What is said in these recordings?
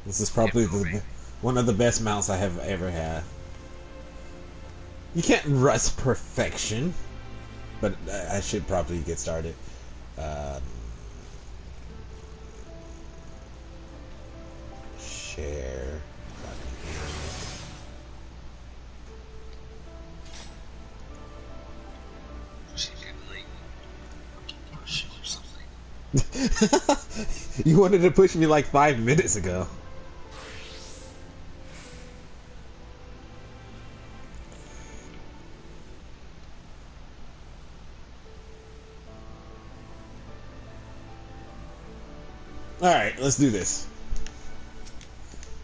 This is probably one of the best mounts I have ever had. You can't rush perfection, but I should probably get started. Um, share. You wanted to push me like 5 minutes ago. Alright, let's do this.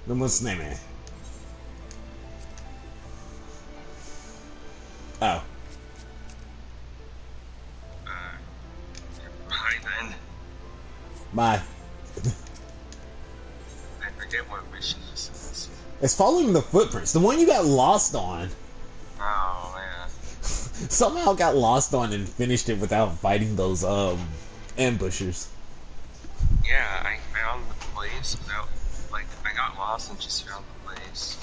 Then what's the name, man? Oh. Bye then. Bye. I forget what mission this is. It's following the footprints. The one you got lost on. Oh, man. Somehow got lost on and finished it without fighting those, ambushers. Yeah, I found the place without, like, I got lost and just found the place.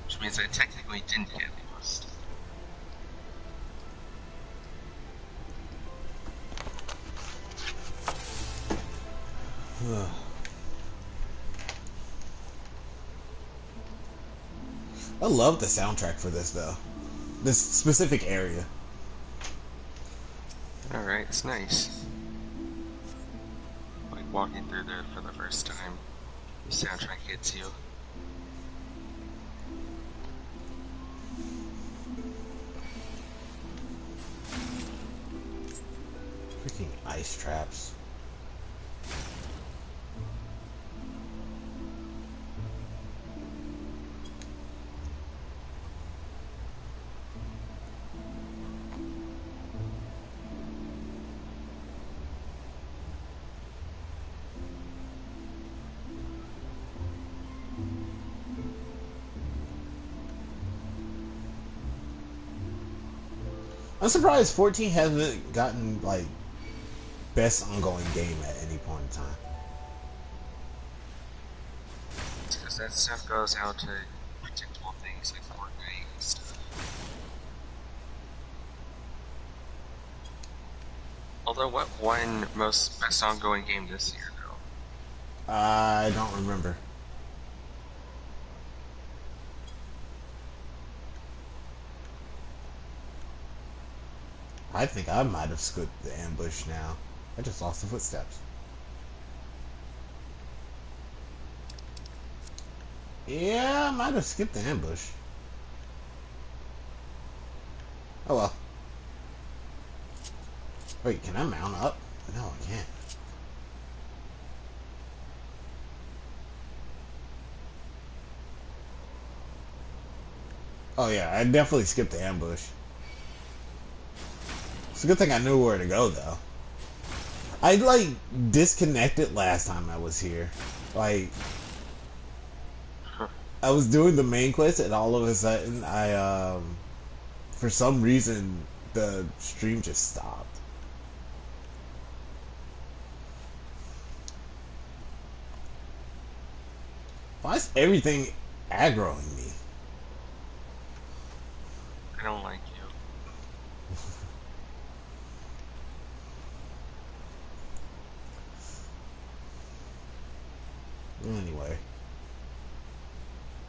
Which means I technically didn't get lost. I love the soundtrack for this, though. This specific area. Alright, it's nice. Like walking through there for the first time, the soundtrack hits you. Freaking ice traps. I'm surprised 14 hasn't gotten, like, best ongoing game at any point in time. It's because that stuff goes out to predictable things like Fortnite and stuff. Although, what won most best ongoing game this year, though? I don't remember. I think I might have skipped the ambush now. I just lost the footsteps. Yeah, I might have skipped the ambush. Oh well. Wait, can I mount up? No, I can't. Oh yeah, I definitely skipped the ambush. It's a good thing I knew where to go, though. I, like, disconnected last time I was here. Like, I was doing the main quest, and all of a sudden, for some reason, the stream just stopped. Why is everything aggroing me? I don't like you. Anyway.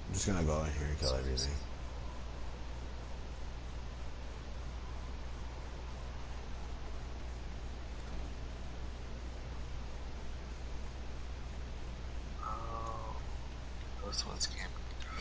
I'm just gonna go in here and kill everything. Oh, those ones can't be died.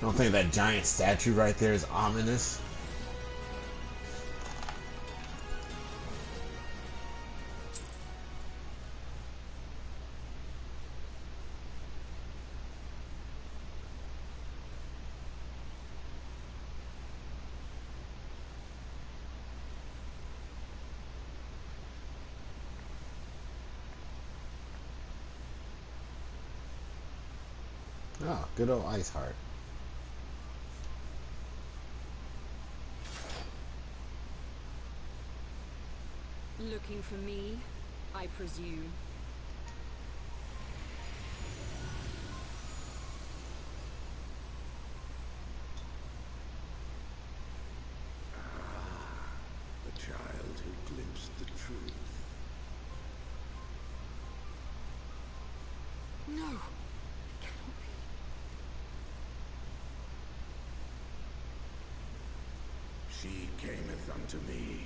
Don't think that giant statue right there is ominous? Oh, good old Ice Heart. Looking for me, I presume. The child who glimpsed the truth. No! It cannot be. She cameth unto me,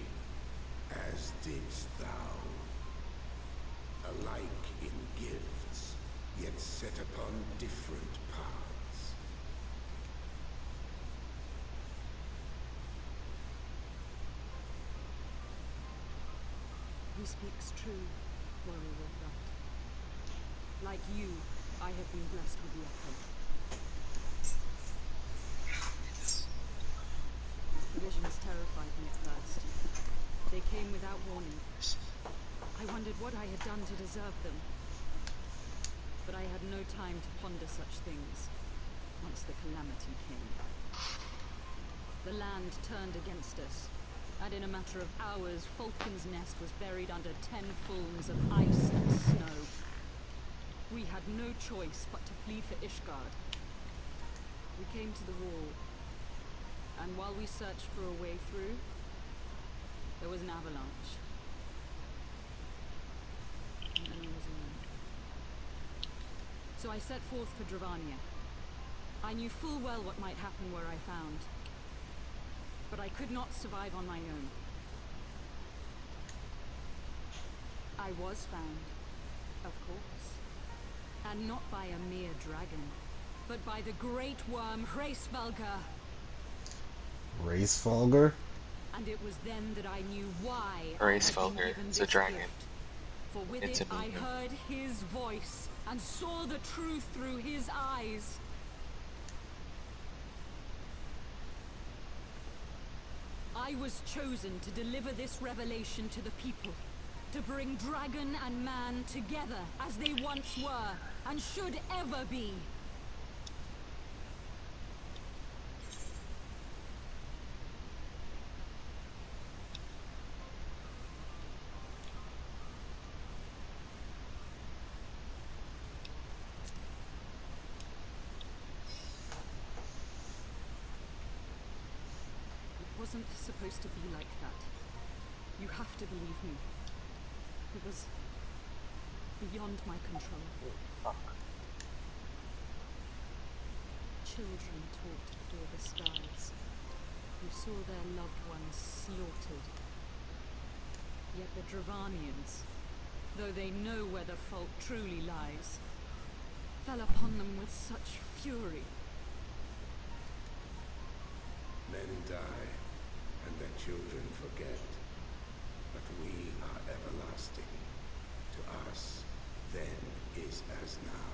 as didst thou. Alike in gifts, yet set upon different paths. He speaks true, warrior of light. Like you, I have been blessed with the echo. The visions terrified me at first. They came without warning. I wondered what I had done to deserve them. But I had no time to ponder such things once the calamity came. The land turned against us, and in a matter of hours, Falcon's Nest was buried under 10 fulms of ice and snow. We had no choice but to flee for Ishgard. We came to the wall, and while we searched for a way through, there was an avalanche. And then I was alone. So I set forth for Dravania. I knew full well what might happen where I found. But I could not survive on my own. I was found, of course. And not by a mere dragon, but by the great worm Hraesvelgr. Hraesvelgr? And it was then that I knew why Hraesvelgr is a dragon. For with It's it a I demon. heard his voice and saw the truth through his eyes. I was chosen to deliver this revelation to the people, to bring dragon and man together as they once were and should ever be. It wasn't supposed to be like that. You have to believe me. It was beyond my control. Children taught to fear the skies, who saw their loved ones slaughtered. Yet the Dravanians, though they know where the fault truly lies, fell upon them with such fury. Men die, and their children forget. But we are everlasting. To us, then is as now.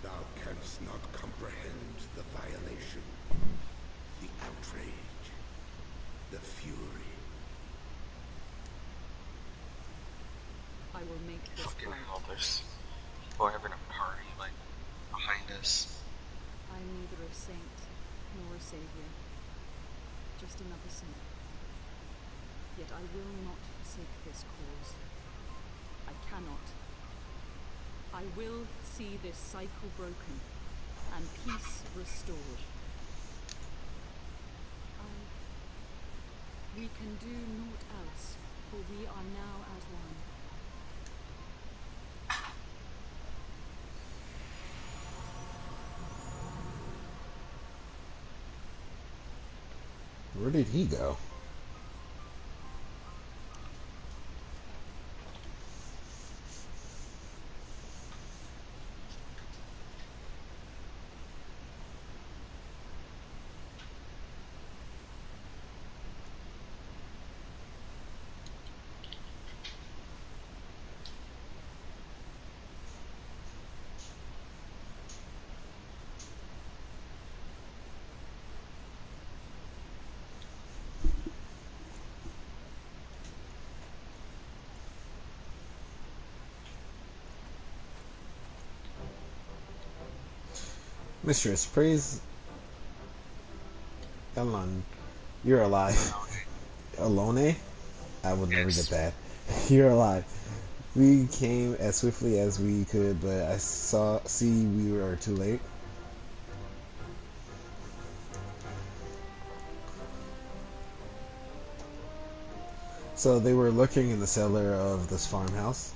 Thou canst not comprehend the violation, the outrage, the fury. I will make this Fucking right. hell, there's people having a party, like, behind us. I'm neither a saint nor a savior, just another sinner. Yet I will not forsake this cause. I cannot. I will see this cycle broken and peace restored. We can do naught else, for we are now as one. Where did he go? Mistress, praise Elon. You're alive. Alone? I will never get Yes. that. You're alive. We came as swiftly as we could, but see we were too late. So they were lurking in the cellar of this farmhouse.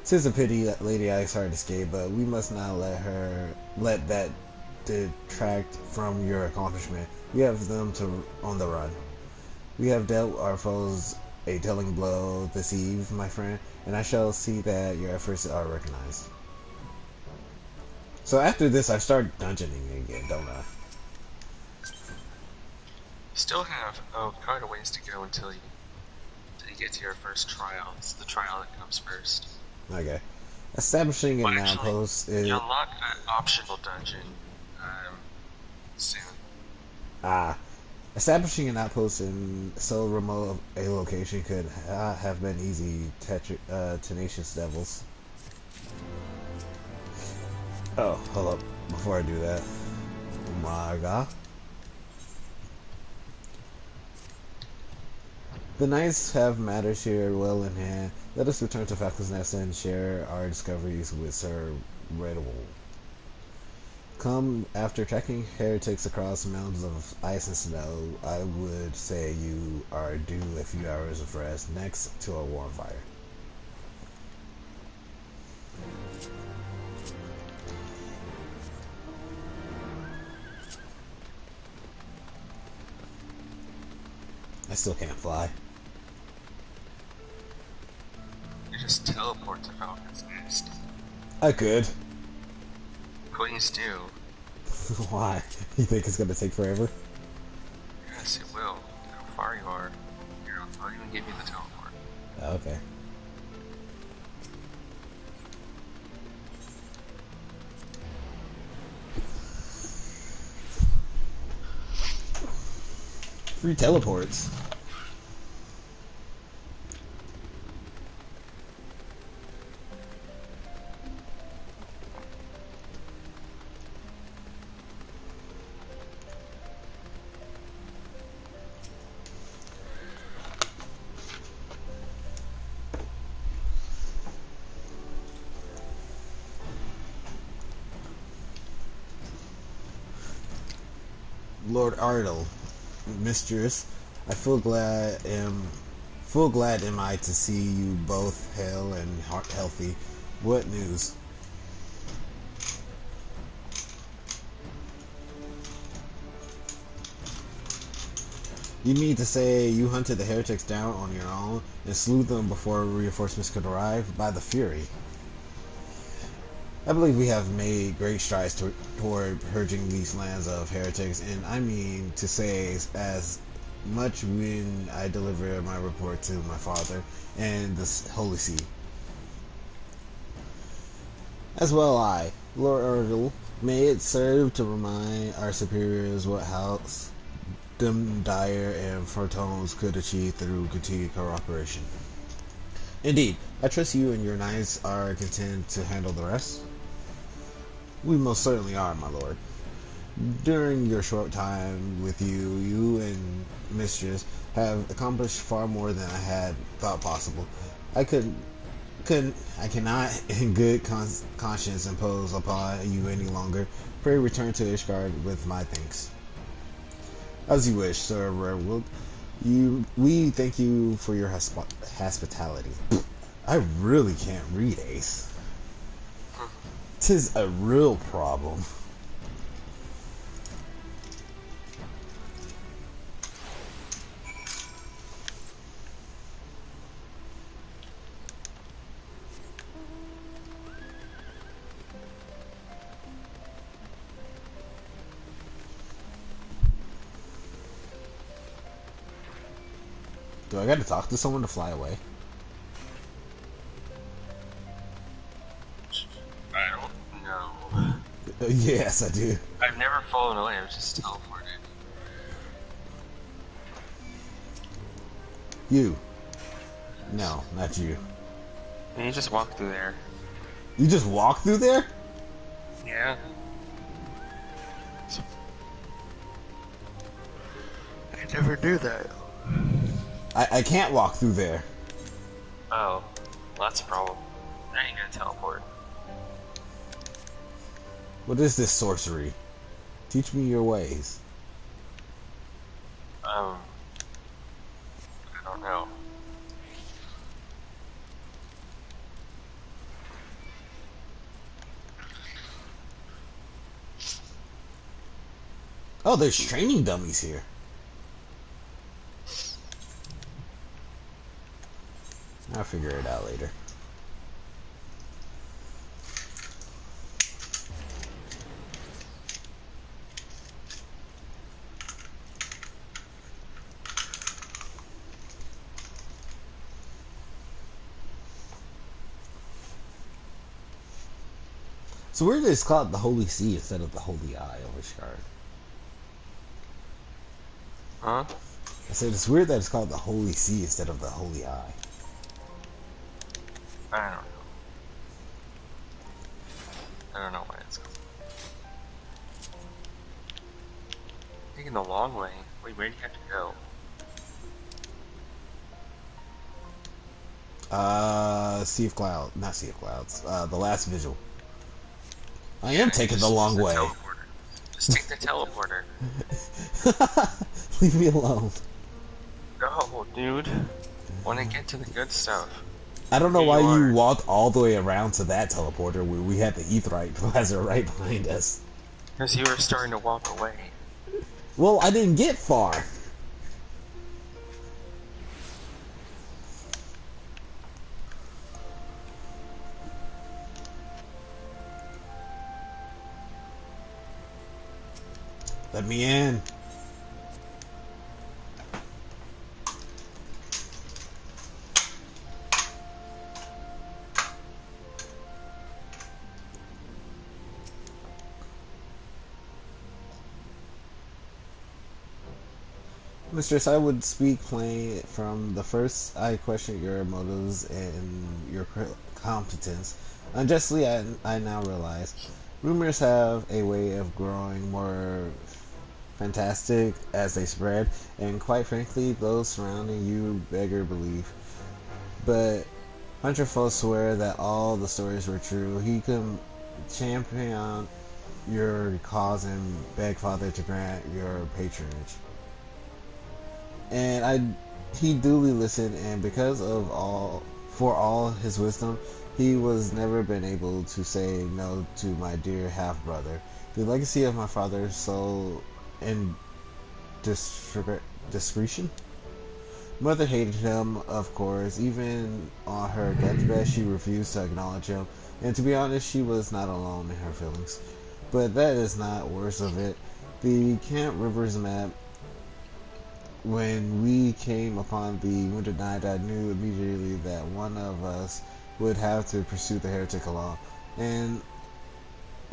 'Tis a pity that Lady Iceheart escaped, but we must not let that detract from your accomplishment. We have them on the run. We have dealt our foes a telling blow this eve, my friend, and I shall see that your efforts are recognized. So after this, I start dungeoning again, don't I? Still have quite a ways to go until you get to your first trial. It's the trial that comes first. Okay. Establishing an Well, actually, outpost you is... unlock an optional dungeon soon. Establishing an outpost in so remote a location could have been easy, tenacious devils. Oh, hold up. Before I do that. Oh my god. The knights have matters here well in hand. Let us return to Falcon's Nest and share our discoveries with Sir Redwall. Come, after tracking heretics across mountains of ice and snow, I would say you are due a few hours of rest next to a warm fire. I still can't fly. You just teleport to Falcon's Nest. I could. Please do. Why? You think it's gonna take forever? Yes, it will. How far you are. Here, I'll even give you the teleport. Okay. Free teleports. Lord Ardle, mistress, I full glad am I to see you both hale and healthy. What news? You mean to say you hunted the heretics down on your own and slew them before reinforcements could arrive? By the Fury. I believe we have made great strides toward purging these lands of heretics, and I mean to say as much when I deliver my report to my father and the Holy See. As well Lord Erdl, may it serve to remind our superiors what House Dyer and Fortones could achieve through continued cooperation. Indeed, I trust you and your knights are content to handle the rest. We most certainly are, my lord. During your short time with you, you and Mistress have accomplished far more than I had thought possible. I cannot in good conscience impose upon you any longer. Pray return to Ishgard with my thanks. As you wish, Sir Redwood. We thank you for your hospitality. I really can't read, Ace. 'Tis a real problem. Do I gotta talk to someone to fly away? I don't know. Yes, I do. I've never fallen away, I've just teleported. You. No, not you. And you just walk through there. You just walk through there? Yeah. I never knew that. I can't walk through there. Oh, well, that's a problem. Now you gotta teleport. What is this sorcery? Teach me your ways. I don't know. Oh, there's training dummies here. I'll figure it out later. So weird it's called the Holy Sea instead of the Holy Eye of Ishgard. Huh? I said it's weird that it's called the Holy Sea instead of the Holy Eye. I don't know. I don't know why it's called. Taking the long way. Wait, where do you have to go? Sea of Clouds. Not Sea of Clouds. The Last Vigil. I am taking the long way. Teleporter. Just take the teleporter. Leave me alone. No, dude. Wanna get to the good stuff. I don't know why you walked all the way around to that teleporter where we had the Aetheryte Plaza right behind us. Because you were starting to walk away. Well, I didn't get far. Let me in. Mistress, I would speak plain from the first. I question your motives and your competence. Unjustly, I now realize rumors have a way of growing more fantastic as they spread, and quite frankly, those surrounding you beggar belief. But Hunter folks swear that all the stories were true. He could champion your cause and beg Father to grant your patronage. And he duly listened, and because of for all his wisdom, he was never been able to say no to my dear half brother. The legacy of my father's soul and discretion. Mother hated him, of course. Even on her deathbed, she refused to acknowledge him. And to be honest, she was not alone in her feelings. But that is not worst of it. The Camp Rivers map. When we came upon the Wounded Knight, I knew immediately that one of us would have to pursue the heretic alone. And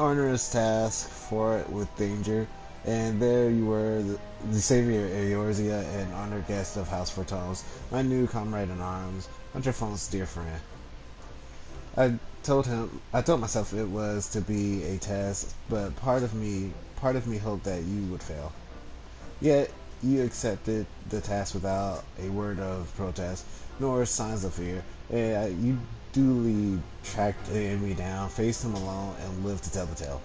onerous task for it with danger. And there you were, the savior of Eorzea and honored guest of House Fortones, my new comrade in arms, Hunter Phone's dear friend. I told myself it was to be a test, but part of me hoped that you would fail. Yet you accepted the task without a word of protest, nor signs of fear. And you duly tracked the enemy down, faced him alone, and lived to tell the tale.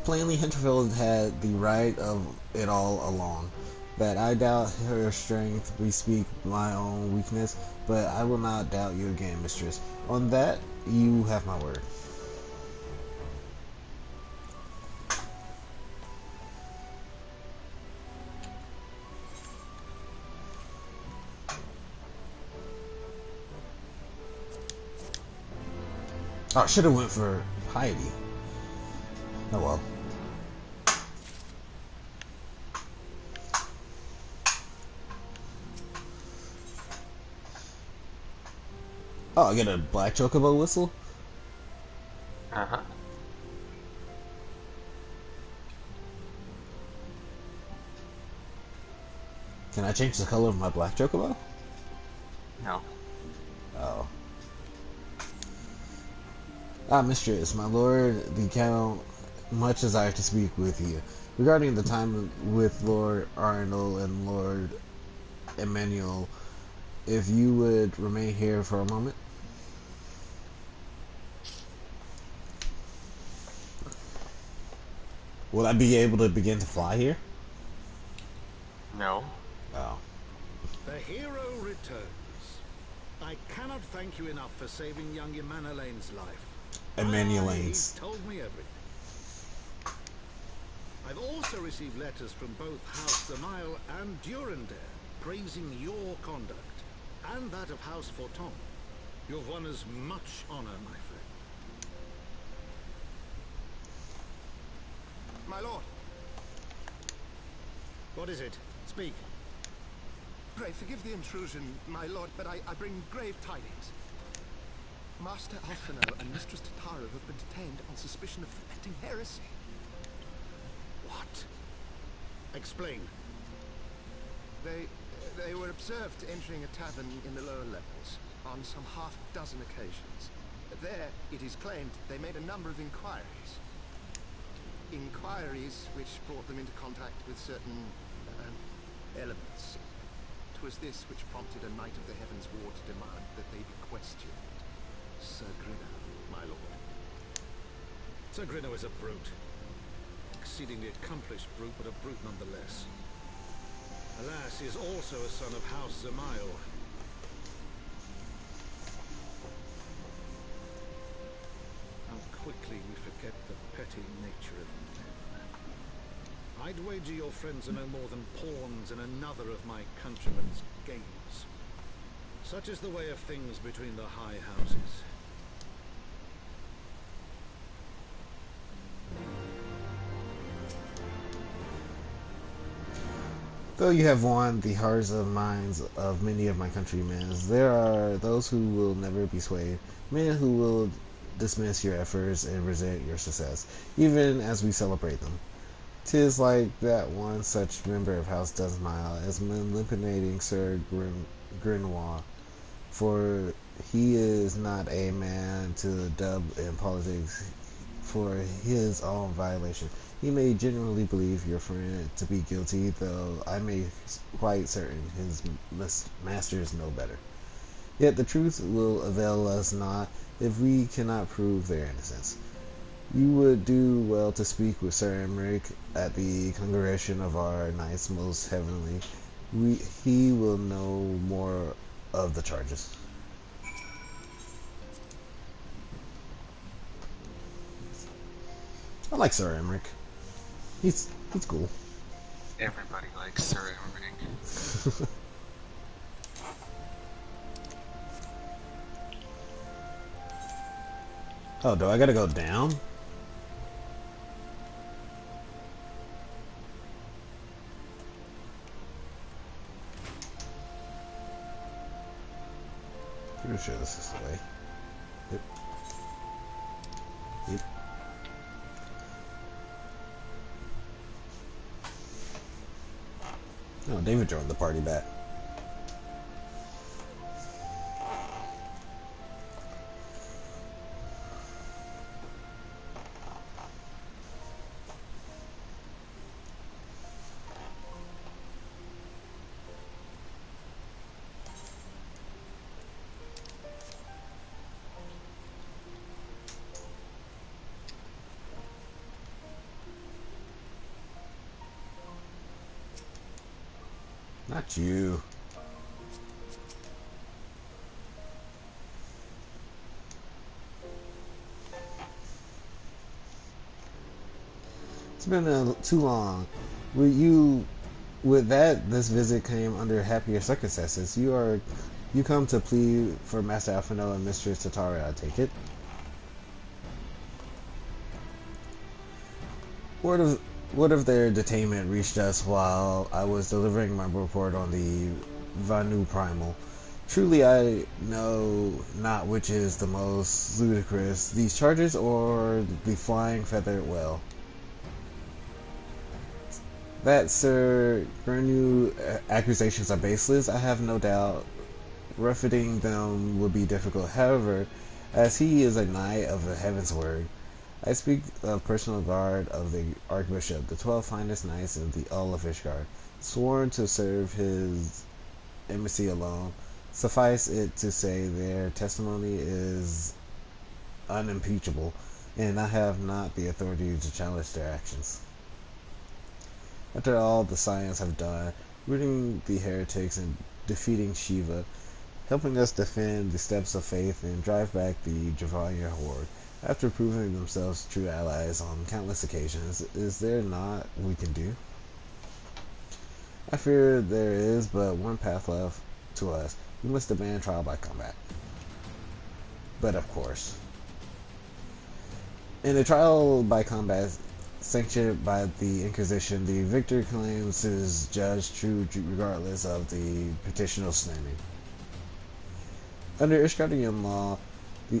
Plainly, Hinterfeld had the right of it all along. That I doubt her strength bespeak my own weakness, but I will not doubt you again, mistress. On that, you have my word. Oh, I should have went for piety. Oh well. Oh, I get a black chocobo whistle? Uh-huh. Can I change the color of my black chocobo? No. Oh. Ah, mistress, my lord, the Count much desire to speak with you regarding the time with Lord Arnold and Lord Emmanuel. If you would remain here for a moment. Will I be able to begin to fly here? No. Oh. The hero returns. I cannot thank you enough for saving young Emanelane's life. Emanelane's. He told me everything. I've also received letters from both House Zamail and Durandare praising your conduct and that of House Forton. You've won us much honor, my friend. My lord. What is it? Speak. Pray forgive the intrusion, my lord, but I bring grave tidings. Master Alphinaud and Mistress Tataru have been detained on suspicion of fomenting heresy. What? Explain. They were observed entering a tavern in the lower levels on some half-dozen occasions. There, it is claimed, they made a number of inquiries. Inquiries which brought them into contact with certain elements. 'Twas this which prompted a Knight of the Heavens War to demand that they be questioned. Sir Grinna, my lord. Sir Grinna is a brute. Exceedingly accomplished brute, but a brute nonetheless. Alas, he is also a son of House Zamail. How quickly we forget the petty nature of men. I'd wager your friends are no more than pawns in another of my countrymen's games. Such is the way of things between the high houses. Though you have won the hearts and minds of many of my countrymen, there are those who will never be swayed, men who will dismiss your efforts and resent your success, even as we celebrate them. 'Tis like that one such member of House Dusmile as manipulating Sir Grenoir, for he is not a man to dub in politics for his own violation. He may genuinely believe your friend to be guilty, though I may quite certain his masters know better. Yet the truth will avail us not if we cannot prove their innocence. You would do well to speak with Sir Emmerich at the congregation of our Knights Most Heavenly. He will know more of the charges. I like Sir Emmerich. He's cool. Everybody likes Sir Emmerich. Oh, do I gotta go down? Pretty sure this is the way. Yep. Yep. Oh, David joined the party back. Not you. It's been too long. With that, this visit came under happier circumstances. You come to plead for Master Alphinaud and Mistress Tataru, I take it. Word of their detainment reached us while I was delivering my report on the Vanu Primal. Truly, I know not which is the most ludicrous, these charges or the flying feathered whale. That Sir Grenu accusations are baseless, I have no doubt. Refuting them would be difficult. However, as he is a knight of the Heaven's Word, I speak of personal guard of the Archbishop, the 12 finest knights of the Ull of Ishgard, sworn to serve his embassy alone. Suffice it to say their testimony is unimpeachable, and I have not the authority to challenge their actions. After all the Scions have done, rooting the heretics and defeating Shiva, helping us defend the steps of faith and drive back the Javalian horde, after proving themselves true allies on countless occasions, is there not we can do? I fear there is but one path left to us. We must demand trial by combat. But of course, in a trial by combat sanctioned by the Inquisition, the victor claims his judge true regardless of the petitioner's standing. Under Ishgardian law,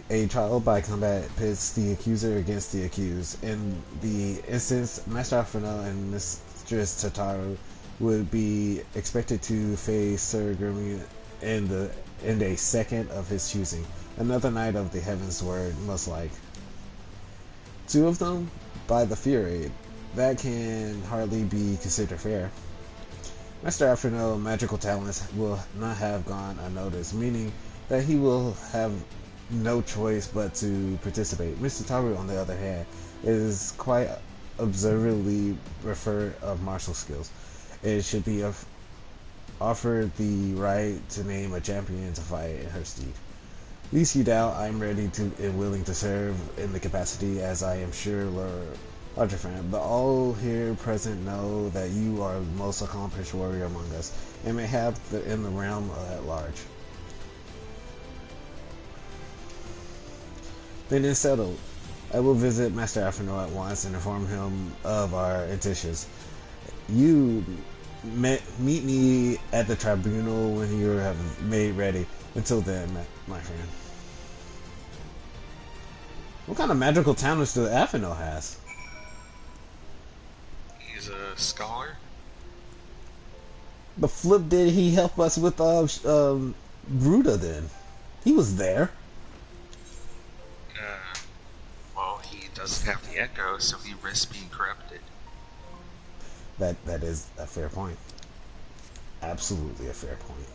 a trial by combat pits the accuser against the accused. In the instance, Master Alphinaud and Mistress Tataru would be expected to face Sir Grumio in a second of his choosing. Another knight of the heavens were most like. Two of them by the Fury. That can hardly be considered fair. Master Alphinaud's magical talents will not have gone unnoticed, meaning that he will have no choice but to participate. Mr. Taru, on the other hand, is quite observably referred of martial skills. It should be offered the right to name a champion to fight in her stead. Least you doubt I am ready to and willing to serve in the capacity, as I am sure Lord Archifant, but all here present know that you are the most accomplished warrior among us, and may have in the realm at large. Then it's settled. I will visit Master Alphinaud at once and inform him of our intentions. You meet me at the tribunal when you have made ready. Until then, my friend. What kind of magical talents do Alphinaud has? He's a scholar. The flip did he help us with Gruta then? He was there. Well, he doesn't have the echo, so he risks being corrupted. That is a fair point. Absolutely a fair point.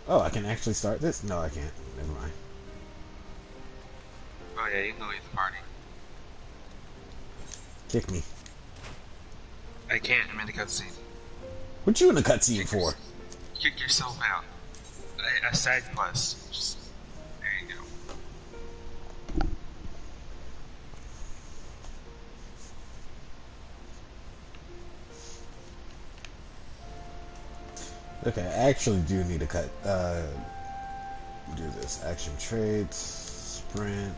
Oh, I can actually start this? No, I can't. Never mind. Oh yeah, you can leave the party. Kick me. I can't, I'm in a cutscene. What you in the cutscene for? Kick yourself out. A side quest. Just, there you go. Okay, I actually do need to do this. Action traits, sprint.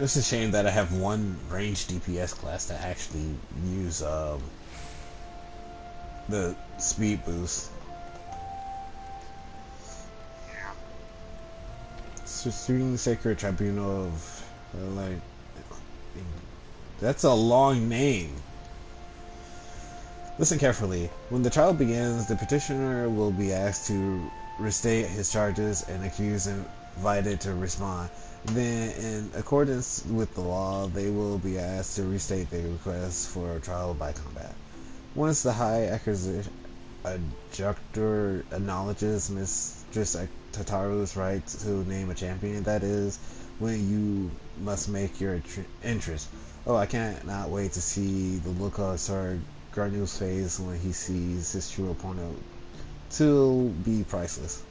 It's a shame that I have one range DPS class to actually use the speed boost. Suing the Sacred Tribunal of that's a long name. Listen carefully. When the trial begins, the petitioner will be asked to restate his charges and accused invited to respond. Then, in accordance with the law, they will be asked to restate their request for a trial by combat. Once the High Adjunctor acknowledges Mistress Tataru's right to name a champion, that is when you must make your entrance. Oh, I cannot wait to see the look on Sir Garnu's face when he sees his true opponent. It'll be priceless.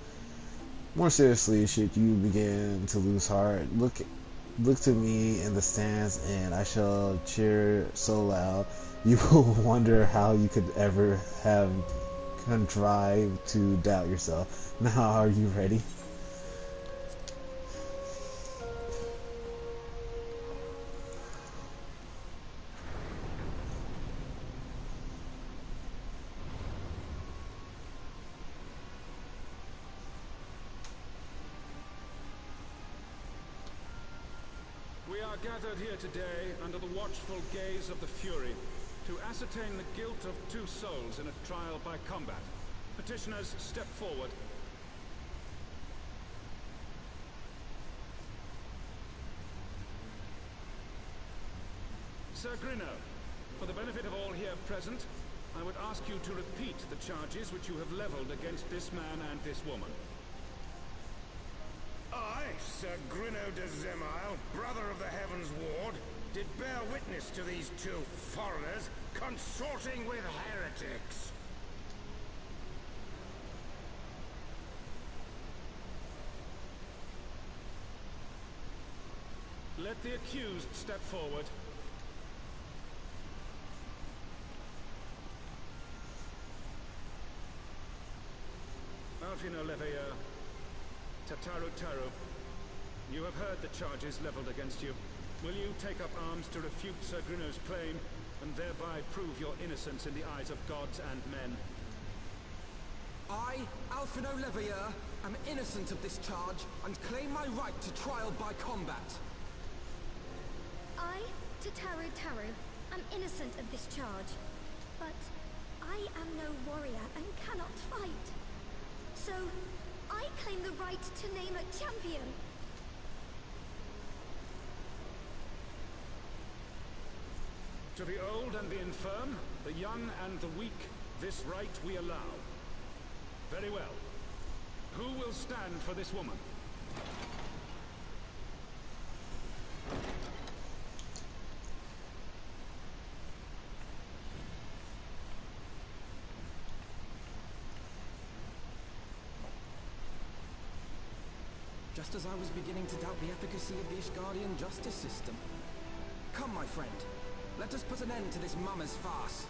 More seriously, should you begin to lose heart, look to me in the stands, and I shall cheer so loud you will wonder how you could ever have contrived to doubt yourself. Now, are you ready? are gathered here today under the watchful gaze of the Fury to ascertain the guilt of 2 souls in a trial by combat. Petitioners, step forward. Sir Grinno, for the benefit of all here present, I would ask you to repeat the charges which you have leveled against this man and this woman. I, Sir Grinno de Zemile, brother of the Heavens Ward, did bear witness to these 2 foreigners consorting with heretics. Let the accused step forward. Alfino Leveilleur, Tataru Taru, you have heard the charges leveled against you. Will you take up arms to refute Sir Grinno's claim, and thereby prove your innocence in the eyes of gods and men? I, Alfino Leveilleur, am innocent of this charge, and claim my right to trial by combat. I, Tataru Taru, am innocent of this charge, but I am no warrior and cannot fight. So, I claim the right to name a champion. To the old and the infirm, the young and the weak, this right we allow. Very well. Who will stand for this woman? Just as I was beginning to doubt the efficacy of the Ishgardian justice system. Come, my friend. Let us put an end to this mummer's farce.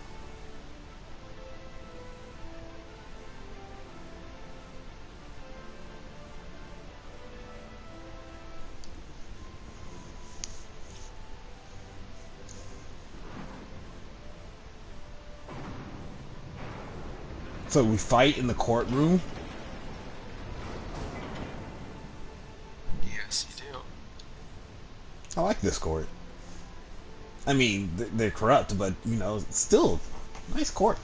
So we fight in the courtroom? Yes, you do. I like this court. I mean, they're corrupt, but, you know, still, nice court.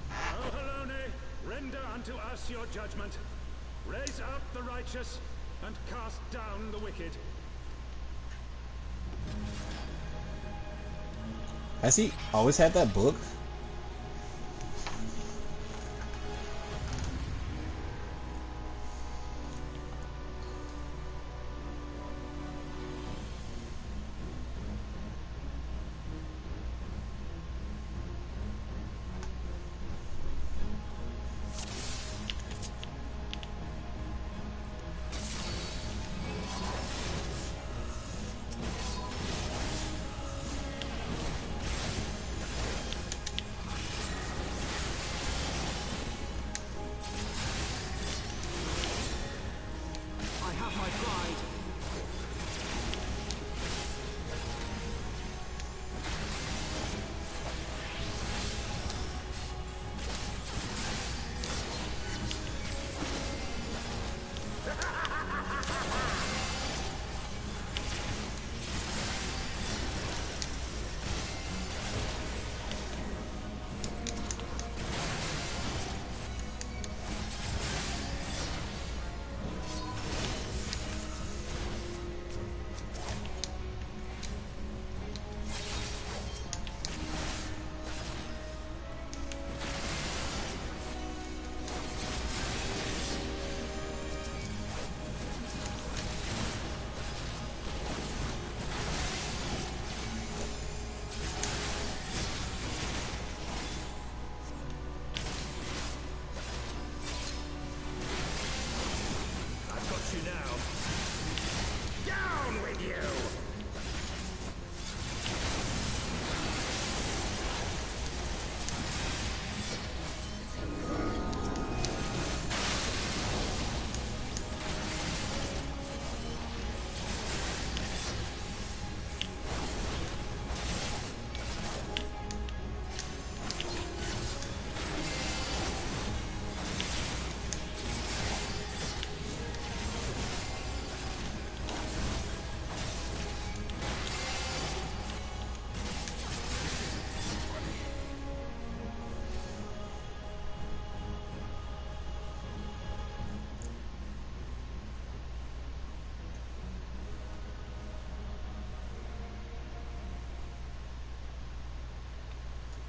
O Halone, render unto us your judgment. Raise up the righteous, and cast down the wicked. Has he always had that book?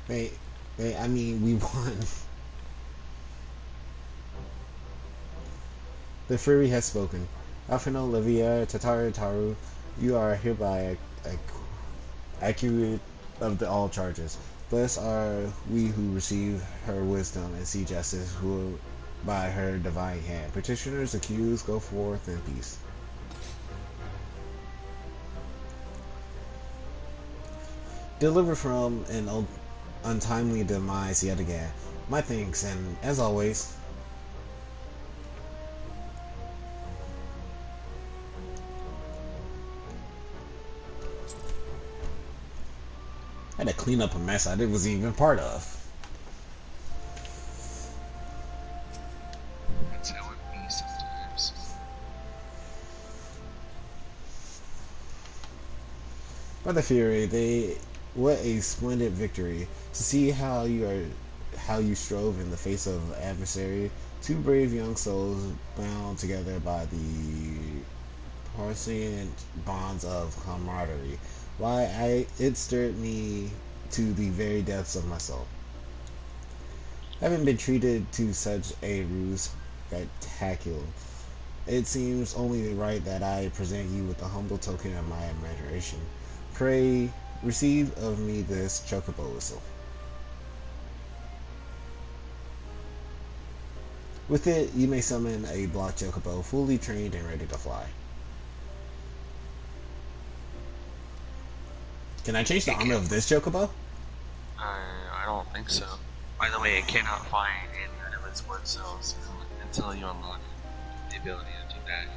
I mean, we won. The Fury has spoken. Alfino, Olivia, Tataru, Taru, you are hereby accurate of all charges. Blessed are we who receive her wisdom and see justice ruled by her divine hand. Petitioners accused, go forth in peace. Deliver from an untimely demise yet again. My thanks, and as always, I had to clean up a mess I wasn't even part of. That's how it be sometimes. By the Fury, what a splendid victory! To see how you strove in the face of adversary, two brave young souls bound together by the prescient bonds of camaraderie. It stirred me to the very depths of my soul. Having been treated to such a ruse spectacular, it seems only right that I present you with a humble token of my admiration. Pray, receive of me this chocobo whistle. With it, you may summon a block chocobo fully trained and ready to fly. Can I change the armor of this chocobo? I don't think so. By the way, it cannot fly in none of its word cells until you unlock the ability to do that.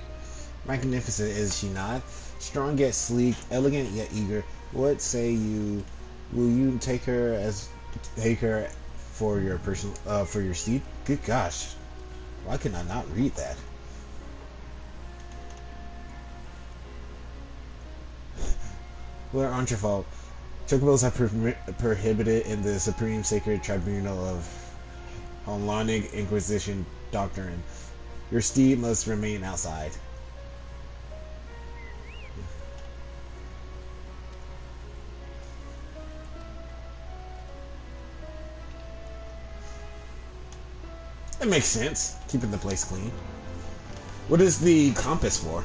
Magnificent, is she not? Strong yet sleek, elegant yet eager. What say you? Will you take her for your for your steed? Good gosh, why can I not read that? Well, aren't your fault. Chocobos are prohibited in the Supreme Sacred Tribunal of Hellenic Inquisition doctrine. Your steed must remain outside. That makes sense, keeping the place clean. What is the compass for?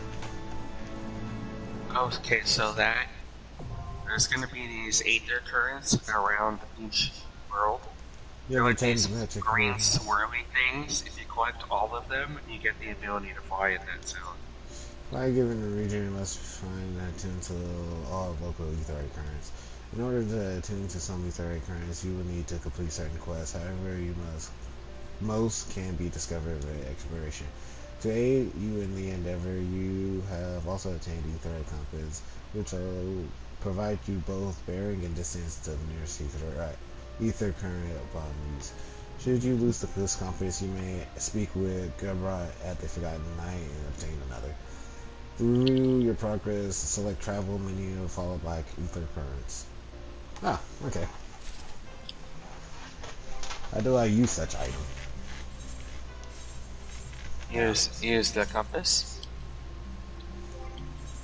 Okay, so there's gonna be these aether currents around each world. Yeah, They're like these green swirly things. If you collect all of them, you get the ability to fly in that zone. By given the region, you must find and attune to all local etheric currents. In order to attune to some etheric currents, you will need to complete certain quests. However, most can be discovered by exploration. To aid you in the endeavor, you have also obtained etheric compass, which will provide you both bearing and distance to the nearest ether current boundaries. Should you lose this compass, you may speak with Gabra at the Forgotten Night and obtain another. Through your progress, select travel menu followed by ether currents. Ah, okay. How do I use such item? Use the compass.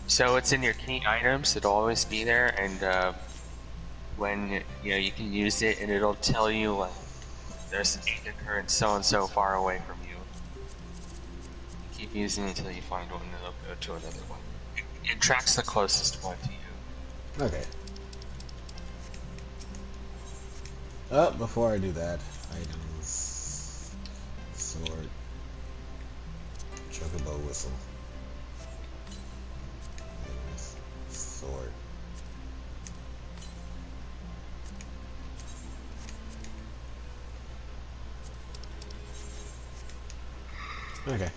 So it's in your key items. It'll always be there, and when you can use it, and it'll tell you like there's an aether current so and so far away from you. Keep using it until you find one, and it'll go to another one. It tracks the closest one to you. Okay. Before I do that, items, sword, chocobo whistle, items, sword. Okay.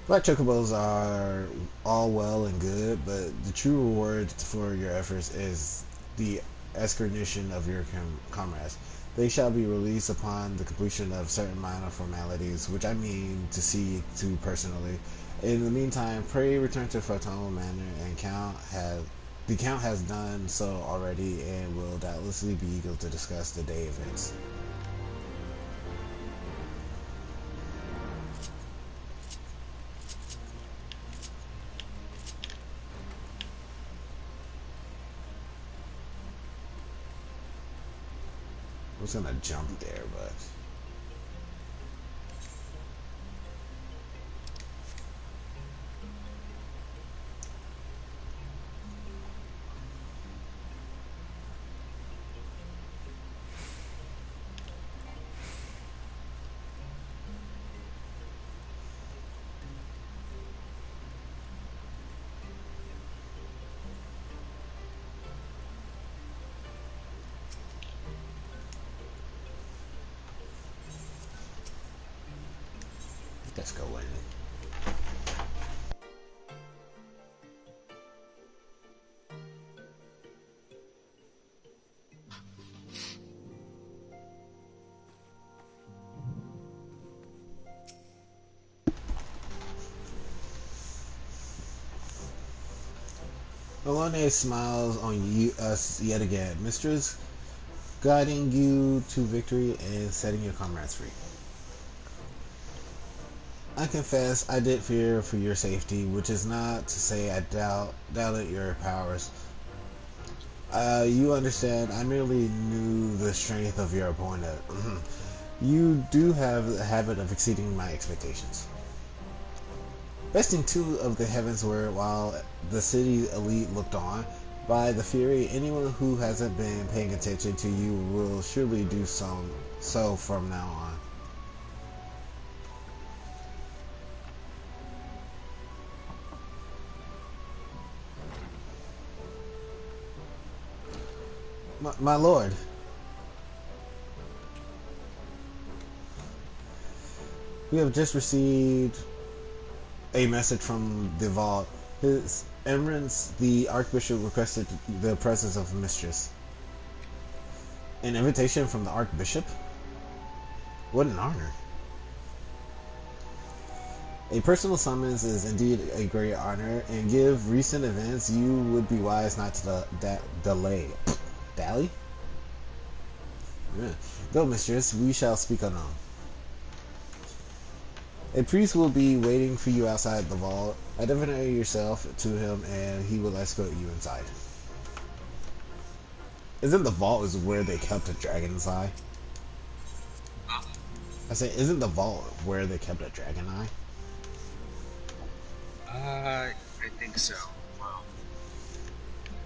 Black chocobos are all well and good, but the true reward for your efforts is the escortation of your comrades. They shall be released upon the completion of certain minor formalities, which I mean to see to personally. In the meantime, pray return to Photon Manor, and the Count has done so already and will doubtlessly be eager to discuss the day events. was gonna jump there, but let's go in. Malone smiles on us yet again, mistress, guiding you to victory and setting your comrades free. I confess I did fear for your safety, which is not to say I doubted your powers. You understand, I merely knew the strength of your opponent. You do have the habit of exceeding my expectations. Besting two of the heavens were, while the city's elite looked on, by the fury, anyone who hasn't been paying attention to you will surely do so from now on. My lord, we have just received a message from the vault. His Eminence, the Archbishop, requested the presence of Mistress. An invitation from the Archbishop? What an honor. A personal summons is indeed a great honor, and given recent events, you would be wise not to delay. Dally? Yeah. Go, mistress, we shall speak anon. A priest will be waiting for you outside the vault. Identify yourself to him and he will escort you inside. Isn't the vault is where they kept a dragon's eye? I say, isn't the vault where they kept a dragon eye? I think so. Well,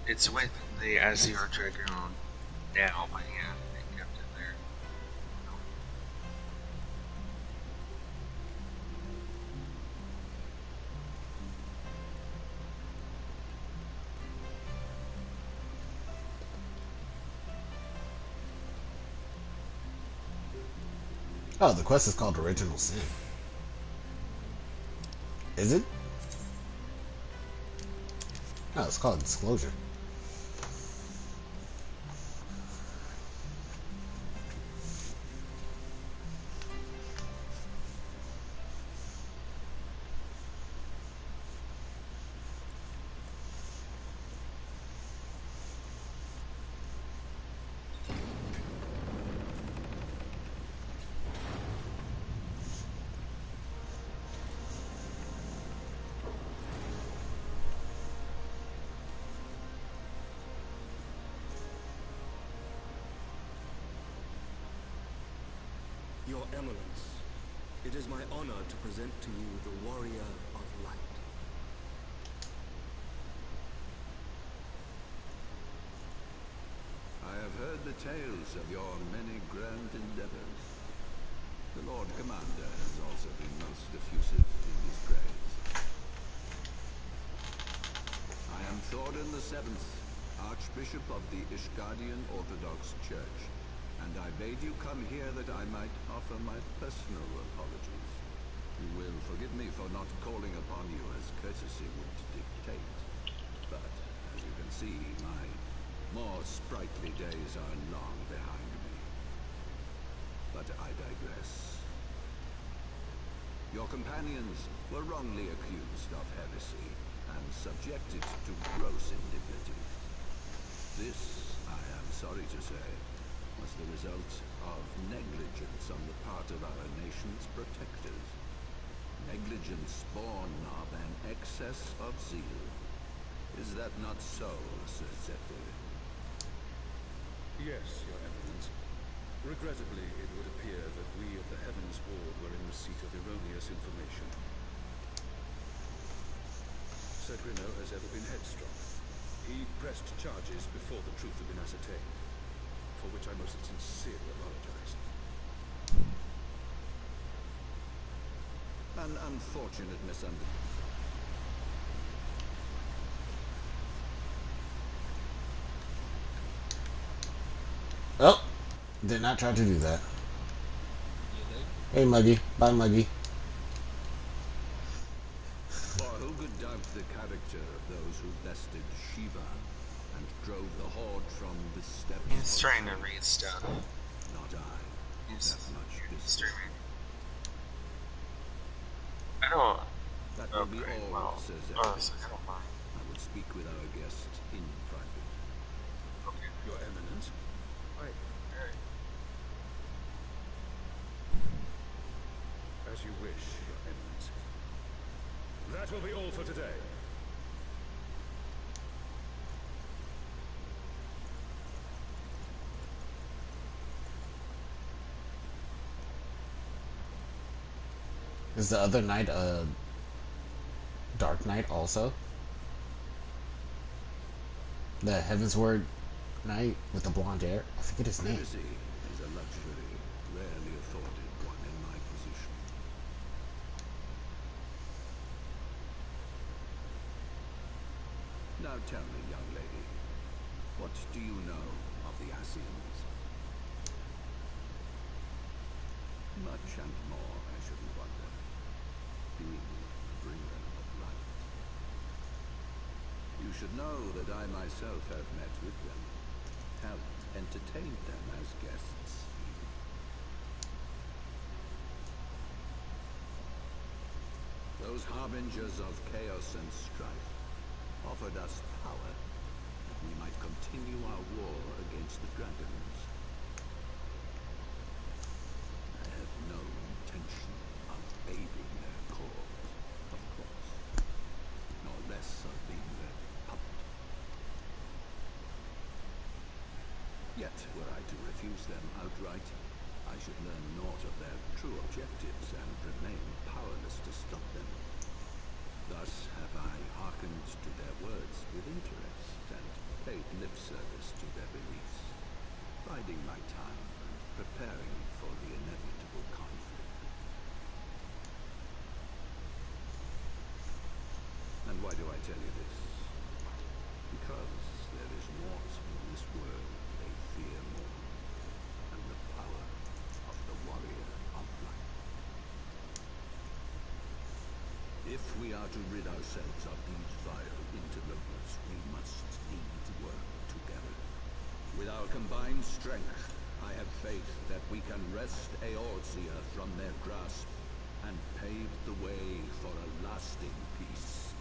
it's with the Azure Dragoon now, but yeah, they kept it there. Oh, the quest is called Original Sin. Is it? No, it's called Disclosure. Your Eminence, it is my honor to present to you the Warrior of Light. I have heard the tales of your many grand endeavors. The Lord Commander has also been most effusive in his praise. I am Thorin VII, Archbishop of the Ishgardian Orthodox Church, and I bade you come here that I might offer my personal apologies. You will forgive me for not calling upon you as courtesy would dictate. But, as you can see, my more sprightly days are long behind me. But I digress. Your companions were wrongly accused of heresy and subjected to gross indignity. This, I am sorry to say, was the result of negligence on the part of our nation's protectors. Negligence born of an excess of zeal. Is that not so, Sir Zephyr? Yes, Your Eminence. Regrettably, it would appear that we of the Heavens Ward were in receipt of erroneous information. Sir Grinno has ever been headstrong. He pressed charges before the truth had been ascertained, for which I most sincerely apologize. An unfortunate misunderstanding. Oh, did not try to do that. Hey, Muggy. Bye, Muggy. For who could doubt the character of those who bested Shiva and drove the Horde from the steppes? He's trying to read stuff. Not I. He's That much business. streaming. I don't. That will be Okay, all, well, Sir honestly, Zephyr. I don't mind. I will speak with our guest in private. Okay. Your Eminence? Alright. As you wish, Your Eminence. That will be all for today. Is the other knight a Dark Knight also? The Heavensward Knight with the blonde hair? I forget his name. Privacy is a luxury rarely afforded one in my position. Now tell me, young lady, what do you know of the Ascians? Much and more, I shouldn't wonder. Being a bringer of light. You should know that I myself have met with them, have entertained them as guests. Those harbingers of chaos and strife offered us power that we might continue our war against the dragons. I have no intention of aiding their cause, of course, nor less of being their puppet. Yet, were I to refuse them outright, I should learn naught of their true objectives and remain powerless to stop them. Thus have I hearkened to their words with interest and paid lip service to their beliefs, biding my time and preparing for the inevitable conflict. And why do I tell you this? Because there is naught in this world they fear more than the power of the warrior of light. If we are to rid ourselves of these vile interlopers, we must need work together. With our combined strength, I have faith that we can wrest Eorzea from their grasp and pave the way for a lasting peace.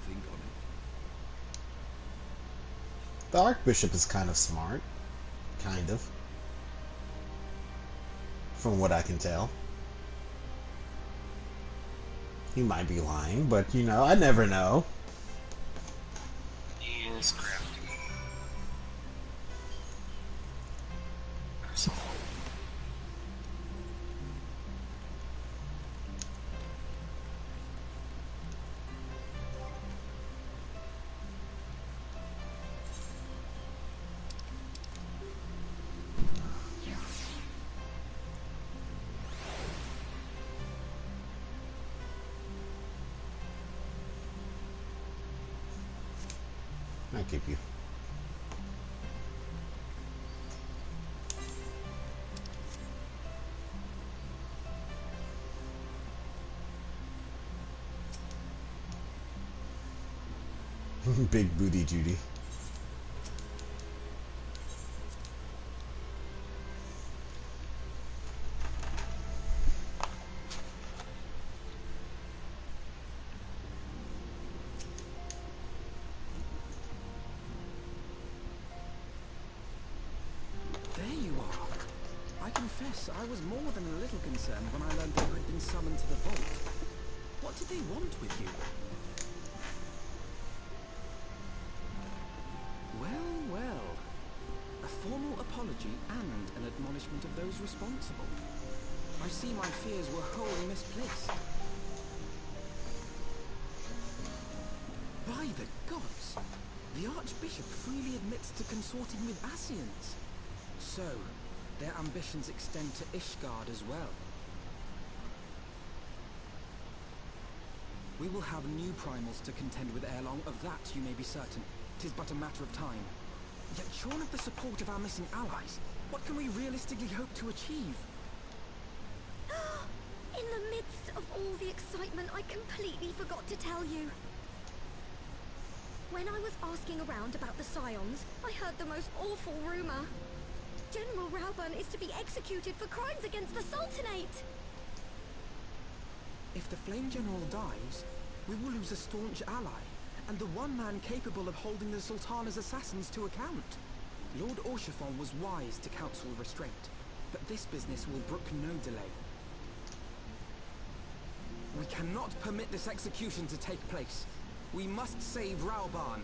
Think on it. The Archbishop is kind of smart. Kind of. From what I can tell. He might be lying, but you know, I never know. He is crafty. I keep you. Big booty Judy. There you are. I confess, I was more than a little concerned when I learned that you had been summoned to the vault. What did they want with you? Well, well. A formal apology and punishment of those responsible. I see my fears were wholly misplaced. By the gods! The Archbishop freely admits to consorting with Ascians. So, their ambitions extend to Ishgard as well. We will have new primals to contend with ere long, of that you may be certain. 'Tis but a matter of time. Yet shorn of the support of our missing allies, what can we realistically hope to achieve? In the midst of all the excitement, I completely forgot to tell you. When I was asking around about the Scions, I heard the most awful rumor. General Rauburn is to be executed for crimes against the Sultanate. If the Flame General dies, we will lose a staunch ally, and the one man capable of holding the Sultana's assassins to account. Lord Orshafon was wise to counsel restraint, but this business will brook no delay. We cannot permit this execution to take place. We must save Rauburn.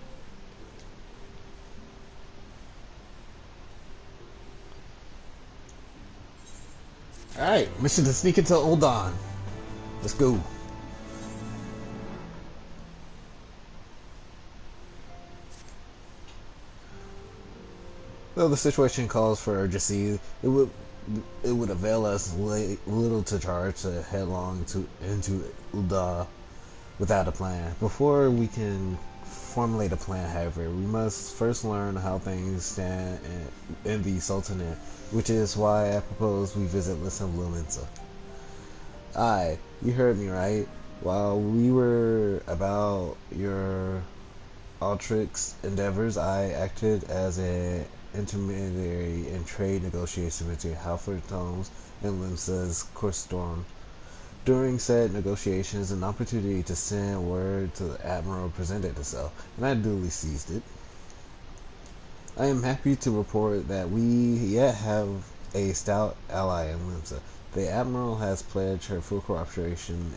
Alright, mission to sneak into Ul'Dan. Let's go. Though the situation calls for urgency, it would avail us little to charge to headlong into Ul'Dan without a plan. Before we can formulate a plan, however, we must first learn how things stand in the Sultanate, which is why I propose we visit Listen Luminsa. Aye, you heard me right. While we were about your Altrix endeavors, I acted as an intermediary in trade negotiations between Halford Tomes and Limsa's Corstorm. During said negotiations, an opportunity to send word to the Admiral presented itself, and I duly seized it. I am happy to report that we yet have a stout ally in Limsa. The Admiral has pledged her full cooperation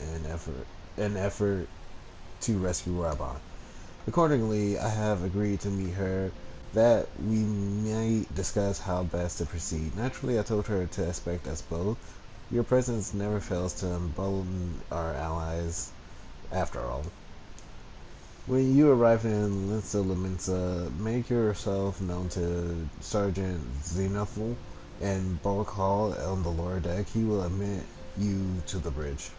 in effort to rescue Rauburn. Accordingly, I have agreed to meet her that we might discuss how best to proceed. Naturally, I told her to expect us both. Your presence never fails to embolden our allies, after all. When you arrive in Luminsa, make yourself known to Sergeant Xenophil and Bulk Hall on the lower deck. He will admit you to the bridge.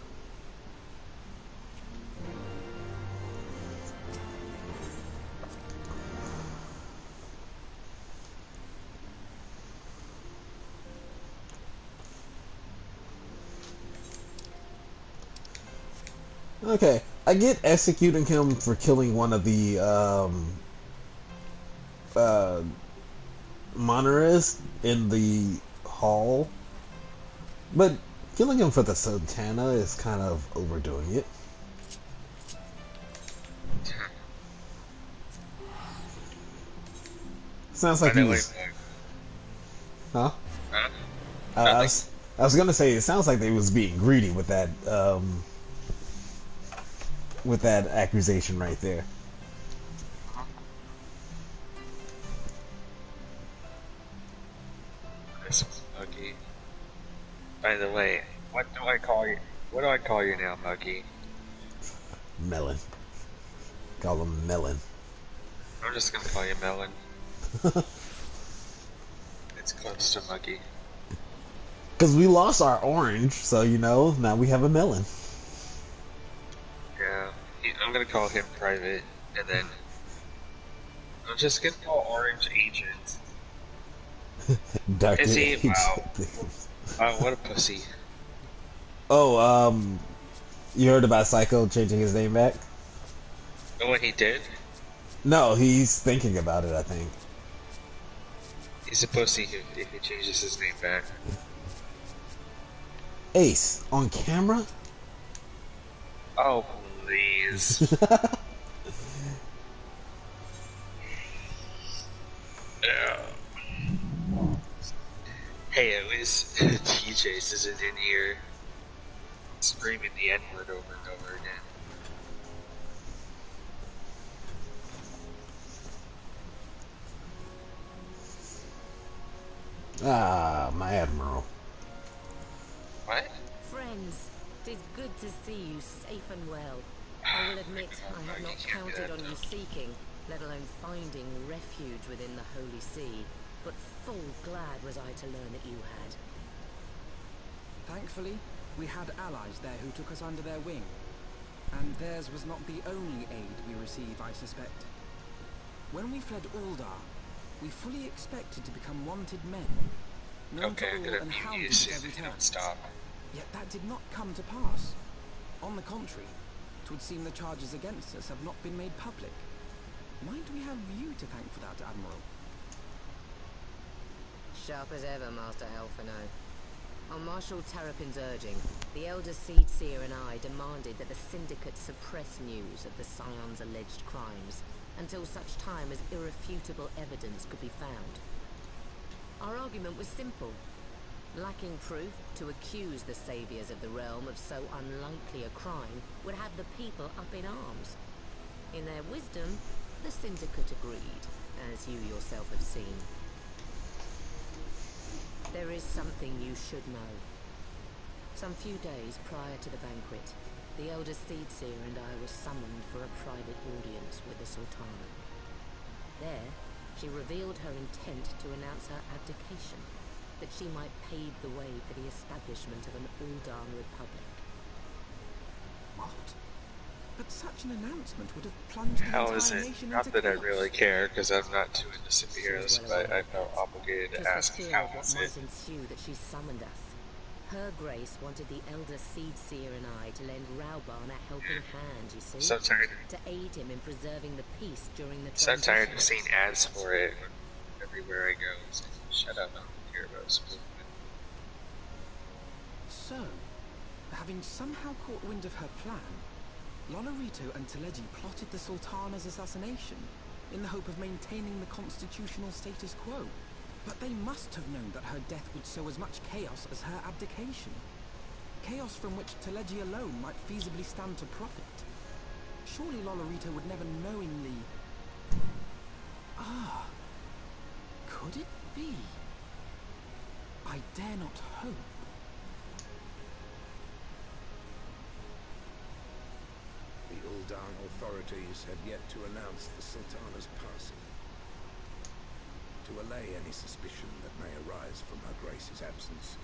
Okay, I get executing him for killing one of the monitors in the hall, but killing him for the Sultana is kind of overdoing it. Sounds like he was... Huh? I was gonna say, it sounds like they was being greedy with that accusation right there. Muggy. By the way, what do I call you? What do I call you now, Muggy? Melon. Call him Melon. I'm just gonna call you Melon. It's close to Muggy. Because we lost our orange, so you know, now we have a melon. Yeah, I'm gonna call him Private, and then I'm just gonna call Orange Agent. Dark Is he? Agent. Wow. What a pussy. Oh, you heard about Psycho changing his name back? Oh, what he did? No, he's thinking about it, I think. He's a pussy if he changes his name back. Ace, on camera? Oh, please. Hey, at least TJ's isn't in here screaming the N-word over and over again. Ah, my admiral. What? Friends, 'tis good to see you safe and well. I will admit I had not counted on you seeking, let alone finding refuge within the Holy See, but full glad was I to learn that you had. Thankfully, we had allies there who took us under their wing. And theirs was not the only aid we receive, I suspect. When we fled Uldar, we fully expected to become wanted men, known to Okay, all gonna and mute you hounded soon at if every you turn. don't stop. Yet that did not come to pass. On the contrary, it would seem the charges against us have not been made public. Might we have you to thank for that, Admiral? Sharp as ever, Master Alphinaud. On Marshal Terrapin's urging, the Elder Seed Seer and I demanded that the Syndicate suppress news of the Scion's alleged crimes until such time as irrefutable evidence could be found. Our argument was simple. Lacking proof, to accuse the saviors of the realm of so unlikely a crime would have the people up in arms. In their wisdom, the Syndicate agreed, as you yourself have seen. There is something you should know. Some few days prior to the banquet, the Elder Seed Seer and I were summoned for a private audience with the Sultana. There, she revealed her intent to announce her abdication, that she might pave the way for the establishment of an Uldan Republic. What? But such an announcement would have plunged the How entire is it? nation Not into that I chaos. really care, because I'm not too into superheroes, Well but aware I of felt that. obligated to 'Tis ask the fear how of what is might it? ensue that she summoned us. Her Grace wanted the Elder Seed Seer and I to lend Rauban a helping hand, you see? So tired. To aid him in preserving the peace during the So tired transition. of seeing ads for it everywhere I go. It's like, shut up, I don't care about sports. So, having somehow caught wind of her plan, Lolorito and Teleji plotted the Sultana's assassination in the hope of maintaining the constitutional status quo. But they must have known that her death would sow as much chaos as her abdication. Chaos from which Teleji alone might feasibly stand to profit. Surely Lolorito would never knowingly... Ah, could it be? I dare not hope. The Uldan authorities had yet to announce the Sultana's passing. To allay any suspicion that may arise from Her Grace's absence,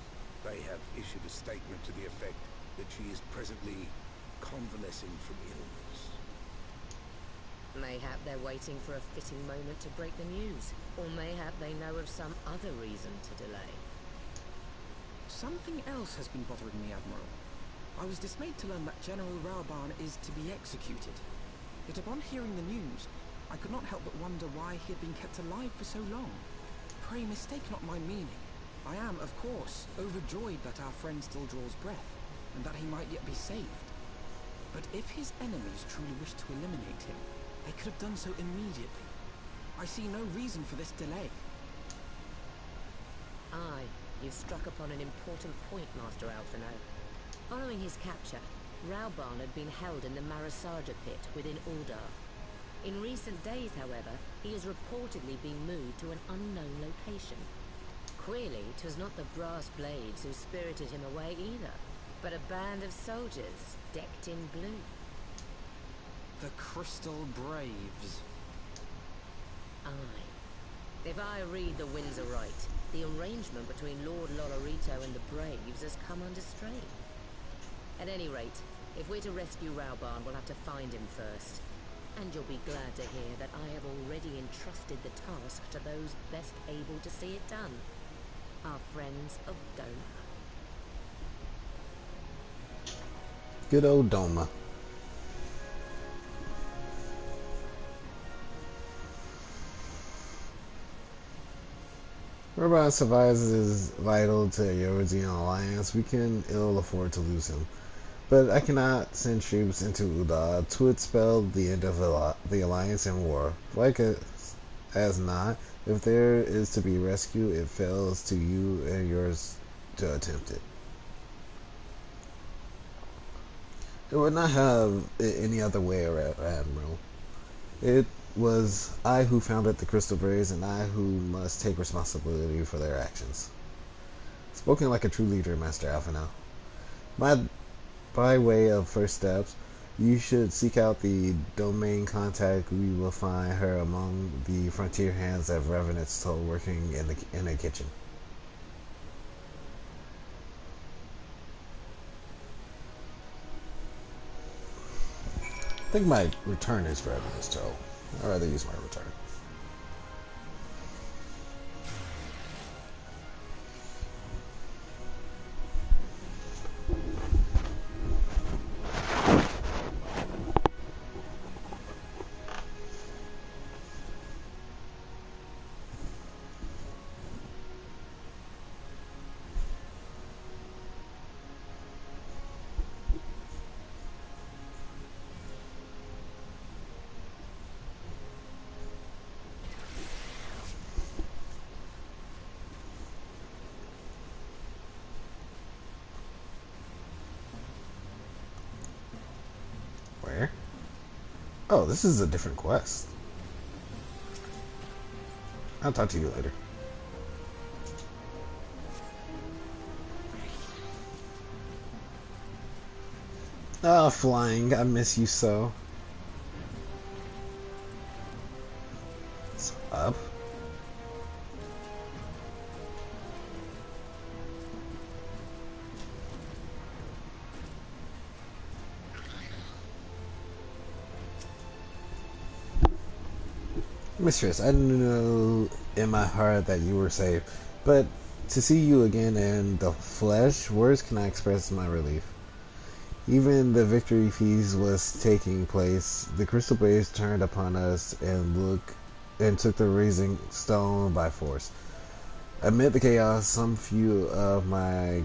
they have issued a statement to the effect that she is presently convalescing from illness. Mayhap they're waiting for a fitting moment to break the news. Or mayhap they know of some other reason to delay. Something else has been bothering me, Admiral. I was dismayed to learn that General Rauban is to be executed. Yet upon hearing the news, I could not help but wonder why he had been kept alive for so long. Pray mistake not my meaning. I am, of course, overjoyed that our friend still draws breath, and that he might yet be saved. But if his enemies truly wished to eliminate him, they could have done so immediately. I see no reason for this delay. Aye, you've struck upon an important point, Master Alphinaud. Following his capture, Rauban had been held in the Marasaja pit within Uldar. In recent days, however, he has reportedly been moved to an unknown location. Queerly, 'twas not the Brass Blades who spirited him away either, but a band of soldiers decked in blue. The Crystal Braves. Aye. If I read the winds aright, the arrangement between Lord Lolorito and the Braves has come under strain. At any rate, if we're to rescue Rauban, we'll have to find him first. And you'll be glad to hear that I have already entrusted the task to those best able to see it done. Our friends of Doma. Good old Doma. Rauban survives is vital to Eorzean alliance. We can ill afford to lose him. But I cannot send troops into Uldar. 'Twould spell the end of the alliance and war. Like as not, if there is to be rescue, it falls to you and yours to attempt it. It would not have it any other way, Admiral. It was I who founded the Crystal Braves, and I who must take responsibility for their actions. Spoken like a true leader, Master Alphinaud. By way of first steps, you should seek out the domain contact. We will find her among the frontier hands at Revenant's Toll working in the kitchen. I think my return is Revenant's Toll. I'd rather use my return. Where? Oh, this is a different quest. I'll talk to you later. Oh, flying, I miss you so. What's up? Mistress, I know in my heart that you were safe, but to see you again in the flesh, words cannot express my relief. Even the victory feast was taking place. The Crystal Braves turned upon us and took the Raising Stone by force. Amid the chaos, some few of my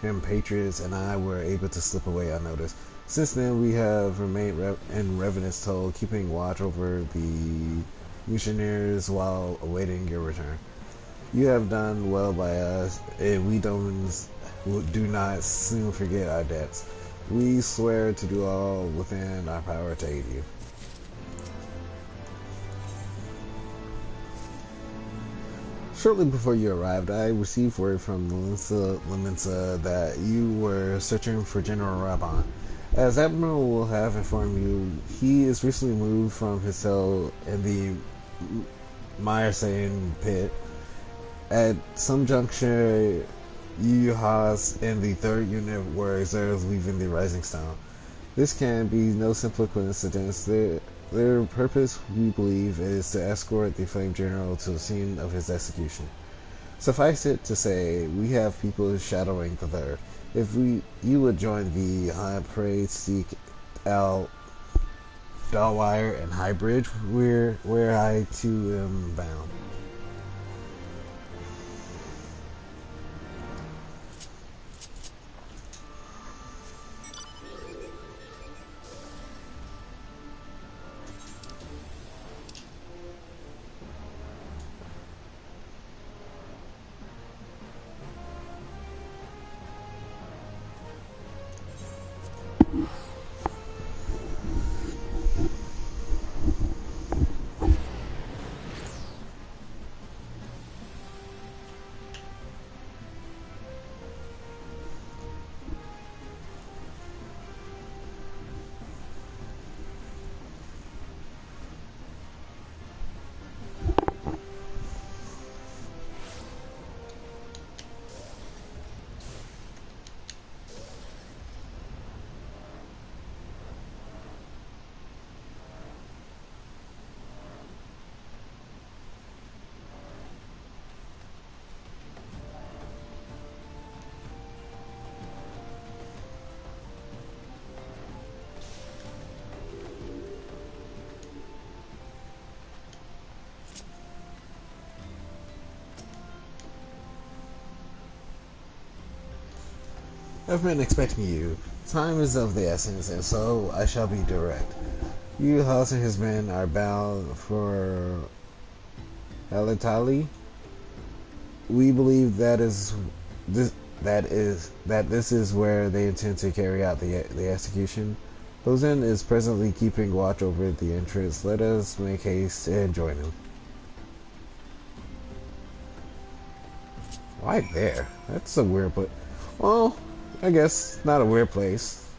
compatriots and I were able to slip away unnoticed. Since then, we have remained in Revenant's Toll, keeping watch over the missionaries while awaiting your return. You have done well by us, and we do not soon forget our debts. We swear to do all within our power to aid you. Shortly before you arrived, I received word from Laminsa that you were searching for General Raban. As Admiral will have informed you, he is recently moved from his cell in the Myrcene pit. At some juncture, Yuhas and the 3rd Unit were observed leaving the Rising Stone. This can be no simple coincidence. Their purpose, we believe, is to escort the Flame General to the scene of his execution. Suffice it to say, we have people shadowing the 3rd. If you would join the hunt, pray seek out Dalwire and Highbridge, where I too am bound. I've been expecting you. Time is of the essence, and so I shall be direct. Yuhas and his men are bound for Halatali. We believe that this is where they intend to carry out the execution. Hosen is presently keeping watch over the entrance. Let us make haste and join him. Why there? That's a weird place. Well, I guess not a weird place.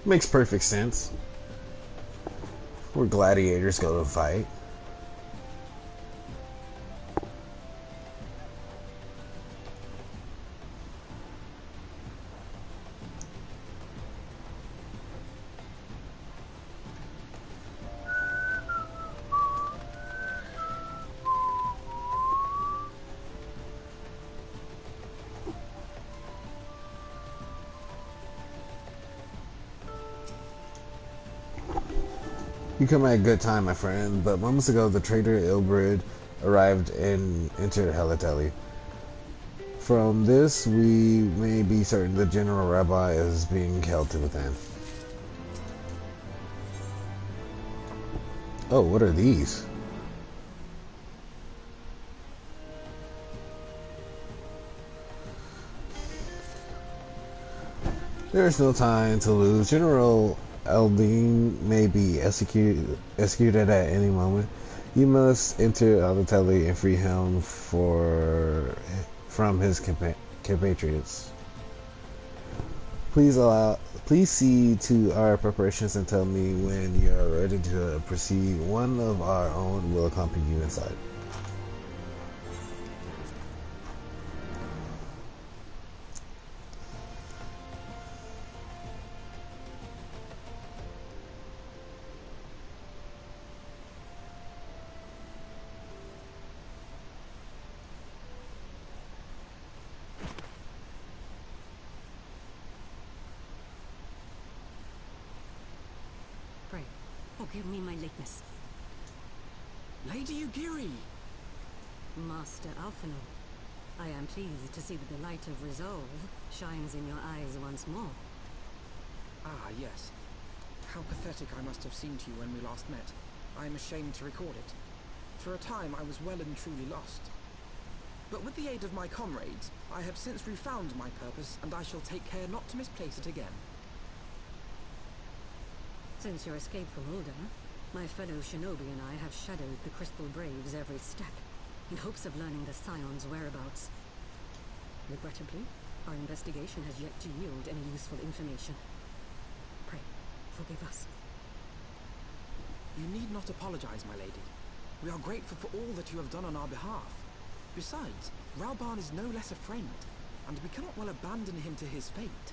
Makes perfect sense. Where gladiators go to fight. You come at a good time, my friend, but moments ago the traitor Ilbrid arrived and entered Heliteli. From this, we may be certain the General Rabbi is being held to within. Oh, what are these? There is no time to lose. General Aldine may be executed at any moment. You must enter Heliteli and free him from his compatriots. Please see to our preparations and tell me when you are ready to proceed. One of our own will accompany you inside. Forgive me my lateness. Lady Ugiri! Master Alphinaud, I am pleased to see that the light of resolve shines in your eyes once more. Ah, yes. How pathetic I must have seemed to you when we last met. I am ashamed to record it. For a time I was well and truly lost. But with the aid of my comrades, I have since refound my purpose, and I shall take care not to misplace it again. Since your escape from Ul'dah, my fellow shinobi and I have shadowed the Crystal Braves every step, in hopes of learning the Scion's whereabouts. Regrettably, our investigation has yet to yield any useful information. Pray, forgive us. You need not apologize, my lady. We are grateful for all that you have done on our behalf. Besides, Rauban is no less a friend, and we cannot well abandon him to his fate.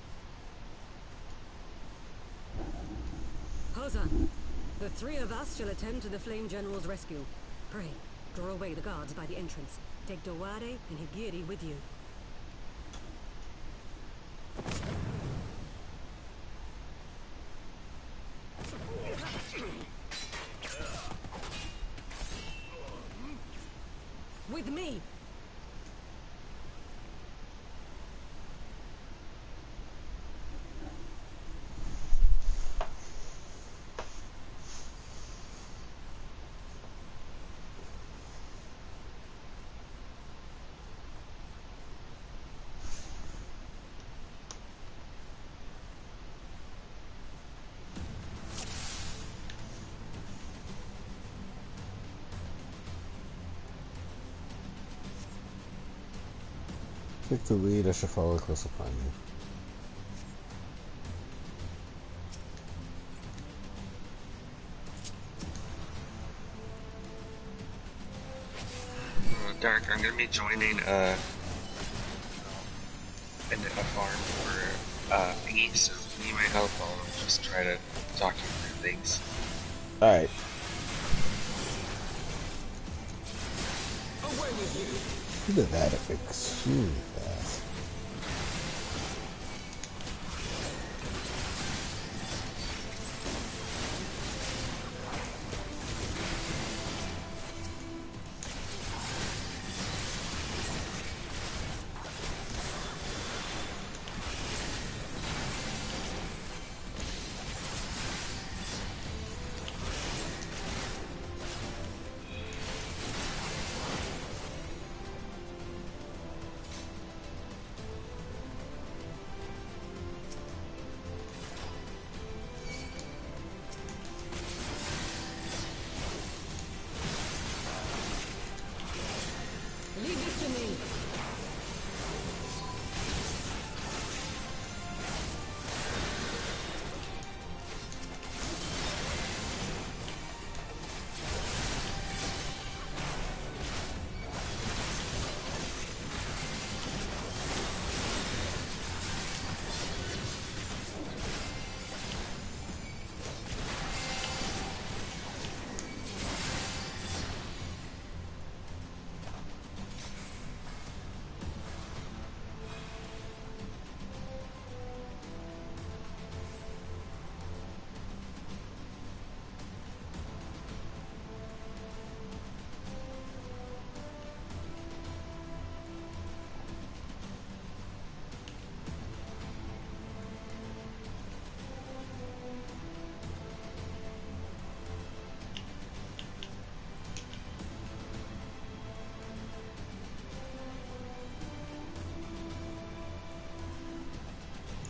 Hosen, the three of us shall attend to the Flame General's rescue. Pray, draw away the guards by the entrance. Take Dowade and Higiri with you. With me! Take the lead, I shall follow close upon you. Dark, I'm gonna be joining a farm for Pete, so you need my help. I'll just try to talk you through things. Alright. Away with you! Look at that, extremely fast.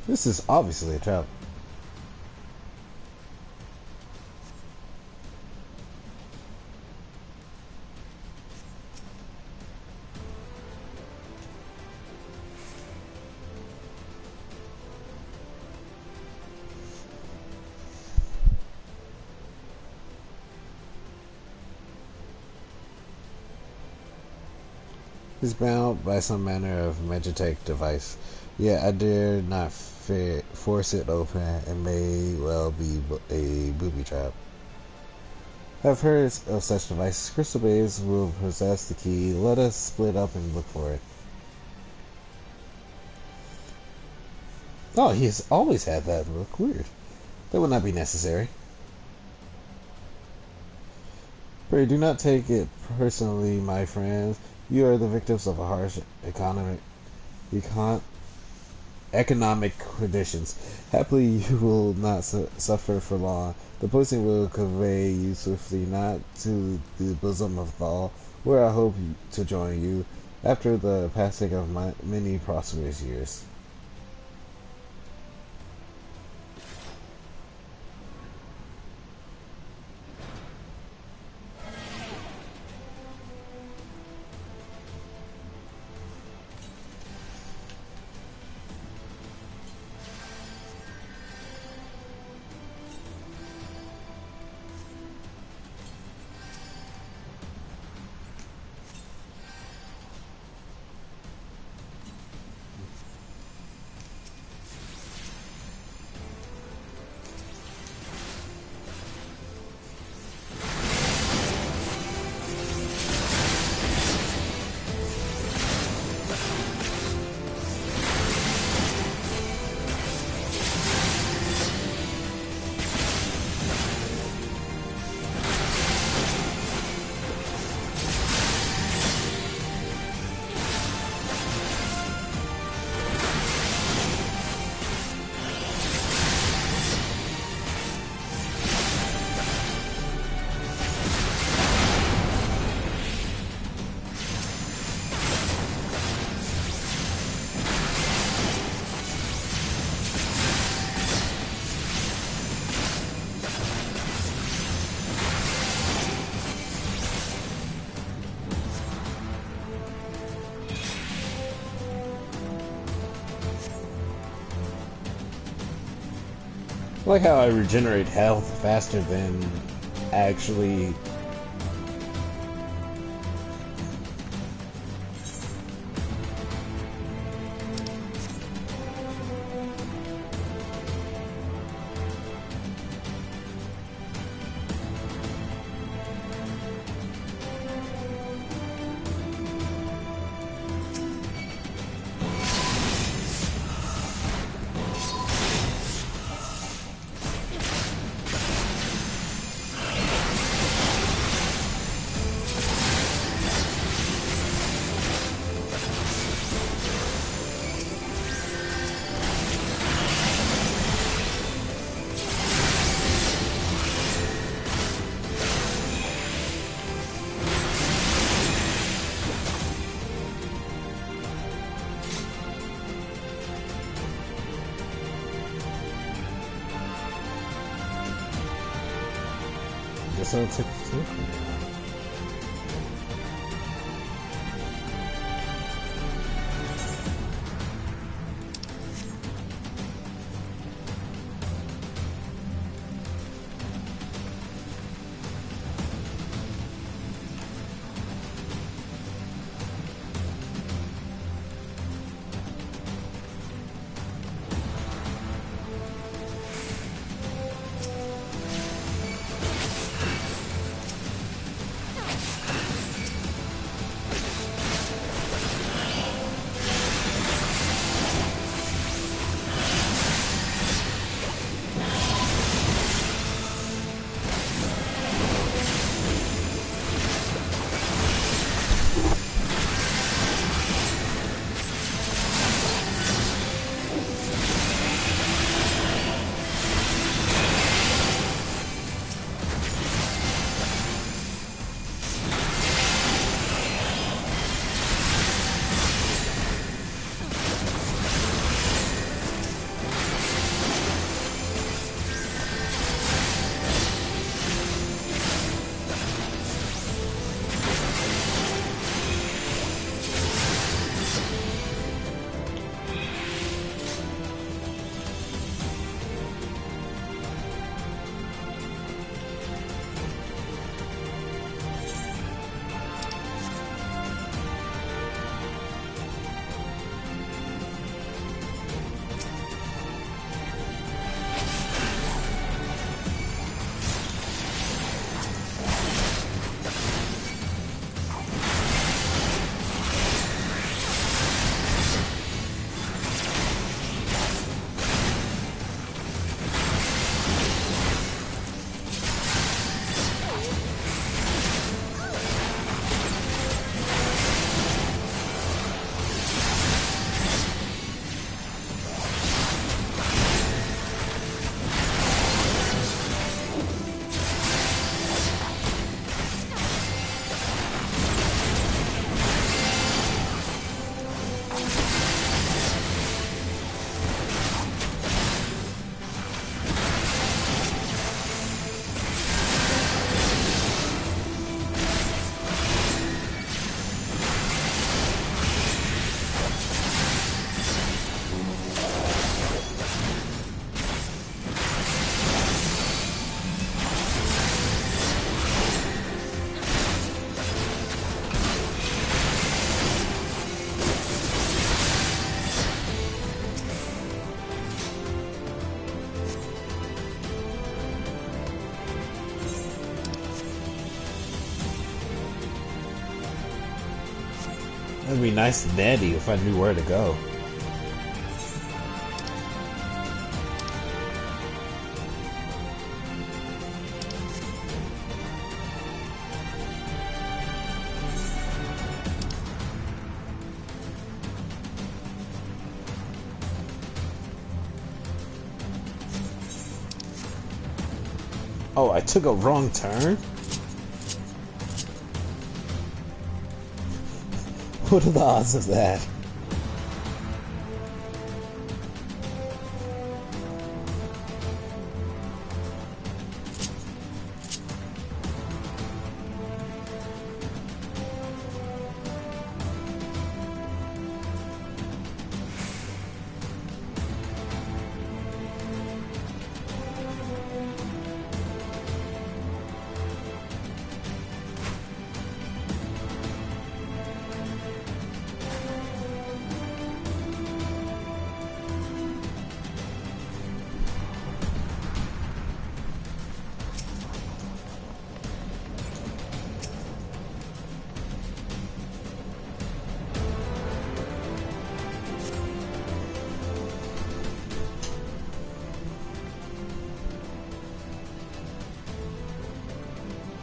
This is obviously a trap. Is bound by some manner of magitech device, yet I dare not force it open. It may well be a booby trap. I've heard of such devices. Crystal Babes will possess the key. Let us split up and look for it. Oh, he has always had that look. Weird. That would not be necessary. Pray do not take it personally, my friends. You are the victims of a harsh economic conditions. Happily, you will not suffer for long. The poison will convey you swiftly, not to the bosom of Thal, where I hope to join you after the passing of many prosperous years. I like how I regenerate health faster than actually. Guess I'll take a look. It'd be nice and dandy if I knew where to go. Oh, I took a wrong turn? What are the odds of that?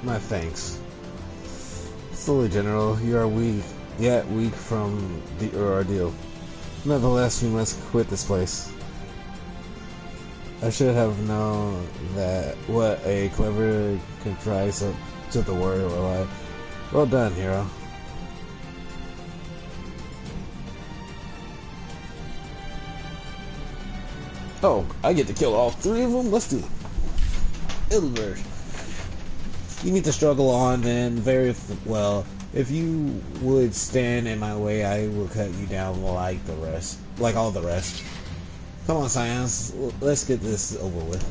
My thanks. Slowly, General, you are weak, yet weak from your ordeal. Nevertheless, we must quit this place. I should have known that what a clever contrivance to the warrior will I. Well done, hero. Oh, I get to kill all three of them? Let's do it. Ilbert. You need to struggle on then, very well. If you would stand in my way, I will cut you down like the rest. Like all the rest. Come on, Science. Let's get this over with.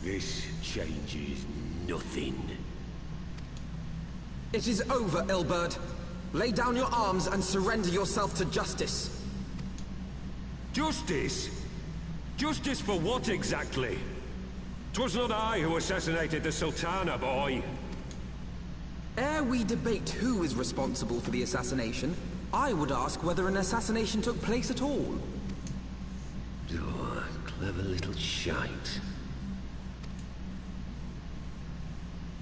This changes nothing. It is over, Ilberd. Lay down your arms and surrender yourself to justice. Justice? Justice for what exactly? 'Twas not I who assassinated the Sultana, boy. Ere we debate who is responsible for the assassination, I would ask whether an assassination took place at all. Oh, clever little shite.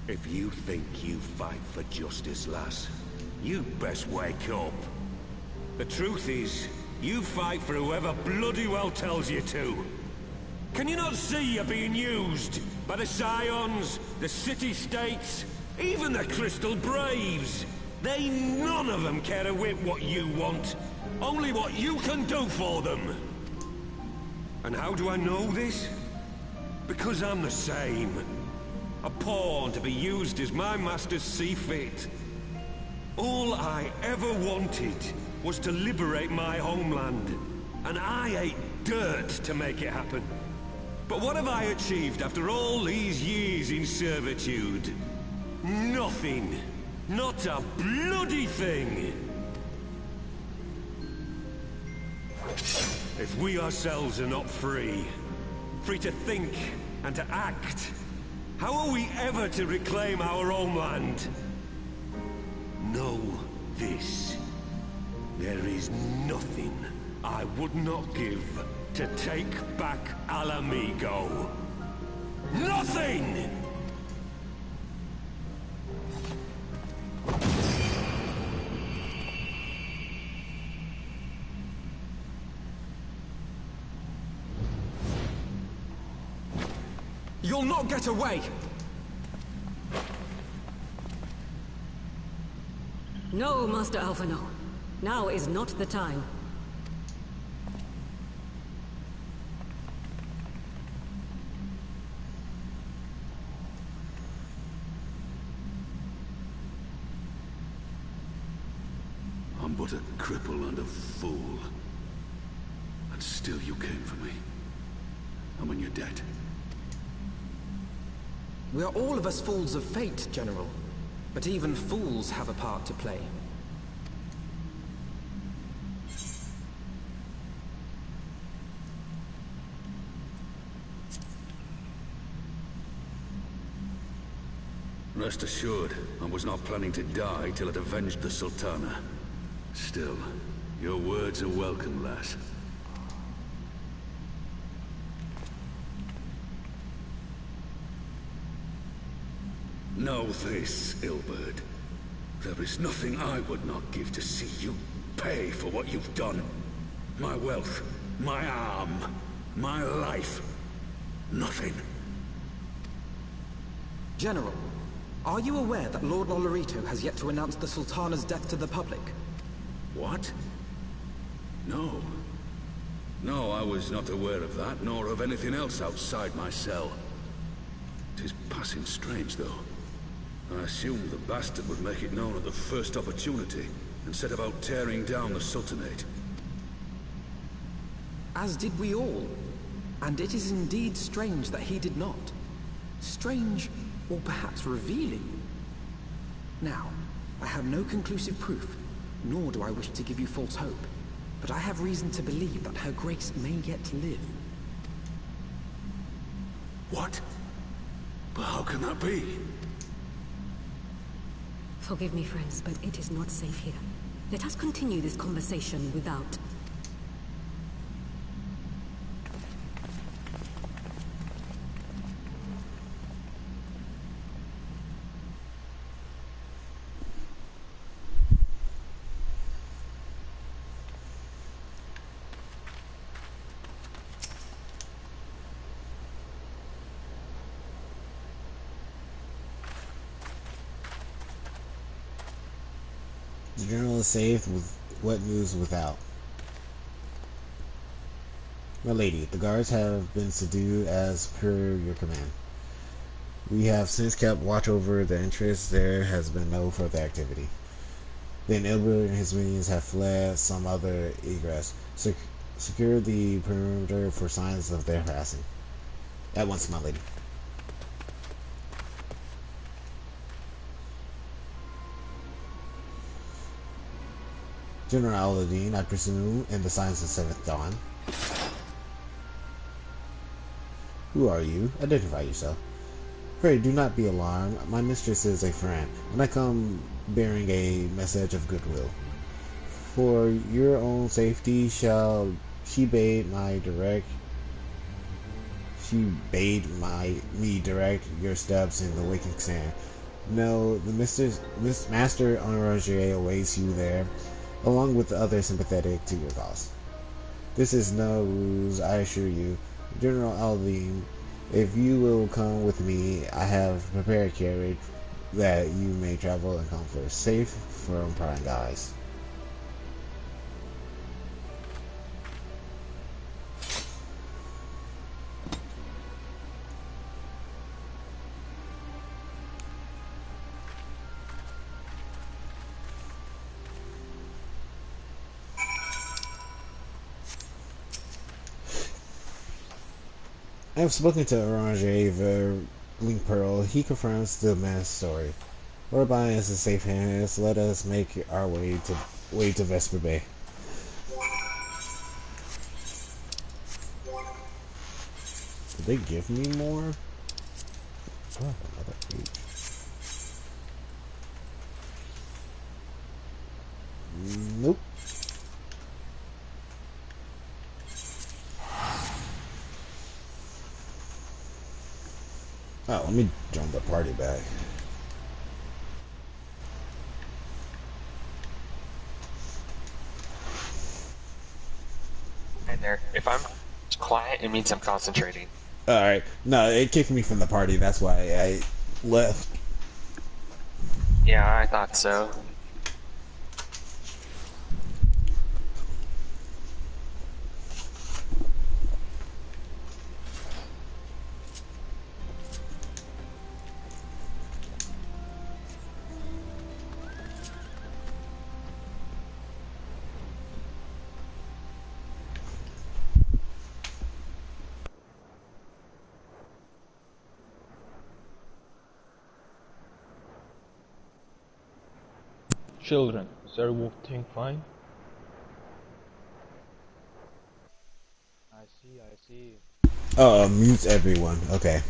If you think you fight for justice, lass, you'd best wake up. The truth is, you fight for whoever bloody well tells you to. Can you not see you're being used by the Scions, the City-States, even the Crystal Braves? They none of them care a whit what you want, only what you can do for them. And how do I know this? Because I'm the same. A pawn to be used as my masters see fit. All I ever wanted was to liberate my homeland, and I ate dirt to make it happen. But what have I achieved after all these years in servitude? Nothing. Not a bloody thing. If we ourselves are not free, free to think and to act, how are we ever to reclaim our homeland? Know this. There is nothing I would not give to take back Ala Mhigo. Nothing! You'll not get away! No, Master Alphinaud. Now is not the time. I'm but a cripple and a fool. And still you came for me. And when you're dead. We are all of us fools of fate, General. But even fools have a part to play. Rest assured, I was not planning to die till it avenged the Sultana. Still, your words are welcome, lass. Know this, Ilberd. There is nothing I would not give to see you pay for what you've done. My wealth, my arm, my life. Nothing. General, are you aware that Lord Lolorito has yet to announce the Sultana's death to the public? What? No. No, I was not aware of that, nor of anything else outside my cell. 'Tis passing strange, though. I assumed the bastard would make it known at the first opportunity, and set about tearing down the Sultanate. As did we all. And it is indeed strange that he did not. Strange, or perhaps revealing. Now, I have no conclusive proof, nor do I wish to give you false hope, but I have reason to believe that Her Grace may yet live. What? But how can that be? Forgive me, friends, but it is not safe here. Let us continue this conversation without. The general is safe with what news without? My lady, the guards have been subdued as per your command. We have since kept watch over the entrance. There has been no further activity. Then Ilberd and his minions have fled some other egress. Secure the perimeter for signs of their passing. At once, my lady. General Aladin, I presume, in the signs of Seventh Dawn. Who are you? Identify yourself. Pray, do not be alarmed. My mistress is a friend, and I come bearing a message of goodwill. For your own safety shall she bade me direct your steps in the waking sand. No, the Master Honorage awaits you there, along with the others sympathetic to your cause. This is no ruse, I assure you. General Alvin, if you will come with me, I have prepared a carriage that you may travel in comfort, safe from prying eyes. I have spoken to Orange Verling Pearl. He confirms the man's story. Whereby is in safe hands. Let us make our way to Vesper Bay. Did they give me more? Oh, another page. Nope. Oh, let me jump the party back. And there, if I'm quiet, it means I'm concentrating. Alright. No, it kicked me from the party. That's why I left. Yeah, I thought so. Children, is everything fine? I see. Oh, mute everyone. Okay.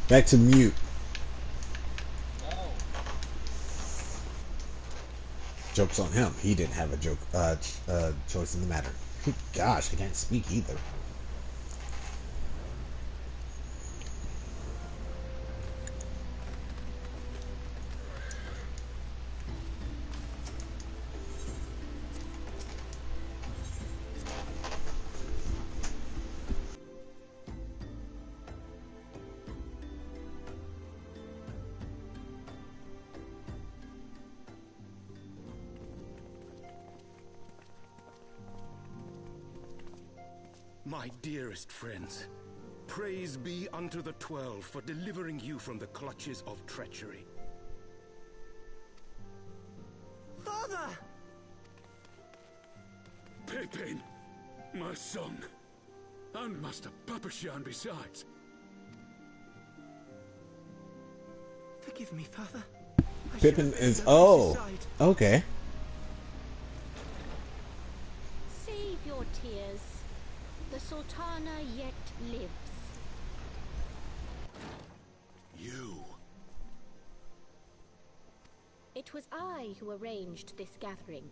Back to mute. No. Joke's on him. He didn't have a choice in the matter. Gosh, I can't speak either. My dearest friends, praise be unto the 12 for delivering you from the clutches of treachery. Father! Pippin, my son, and Master Papashan besides. Forgive me, Father. Pippin is... Oh! Okay. Save your tears. The Sultana yet lives. You. It was I who arranged this gathering.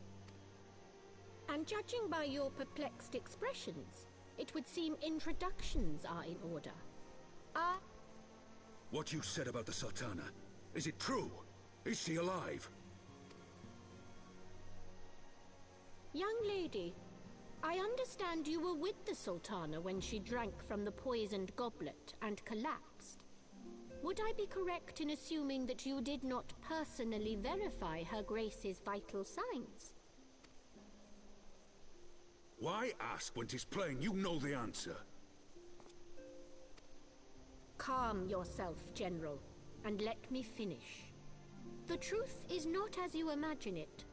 And judging by your perplexed expressions, it would seem introductions are in order. What you said about the Sultana, is it true? Is she alive? Young lady, I understand you were with the Sultana when she drank from the poisoned goblet and collapsed. Would I be correct in assuming that you did not personally verify Her Grace's vital signs? Why ask when 'tis plain you know the answer? Calm yourself, General, and let me finish. The truth is not as you imagine it.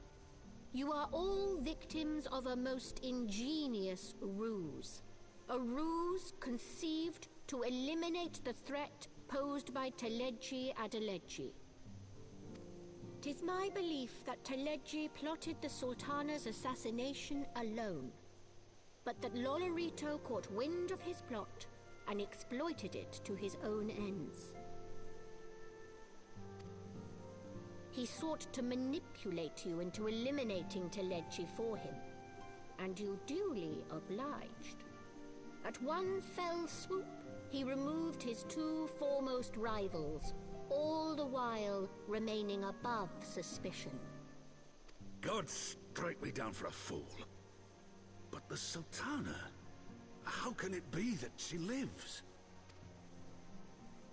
You are all victims of a most ingenious ruse. A ruse conceived to eliminate the threat posed by Teleji Adeleji. 'Tis my belief that Teleji plotted the Sultana's assassination alone, but that Lolorito caught wind of his plot and exploited it to his own ends. he sought to manipulate you into eliminating Telechi for him, and you duly obliged. At one fell swoop, he removed his two foremost rivals, all the while remaining above suspicion. God strike me down for a fool. But the Sultana, how can it be that she lives?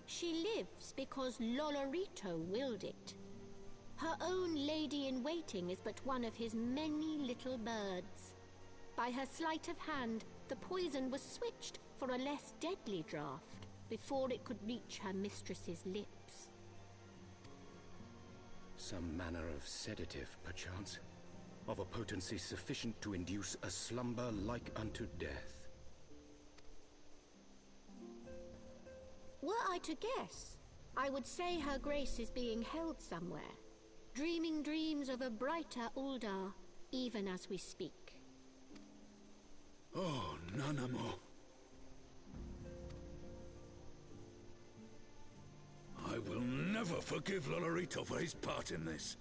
She lives because Lolorito willed it. Her own lady-in-waiting is but one of his many little birds. By her sleight of hand, the poison was switched for a less deadly draught before it could reach her mistress's lips. Some manner of sedative, perchance? Of a potency sufficient to induce a slumber like unto death. Were I to guess, I would say her grace is being held somewhere, dreaming dreams of a brighter Uldar, even as we speak. Oh, Nanamo. I will never forgive Lolorito for his part in this.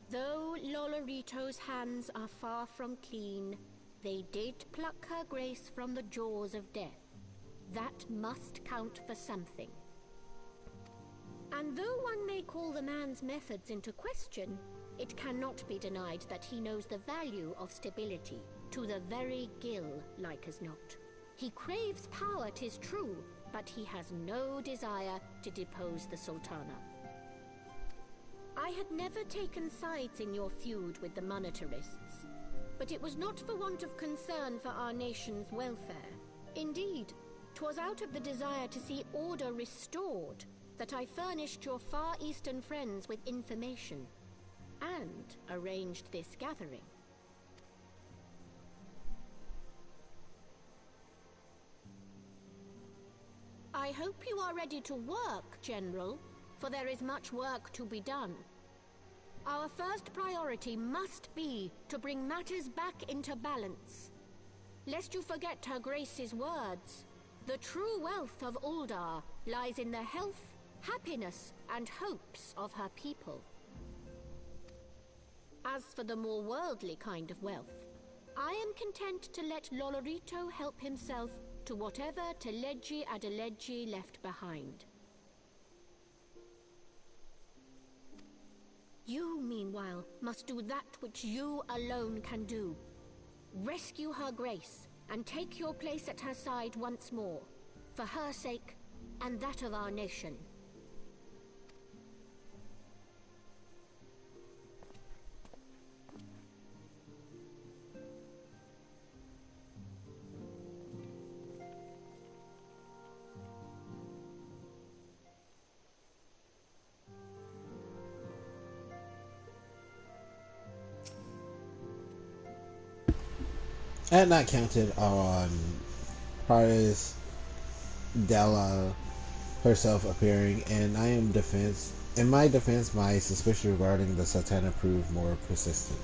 Though Lolorito's hands are far from clean, they did pluck her grace from the jaws of death. That must count for something. And though one may call the man's methods into question, it cannot be denied that he knows the value of stability, to the very gill, like as not. He craves power, 'tis true, but he has no desire to depose the Sultana. I had never taken sides in your feud with the monetarists, but it was not for want of concern for our nation's welfare. Indeed, 'twas out of the desire to see order restored that I furnished your Far Eastern friends with information, and arranged this gathering. I hope you are ready to work, General, for there is much work to be done. Our first priority must be to bring matters back into balance. Lest you forget Her Grace's words, the true wealth of Uldar lies in the health, happiness, and hopes of her people. As for the more worldly kind of wealth, I am content to let Lolorito help himself to whatever Telechi Adeleji left behind. You, meanwhile, must do that which you alone can do. Rescue Her Grace, and take your place at her side once more, for her sake, and that of our nation. I had not counted on Paris Della herself appearing, and in my defense, my suspicion regarding the Sultana proved more persistent.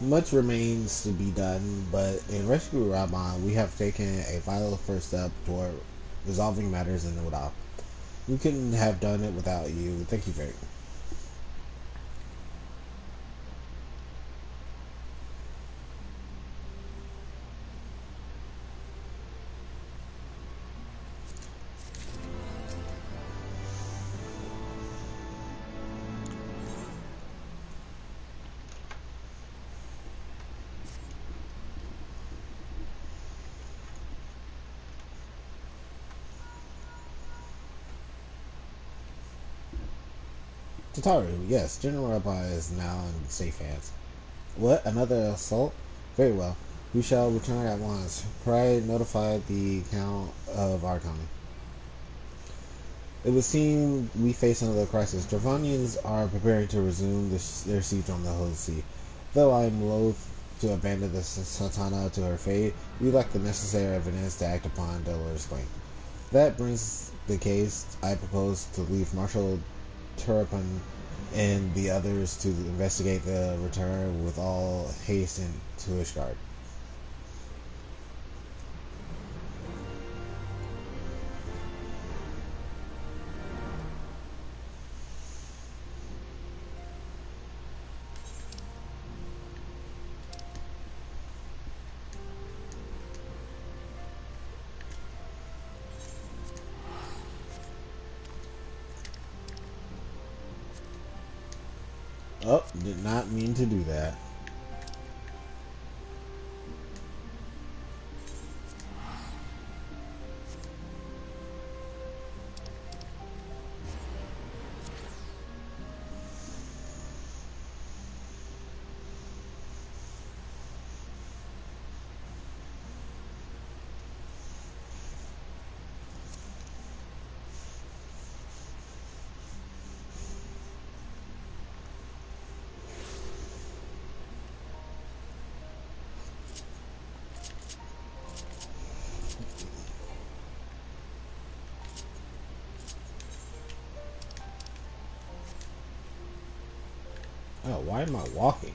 Much remains to be done, but in Rescue Raman, we have taken a vital first step toward resolving matters in Uldar. We couldn't have done it without you. Thank you very much. Tataru, yes, General Rabbi is now in safe hands. What? Another assault? Very well. We shall return at once. Pride notified the Count of our coming. It would seem we face another crisis. Dravanians are preparing to resume their siege on the Holy See. Though I am loath to abandon the Sultana to her fate, we lack the necessary evidence to act upon Delaw's claim. That brings the case. I propose to leave Marshal Turpin and the others to investigate the return with all haste to Ishgard. Oh, did not mean to do that. Oh, why am I walking?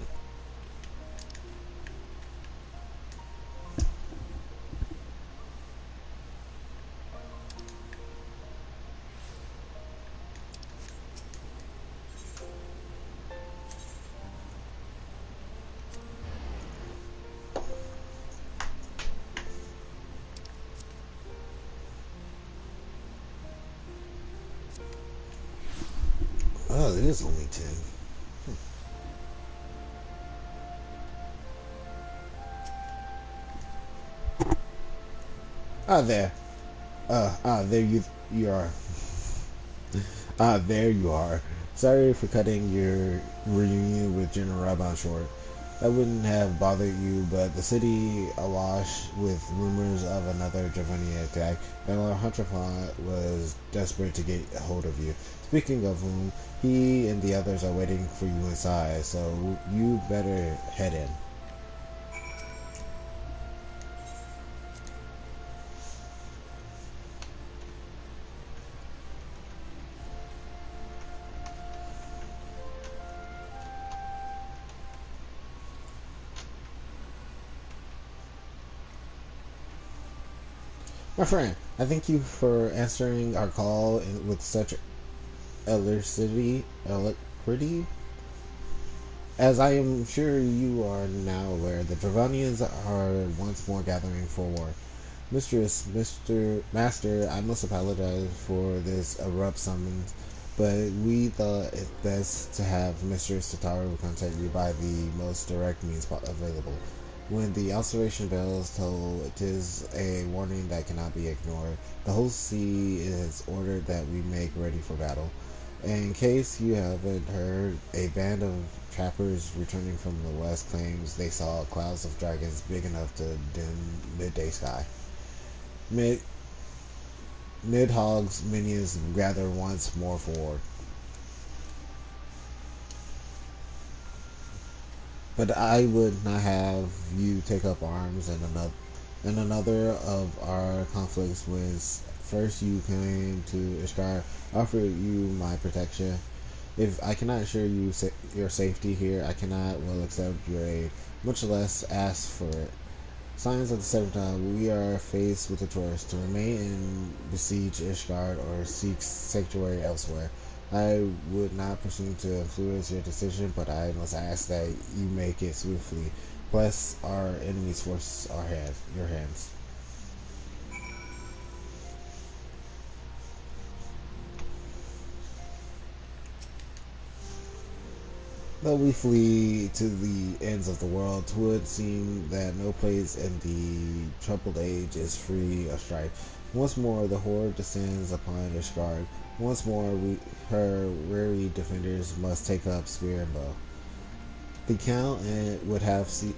Oh, it is only 10. Ah, there. There you are. There you are. Sorry for cutting your reunion with General Raban short. I wouldn't have bothered you, but the city awash with rumors of another Dravania attack, and Lord Hunterfont was desperate to get a hold of you. Speaking of whom, he and the others are waiting for you inside, so you better head in. My friend, I thank you for answering our call with such alacrity. As I am sure you are now aware, the Dravanians are once more gathering for war. Master, I must apologize for this abrupt summons, but we thought it best to have Mistress Tataru contact you by the most direct means available. When the observation bells toll, it is a warning that cannot be ignored. The whole sea is ordered that we make ready for battle. In case you haven't heard, a band of trappers returning from the west claims they saw clouds of dragons big enough to dim midday sky. Nidhogg's minions gather once more for war. But I would not have you take up arms in another of our conflicts when first you came to Ishgard. I offered you my protection. If I cannot assure you your safety here, I cannot well accept your aid, much less ask for it. Signs of the Seventh Time, we are faced with a choice to remain and besiege Ishgard or seek sanctuary elsewhere. I would not presume to influence your decision, but I must ask that you make it swiftly, lest our enemies force your hands. Though we flee to the ends of the world, 'twould seem that no place in the troubled age is free of strife. Once more the horde descends upon Ishgard. Once more her weary defenders must take up spear and bow. The Count would have seek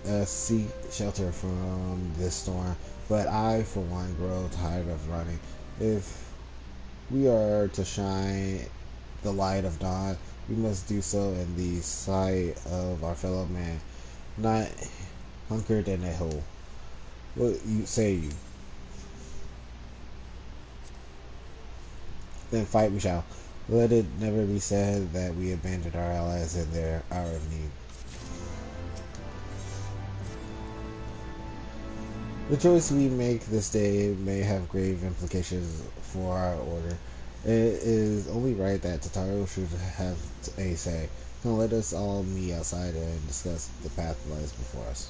shelter from this storm, but I, for one, grow tired of running. If we are to shine the light of dawn, we must do so in the sight of our fellow man, not hunkered in a hole. What say you? Then fight we shall. Let it never be said that we abandoned our allies in their hour of need. The choice we make this day may have grave implications for our order. It is only right that Tataru should have a say. Now let us all meet outside and discuss the path that lies before us.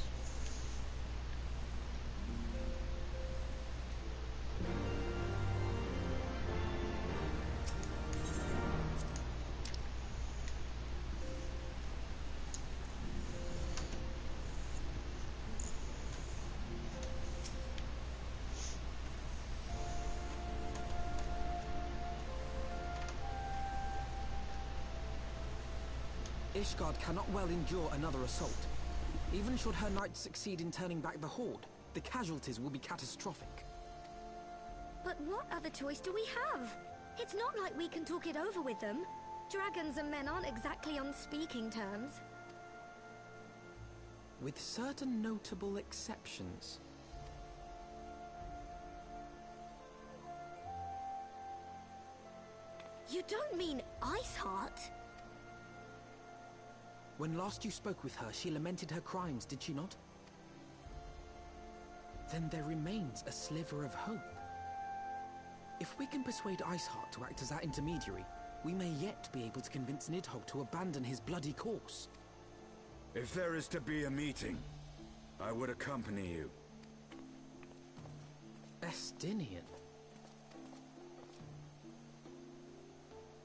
Ishgard cannot well endure another assault. Even should her knights succeed in turning back the Horde, the casualties will be catastrophic. But what other choice do we have? It's not like we can talk it over with them. Dragons and men aren't exactly on speaking terms. With certain notable exceptions. You don't mean Iceheart? When last you spoke with her, she lamented her crimes, did she not? Then there remains a sliver of hope. If we can persuade Iceheart to act as our intermediary, we may yet be able to convince Nidhogg to abandon his bloody course. If there is to be a meeting, I would accompany you. Estinian.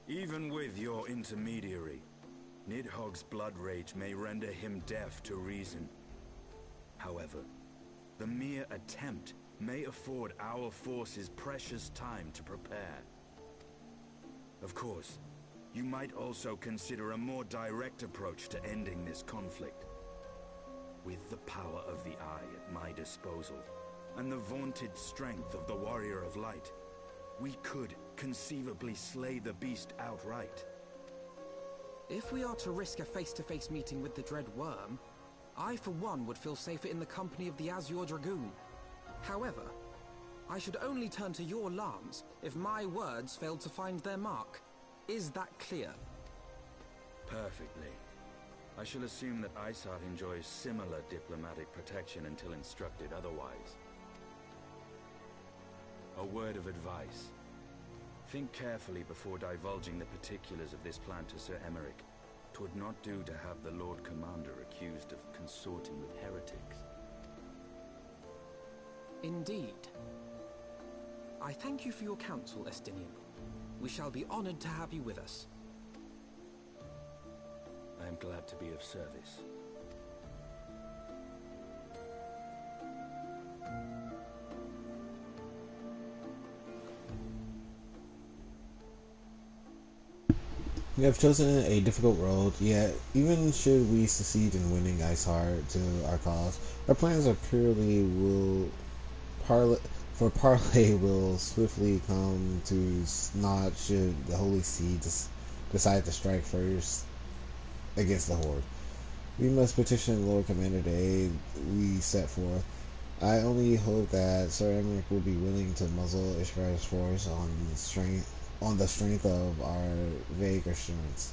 Even with your intermediary, Nidhogg's blood rage may render him deaf to reason. However, the mere attempt may afford our forces precious time to prepare. Of course, you might also consider a more direct approach to ending this conflict. With the power of the Eye at my disposal, and the vaunted strength of the Warrior of Light, we could conceivably slay the beast outright. If we are to risk a face-to-face meeting with the Dread Worm, I for one would feel safer in the company of the Azure Dragoon. However, I should only turn to your alarms if my words failed to find their mark. Is that clear? Perfectly. I shall assume that Iceheart enjoys similar diplomatic protection until instructed otherwise. A word of advice. Think carefully before divulging the particulars of this plan to Sir Emeric. 'Twould not do to have the Lord Commander accused of consorting with heretics. Indeed. I thank you for your counsel, Estinian. We shall be honored to have you with us. I am glad to be of service. We have chosen a difficult road, yet even should we succeed in winning Iceheart to our cause, our plans are parley will swiftly come to naught should the Holy See decide to strike first against the Horde. We must petition Lord Commander to aid we set forth. I only hope that Sir Emeric will be willing to muzzle Ishgar's force on the strength of our vague assurance.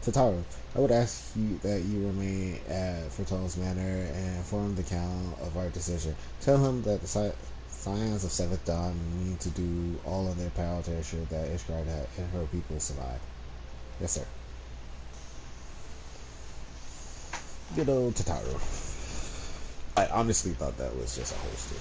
Tataru, I would ask you that you remain at Fertol's Manor and inform the Count of our decision. Tell him that the Scions of Seventh Dawn mean to do all in their power to ensure that Ishgard and her people survive. Yes, sir. Good old Tataru. I honestly thought that was just a holster.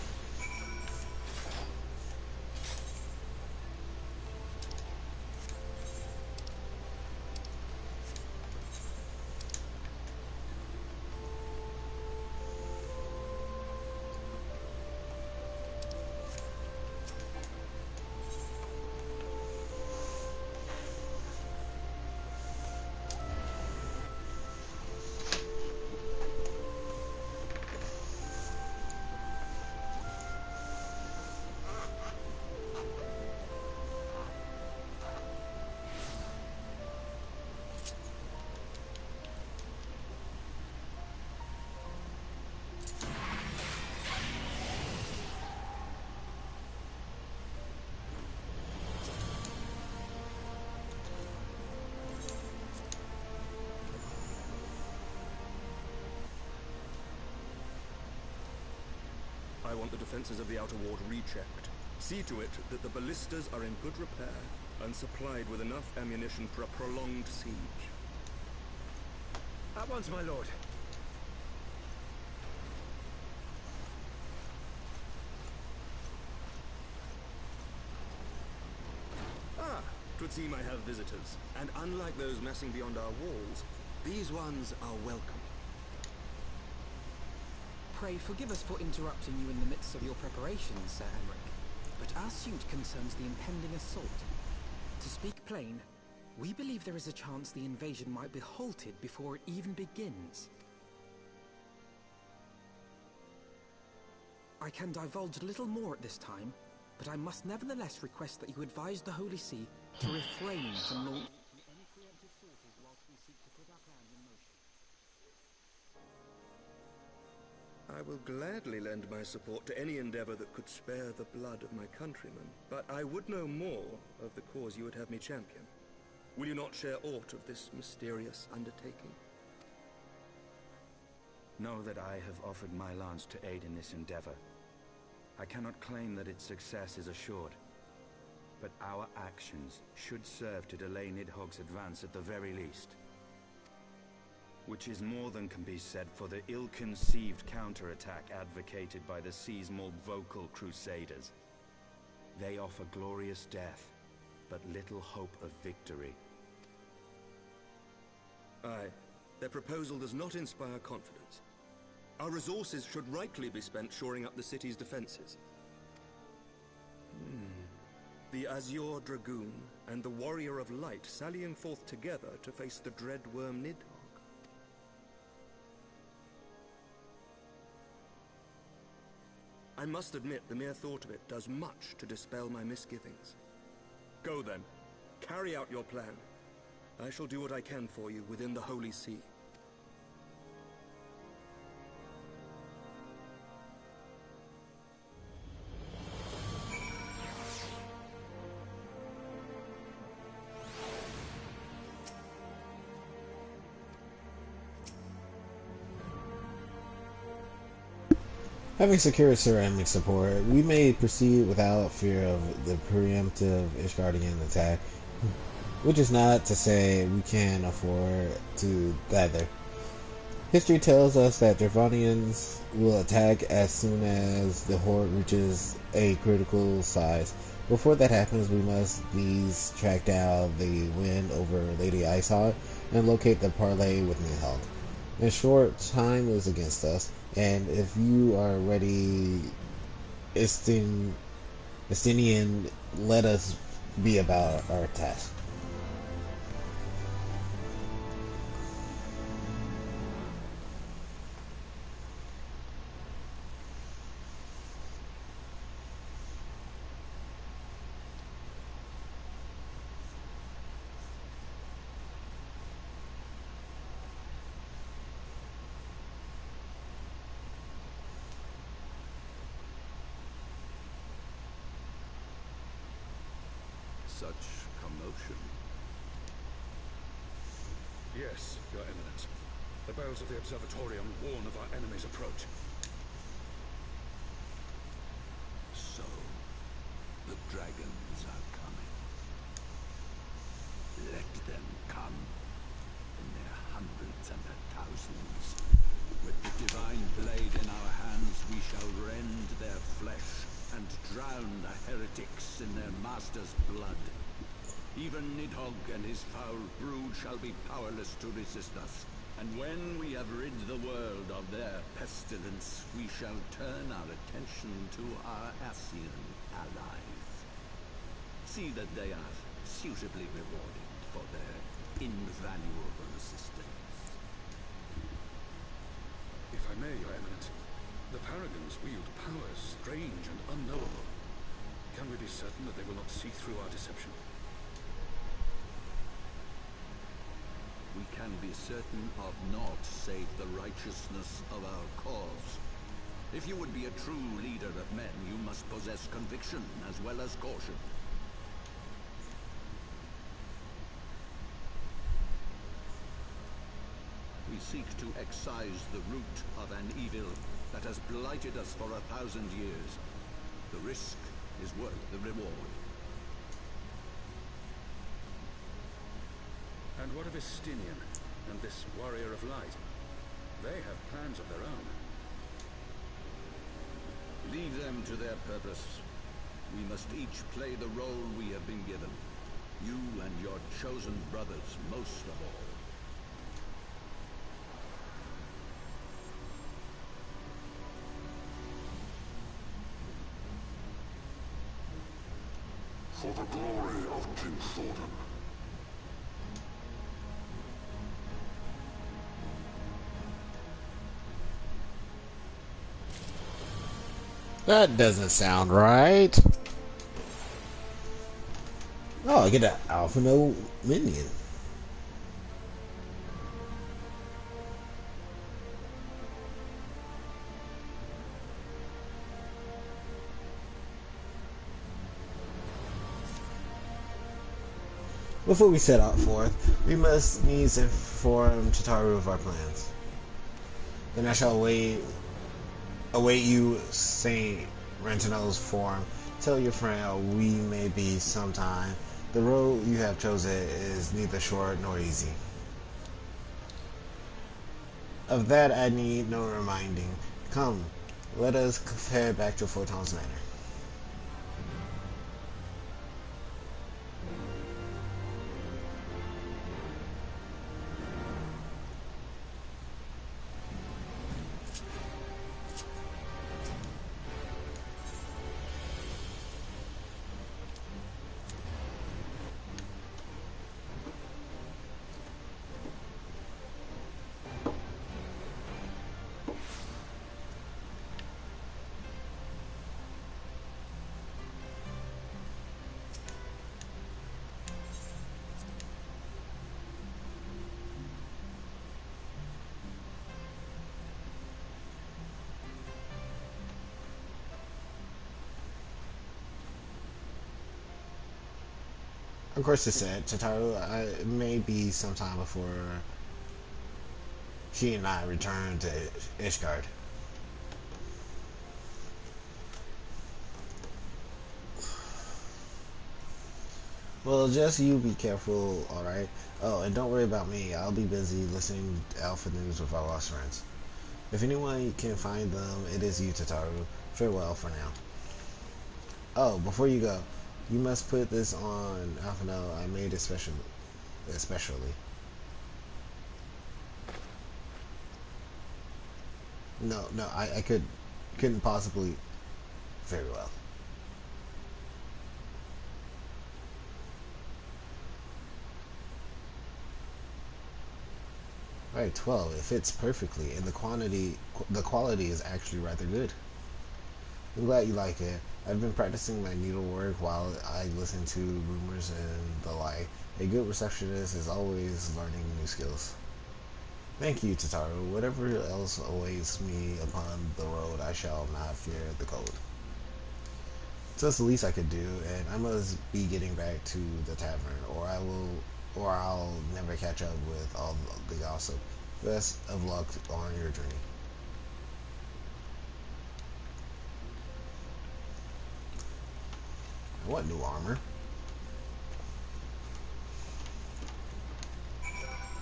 I want the defenses of the Outer Ward rechecked. See to it that the ballistas are in good repair and supplied with enough ammunition for a prolonged siege. At once, my lord. Ah, 'twould seem I have visitors. And unlike those massing beyond our walls, these ones are welcome. Pray forgive us for interrupting you in the midst of your preparations, Sir Emeric, but our suit concerns the impending assault. To speak plain, We believe there is a chance the invasion might be halted before it even begins. I can divulge little more at this time, but I must nevertheless request that you advise the Holy See to refrain from launching any preemptive sorties whilst we seek to put our plans in motion. I will gladly lend my support to any endeavor that could spare the blood of my countrymen, but I would know more of the cause you would have me champion. Will you not share aught of this mysterious undertaking? Know that I have offered my lance to aid in this endeavor. I cannot claim that its success is assured, but our actions should serve to delay Nidhogg's advance at the very least. Which is more than can be said for the ill-conceived counterattack advocated by the Seasmore vocal crusaders. They offer glorious death, but little hope of victory. Aye, their proposal does not inspire confidence. Our resources should rightly be spent shoring up the city's defenses. The Azure Dragoon and the Warrior of Light sallying forth together to face the dread worm Nidhogg. I must admit the mere thought of it does much to dispel my misgivings. Go then. Carry out your plan. I shall do what I can for you within the Holy See. Having secured ceramic support, we may proceed without fear of the preemptive Ishgardian attack, which is not to say we can afford to either. History tells us that Dravonians will attack as soon as the horde reaches a critical size. Before that happens, we must these track down the win over Lady Icehawk and locate the parley with Nidhogg. In short, time is against us, and if you are ready, Estinian, let us be about our task. Such commotion. Yes, Your Eminence. The bells of the Observatorium warn of our enemy's approach. So, the dragons are coming. Let them come, in their hundreds and their thousands. With the divine blade in our hands, we shall rend their flesh and drown the heretics in their master's blood. Even Nidhogg and his foul brood shall be powerless to resist us. And when we have rid the world of their pestilence, we shall turn our attention to our Ascian allies. See that they are suitably rewarded for their invaluable assistance. If I may, Your Eminence, the Paragons wield powers strange and unknowable. Can we be certain that they will not see through our deception? We can be certain of naught save the righteousness of our cause. If you would be a true leader of men, you must possess conviction as well as caution. We seek to excise the root of an evil that has blighted us for 1,000 years. The risk is worth the reward. And what of Estinian and this Warrior of Light? They have plans of their own. Leave them to their purpose. We must each play the role we have been given. You and your chosen brothers most of all. For the glory of King Thordan. That doesn't sound right. Oh, I get an Alpha No minion. Before we set out forth, we must needs inform Chitaru of our plans. Then I shall await you, Saint Rentinolo's form. Tell your friend we may be sometime. The road you have chosen is neither short nor easy. Of that I need no reminding. Come, let us head back to Photon's Manor. Of course, it said Chitaru. It may be sometime before she and I return to Ishgard. Well, just you be careful, alright? Oh, and don't worry about me. I'll be busy listening to Alpha News with our lost friends. If anyone can find them, it is you, Chitaru. Farewell for now. Oh, before you go, you must put this on Alpha No. I made it especially. No, I couldn't possibly. Very well. Alright, 12. It fits perfectly, and the quality is actually rather good. I'm glad you like it. I've been practicing my needlework while I listen to rumors and the like. A good receptionist is always learning new skills. Thank you, Chitaru. Whatever else awaits me upon the road, I shall not fear the cold. So that's the least I could do, and I must be getting back to the tavern, or I'll never catch up with all the gossip. Best of luck on your journey. What new armor?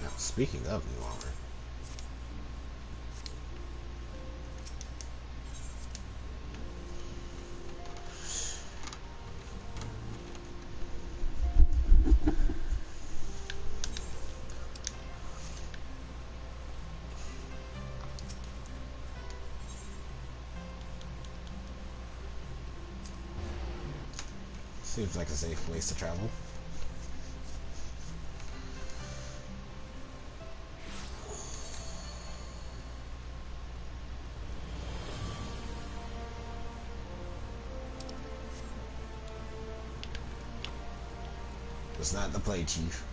Now, speaking of new armor. Seems like a safe place to travel. It's not the play, Chief.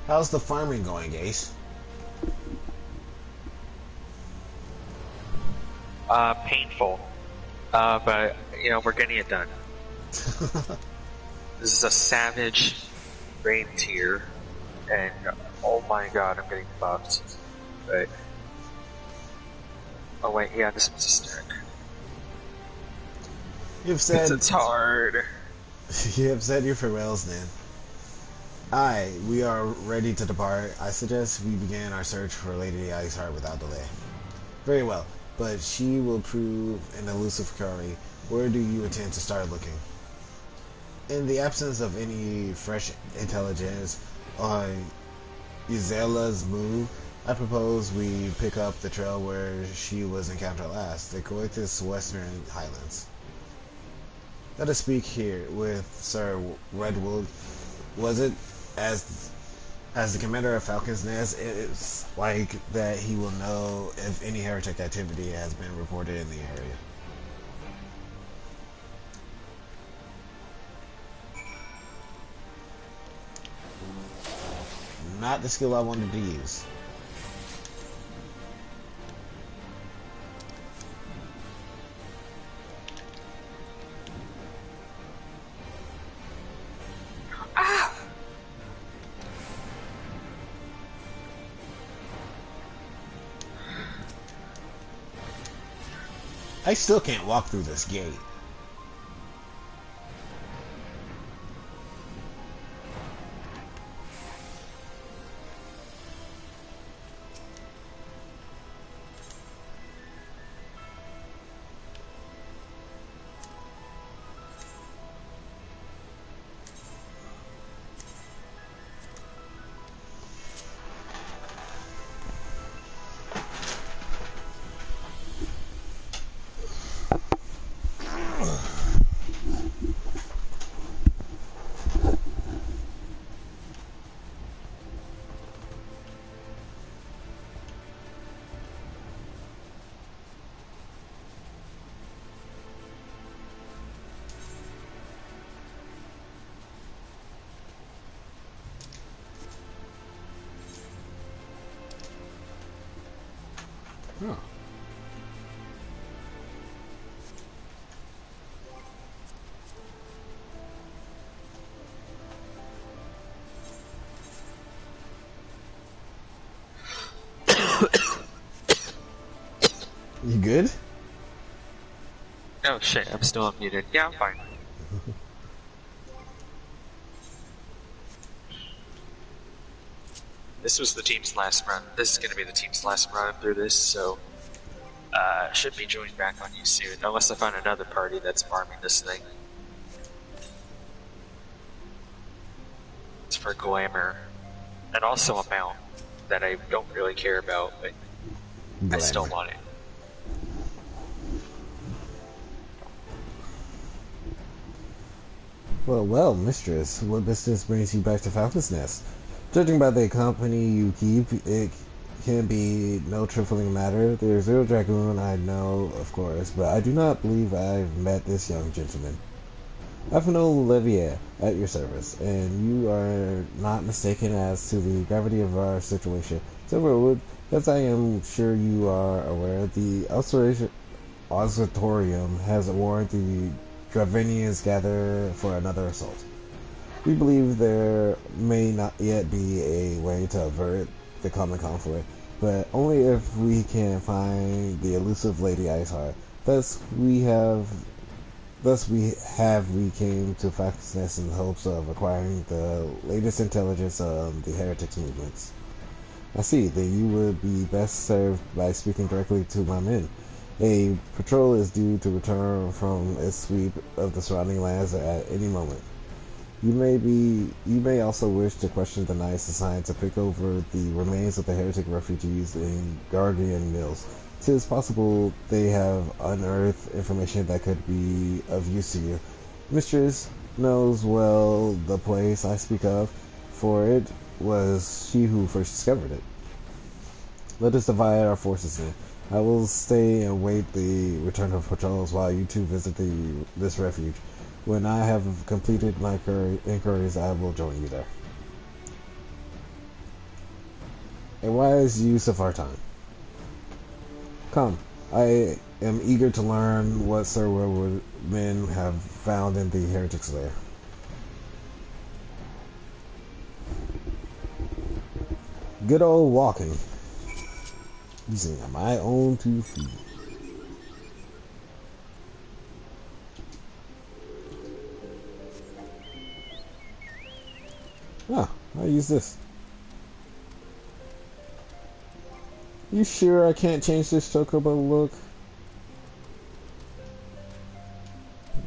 How's the farming going, Ace? Painful. But, you know, we're getting it done. This is a savage reindeer, and oh my god, I'm getting buffed. But, oh wait, yeah, this was a stick. You've said it's hard. You have said your farewells, then. Aye, we are ready to depart. I suggest we begin our search for Lady Iceheart without delay. Very well, but she will prove an elusive quarry. Where do you intend to start looking? In the absence of any fresh intelligence on Izela's move, I propose we pick up the trail where she was encountered last, the Coitus Western Highlands. Let us speak here with Sir Redwood. Was it as As the commander of Falcon's Nest, it's like that he will know if any heretic activity has been reported in the area. Not the skill I wanted to use. I still can't walk through this gate. Huh. You good? Oh shit, I'm still unmuted. Yeah, I'm fine. This was the team's last run. This is going to be the team's last run through this, so should be joined back on you soon, unless I find another party that's farming this thing. It's for glamour, and also a mount that I don't really care about, but glamour. I still want it. Well, mistress, what business brings you back to Falcon's Nest? Judging by the company you keep, it can be no trifling matter. The Zero Dragoon I know, of course, but I do not believe I've met this young gentleman. Avenel Levier, at your service, and you are not mistaken as to the gravity of our situation. Silverwood, as I am sure you are aware, the Auditorium has warned the Dravenians gather for another assault. We believe there may not yet be a way to avert the common conflict, but only if we can find the elusive Lady Iceheart. Thus we came to Falcon's Nest in the hopes of acquiring the latest intelligence on the heretics movements. I see, then you would be best served by speaking directly to my men. A patrol is due to return from its sweep of the surrounding lands at any moment. You may also wish to question the knights assigned to pick over the remains of the heretic refugees in Guardian Mills. 'Tis possible they have unearthed information that could be of use to you. Mistress knows well the place I speak of, for it was she who first discovered it. Let us divide our forces then. I will stay and wait the return of patrols while you two visit this refuge. When I have completed my inquiries, I will join you there. A wise use of our time. Come, I am eager to learn what Sir Wilwood men have found in the heretics lair. Good old walking. Using my own 2 feet. Ah, I'll use this. You sure I can't change this chocobo look?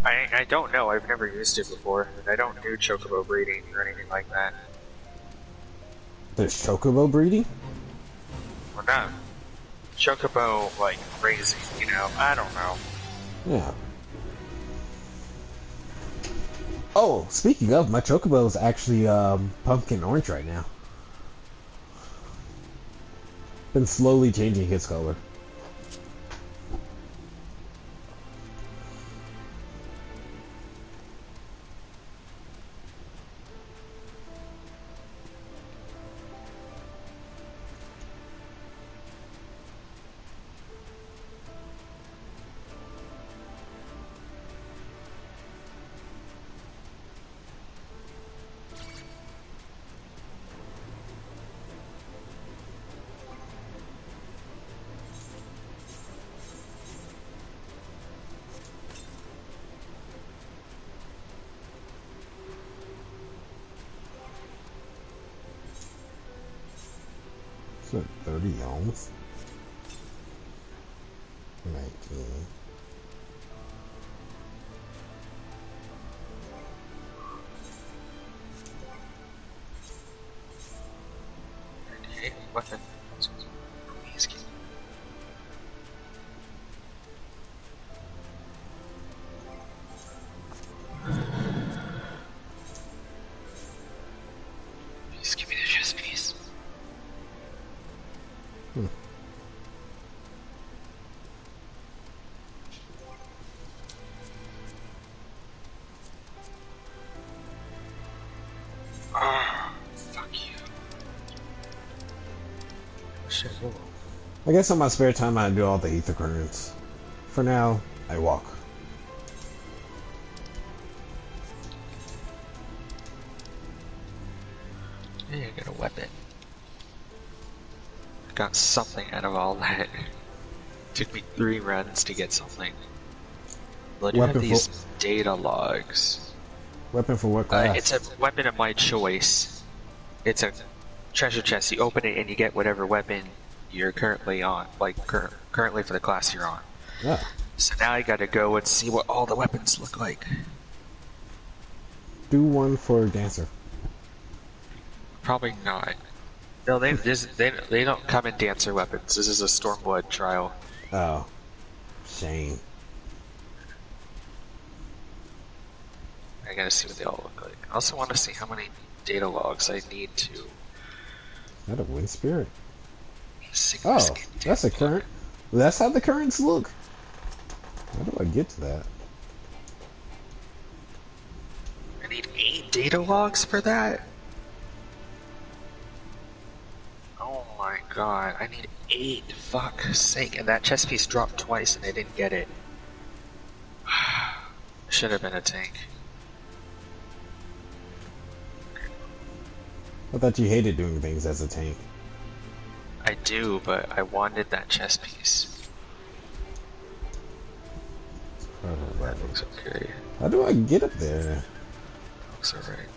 I don't know, I've never used it before, and I don't do chocobo breeding or anything like that. There's chocobo breeding? Well, no. Chocobo, like, raising, you know, I don't know. Yeah. Oh, speaking of, my chocobo is actually pumpkin orange right now. Been slowly changing his color. So 30 ohms. 19. Weapon. Please give me the chest piece. Fuck you. Shit, hold on. I guess on my spare time I do all the ether currents. For now, I walk. Yeah, I got a weapon. I got something out of all that. Took me 3 runs to get something. Well, I do have these data logs. Weapon for what class? It's a weapon of my choice. It's a treasure chest. You open it and you get whatever weapon you're currently on, like currently for the class you're on. Yeah. So now I gotta go and see what all the weapons look like. Do one for Dancer. Probably not. No, they don't come in Dancer weapons. This is a Stormblood trial. Oh. Shame. I gotta see what they all look like. I also want to see how many data logs I need to. Is that a wind spirit? Sigma Oh, that's a current. That's how the currents look. How do I get to that? I need 8 data logs for that? Oh my god, I need 8. Fuck's sake. And that chest piece dropped twice and I didn't get it. Should have been a tank. I thought you hated doing things as a tank. I do, but I wanted that chest piece. That looks okay. How do I get up there? Looks alright.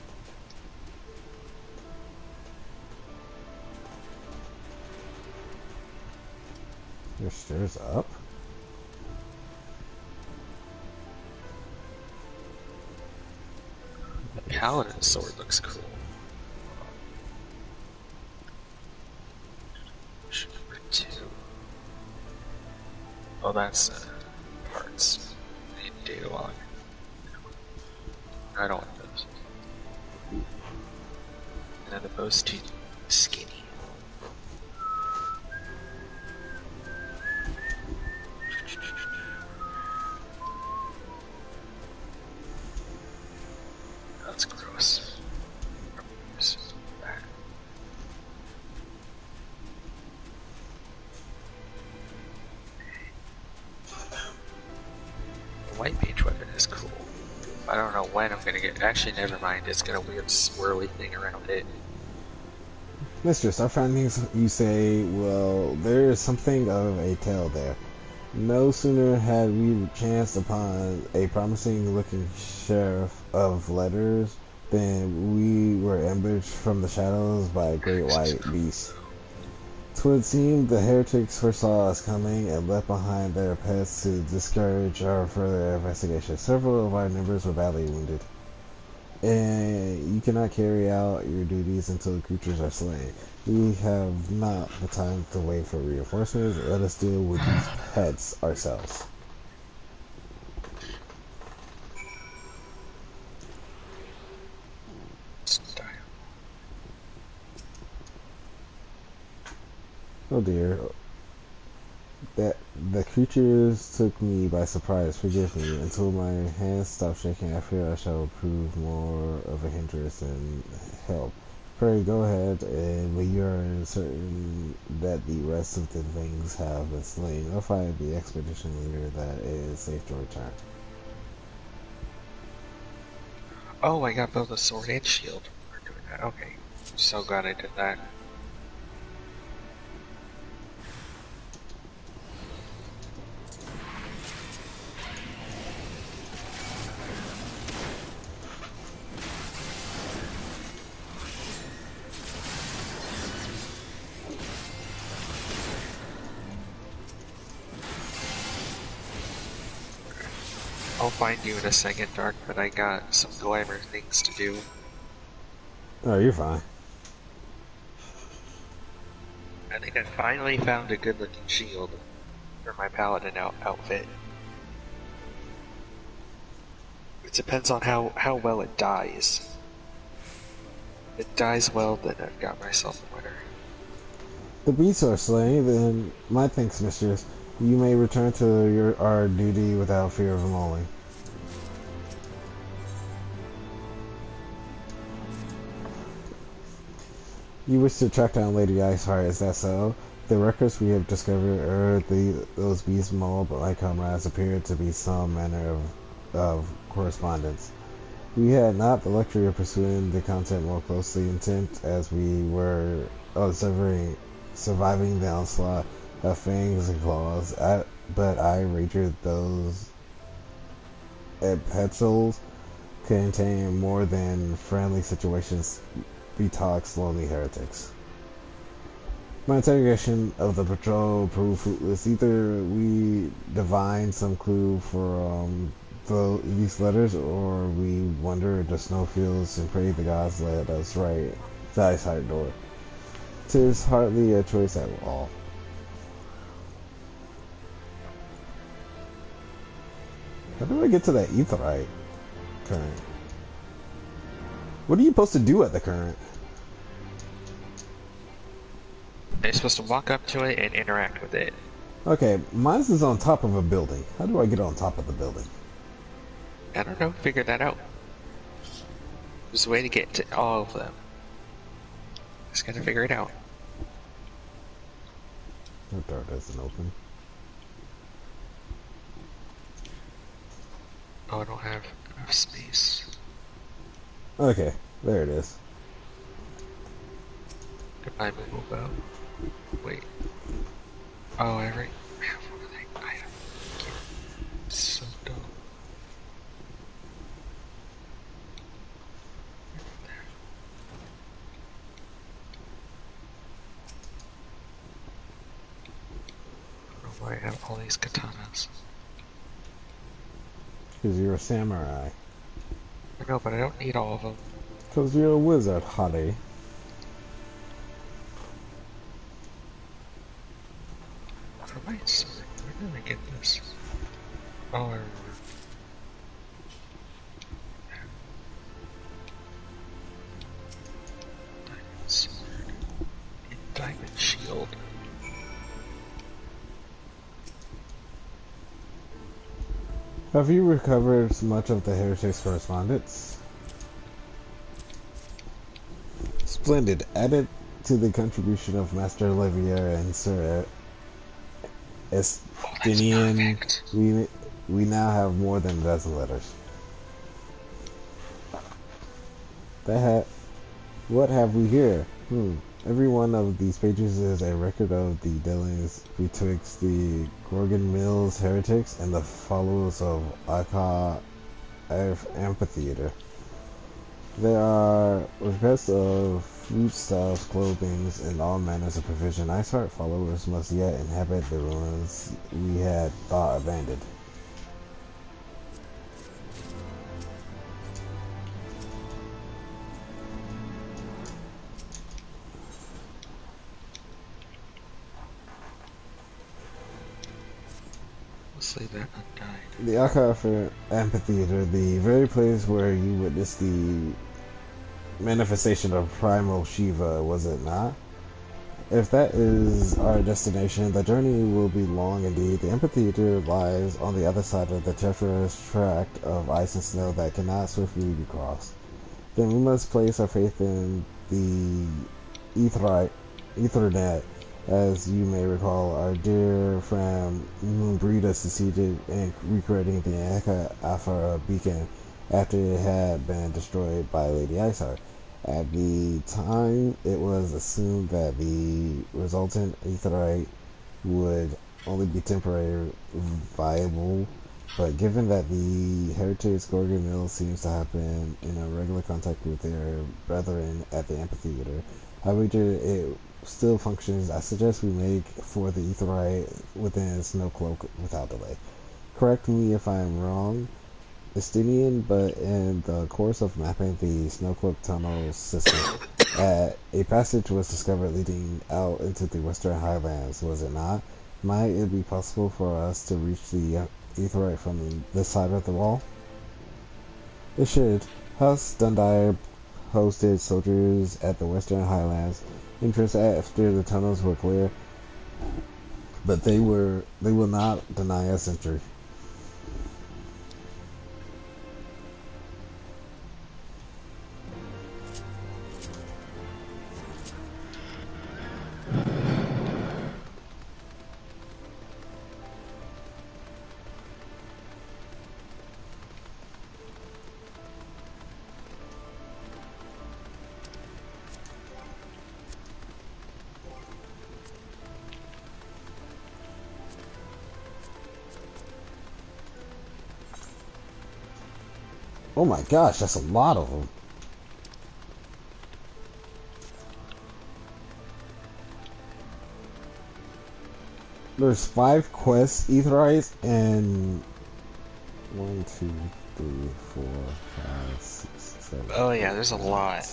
There's stairs up? The Paladin sword looks cool. Number 2. Oh, that's parts. Data log. I don't want those. And then the bow's too skinny. That's gross. The white mage weapon is cool. I don't know when I'm gonna get. Actually, never mind. It's got a weird swirly thing around it. Mistress, our findings, you say, well, there is something of a tale there. No sooner had we chanced upon a promising-looking sheriff of letters than we were ambushed from the shadows by a great white beast. 'Twould seem the heretics foresaw us coming and left behind their pets to discourage our further investigation. Several of our members were badly wounded, and you cannot carry out your duties until the creatures are slain. We have not the time to wait for reinforcements. Let us deal with these pets ourselves. Oh dear. That the creatures took me by surprise. Forgive me. Until my hands stop shaking, I fear I shall prove more of a hindrance than help. Pray go ahead, and when you are certain that the rest of the things have been slain, notify the expedition leader that it is safe to return. Oh, I got both a sword and shield for doing that. Okay. I'm so glad I did that. I'll find you in a second, Dark, but I got some glamour things to do. Oh, you're fine. I think I finally found a good-looking shield for my paladin outfit. It depends on how well it dies. If it dies well, then I've got myself a winner. The beasts are slain, then my thanks, mistress. You may return to our duty without fear of mauling. You wish to track down Lady Iceheart, is that so? The records we have discovered those beasts mauled, but my comrades appear to be some manner of correspondence. We had not the luxury of pursuing the content more closely intent as we were surviving the onslaught of fangs and claws, but I wagered those epistles contain more than friendly situations betox lonely heretics. My interrogation of the patrol proved fruitless. Either we divine some clue for these letters, or we wander the snowfields and pray the gods let us right the Iceheart door. 'Tis hardly a choice at all. How do I get to that Aetheryte current? What are you supposed to do at the current? You're supposed to walk up to it and interact with it. Okay, mine is on top of a building. How do I get on top of the building? I don't know, figure that out. There's a way to get to all of them. Just gotta figure it out. The door doesn't open. Oh, I don't have enough space. Okay, there it is. Goodbye, Moogle Bow. Wait. Oh, I already have one of that item. So dumb. I don't know why I have all these katanas. Because you're a samurai. I know, but I don't need all of them. Because you're a wizard, honey. Where did I get this? Oh, I remember. Diamond sword. And diamond shield. Have you recovered much of the Heretics correspondence? Splendid. Added to the contribution of Master Olivia and Sir Estinian, we now have more than a dozen letters. What have we here? Every one of these pages is a record of the dealings betwixt the Gorgon Mills heretics and the followers of Aka Amphitheater. There are requests of foodstuffs, clothing, and all manners of provision. Iceheart followers must yet inhabit the ruins we had thought abandoned. Leave that undyed. The Aka Amphitheater, the very place where you witnessed the manifestation of Primal Shiva, was it not? If that is our destination, the journey will be long indeed. The amphitheater lies on the other side of the treacherous tract of ice and snow that cannot swiftly be crossed. Then we must place our faith in the Ethernet. As you may recall, our dear friend Brita succeeded in recreating the Anka Alpha beacon after it had been destroyed by Lady Iceheart. At the time, it was assumed that the resultant aetherite would only be temporarily viable, but given that the Heritage Gorgon Mill seems to have been in a regular contact with their brethren at the amphitheater, I wager it still functions. I suggest we make for the aetherite within Snowcloak without delay. Correct me if I am wrong, Estinian, but in the course of mapping the Snowcloak tunnel system, a passage was discovered leading out into the Western Highlands, was it not? Might it be possible for us to reach the aetherite from this side of the wall? It should. House Dundire hosted soldiers at the Western Highlands entrance after the tunnels were clear, but they will not deny us entry. Oh my gosh, that's a lot of them. There's 5 quests, aetherites, and 1, 2, 3, 4, 5, 6, 7. Oh yeah, there's a lot.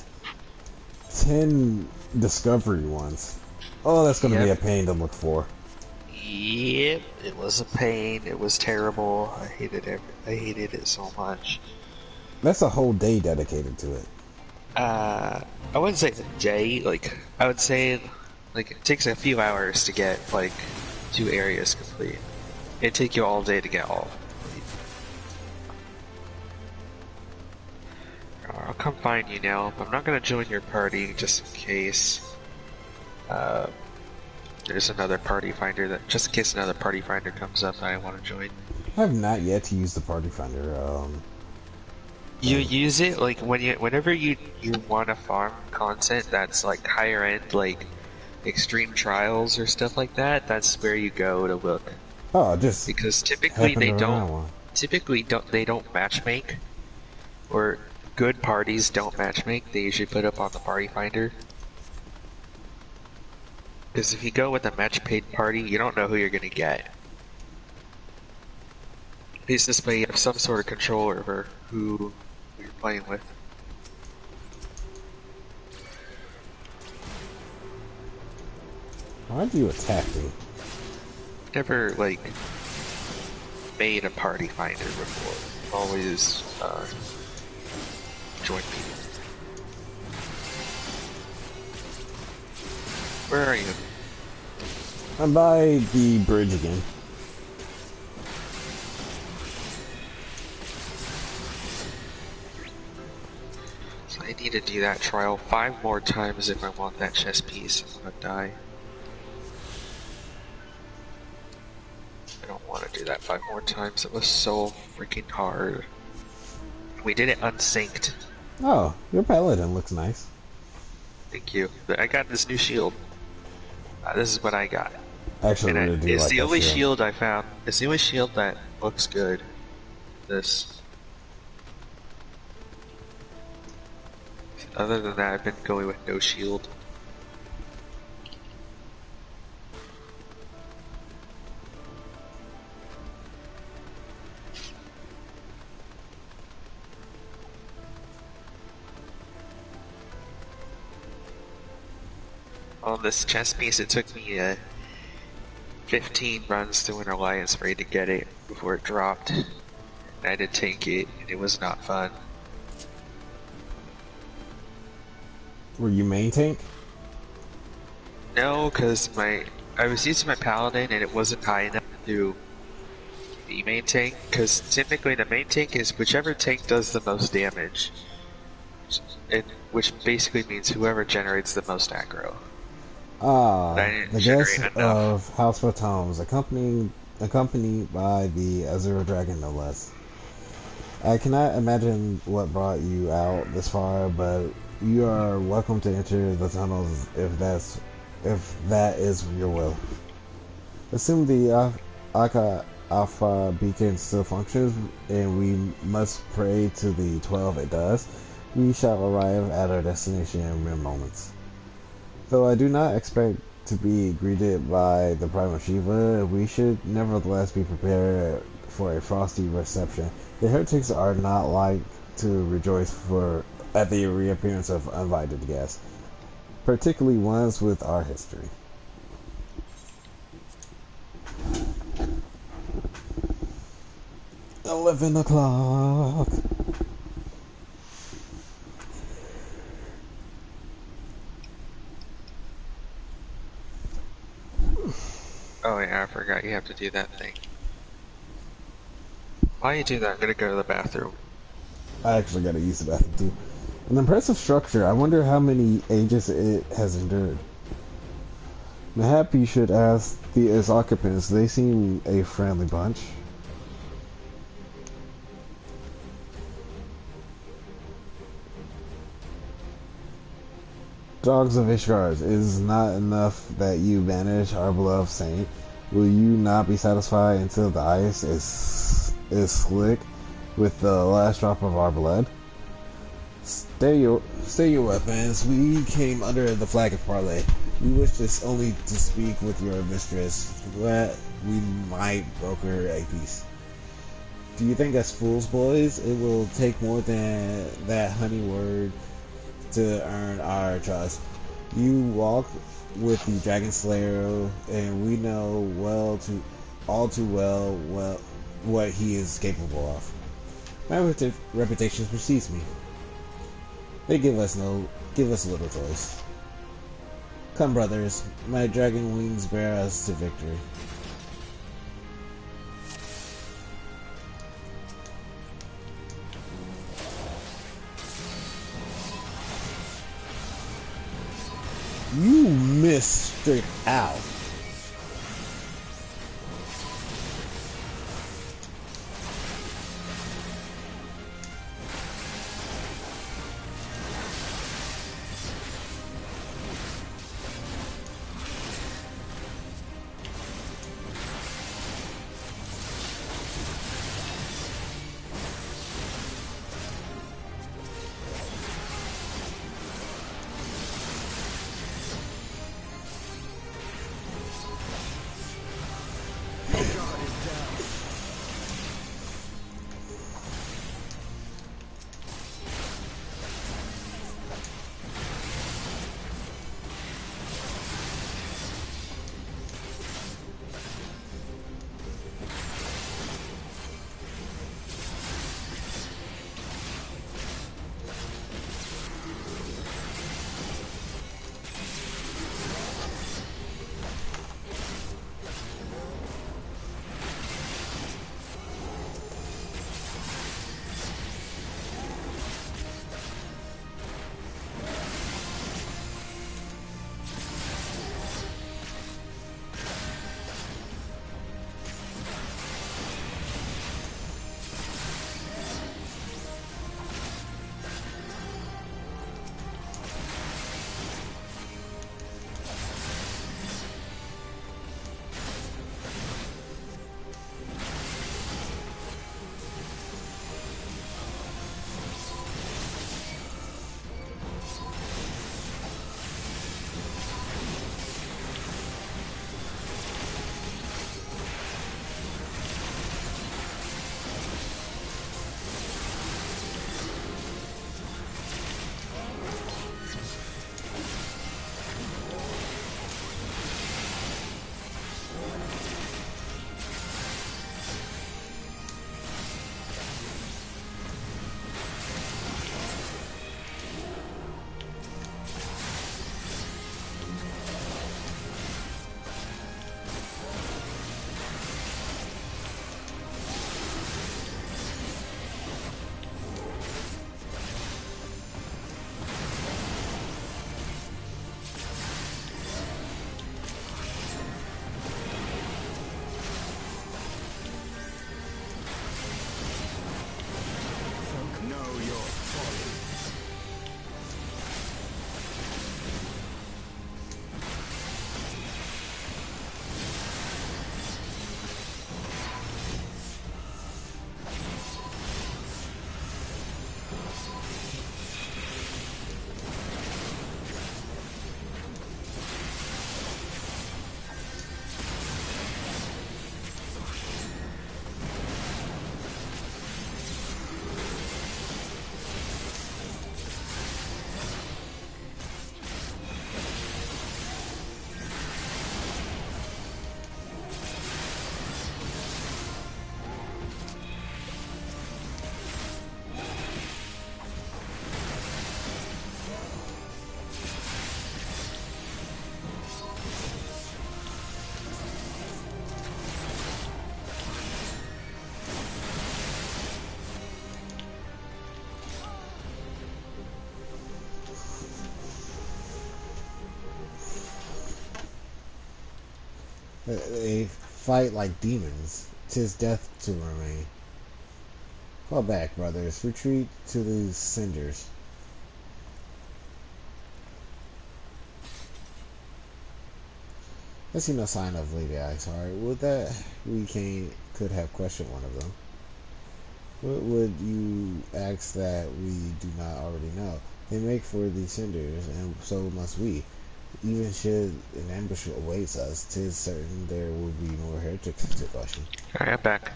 10 discovery ones. Oh, that's gonna be a pain to look for. Yep, it was a pain. It was terrible. I hated it so much. That's a whole day dedicated to it. I wouldn't say a day. Like I would say, like it takes a few hours to get like 2 areas complete. It'd take you all day to get all complete. I'll come find you now. I'm not gonna join your party just in case. There's another party finder that just in case another party finder comes up that I want to join. I have not yet to use the party finder. You use it like whenever you want to farm content that's like higher end, like extreme trials or stuff like that. That's where you go to look. Oh, just because typically they don't matchmake, or good parties don't matchmake. They usually put up on the party finder. Because if you go with a match-paid party, you don't know who you're gonna get. At least this way you have some sort of control over who you're playing with. Why'd you attack me? Never, like, made a party finder before. Always, join people. Where are you? I'm by the bridge again. So I need to do that trial 5 more times if I want that chess piece. I'm gonna die. I don't want to do that 5 more times. It was so freaking hard. We did it unsynced. Oh, your paladin looks nice. Thank you. I got this new shield. This is what I got. Actually, I really do it's like the that only shield. shield I found. It's the only shield that looks good. This. Other than that, I've been going with no shield. On this chess piece, it took me 15 runs to an alliance raid to get it before it dropped. And I had to tank it, and it was not fun. Were you main tank? No, because I was using my paladin and it wasn't high enough to be main tank. Because typically the main tank is whichever tank does the most damage, which basically means whoever generates the most aggro. The guest of House Phantoms, accompanied by the Azure Dragon, no less. I cannot imagine what brought you out this far, but you are welcome to enter the tunnels if that is your will. Assume the Alpha beacon still functions, and we must pray to the 12 it does. We shall arrive at our destination in mere moments. Though I do not expect to be greeted by the Prime of Shiva, we should nevertheless be prepared for a frosty reception. The heretics are not like to rejoice at the reappearance of uninvited guests, particularly ones with our history. 11 o'clock. Oh yeah, I forgot you have to do that thing. While you do that, I'm gonna go to the bathroom. I actually gotta use the bathroom too. An impressive structure. I wonder how many ages it has endured. Mayhap you should ask its occupants. They seem a friendly bunch. Dogs of Ishgard, it is not enough that you banish our beloved saint. Will you not be satisfied until the ice is slick with the last drop of our blood? Stay your weapons. We came under the flag of parley. We wish only to speak with your mistress, that we might broker a peace. Do you think as fools, boys, it will take more than that honey word to earn our trust? You walk with the Dragon Slayer, and we know all too well what he is capable of. My reputation precedes me. They give us little choice. Come, brothers, my dragon wings bear us to victory. You missed straight out. They fight like demons. 'Tis death to remain. Fall back, brothers. Retreat to the cinders. I see no sign of Lady Iceheart. Would that we could have questioned one of them? What would you ask that we do not already know? They make for the cinders, and so must we. Even should an ambush awaits us, 'tis certain there will be more heretics to question. Alright, I'm back.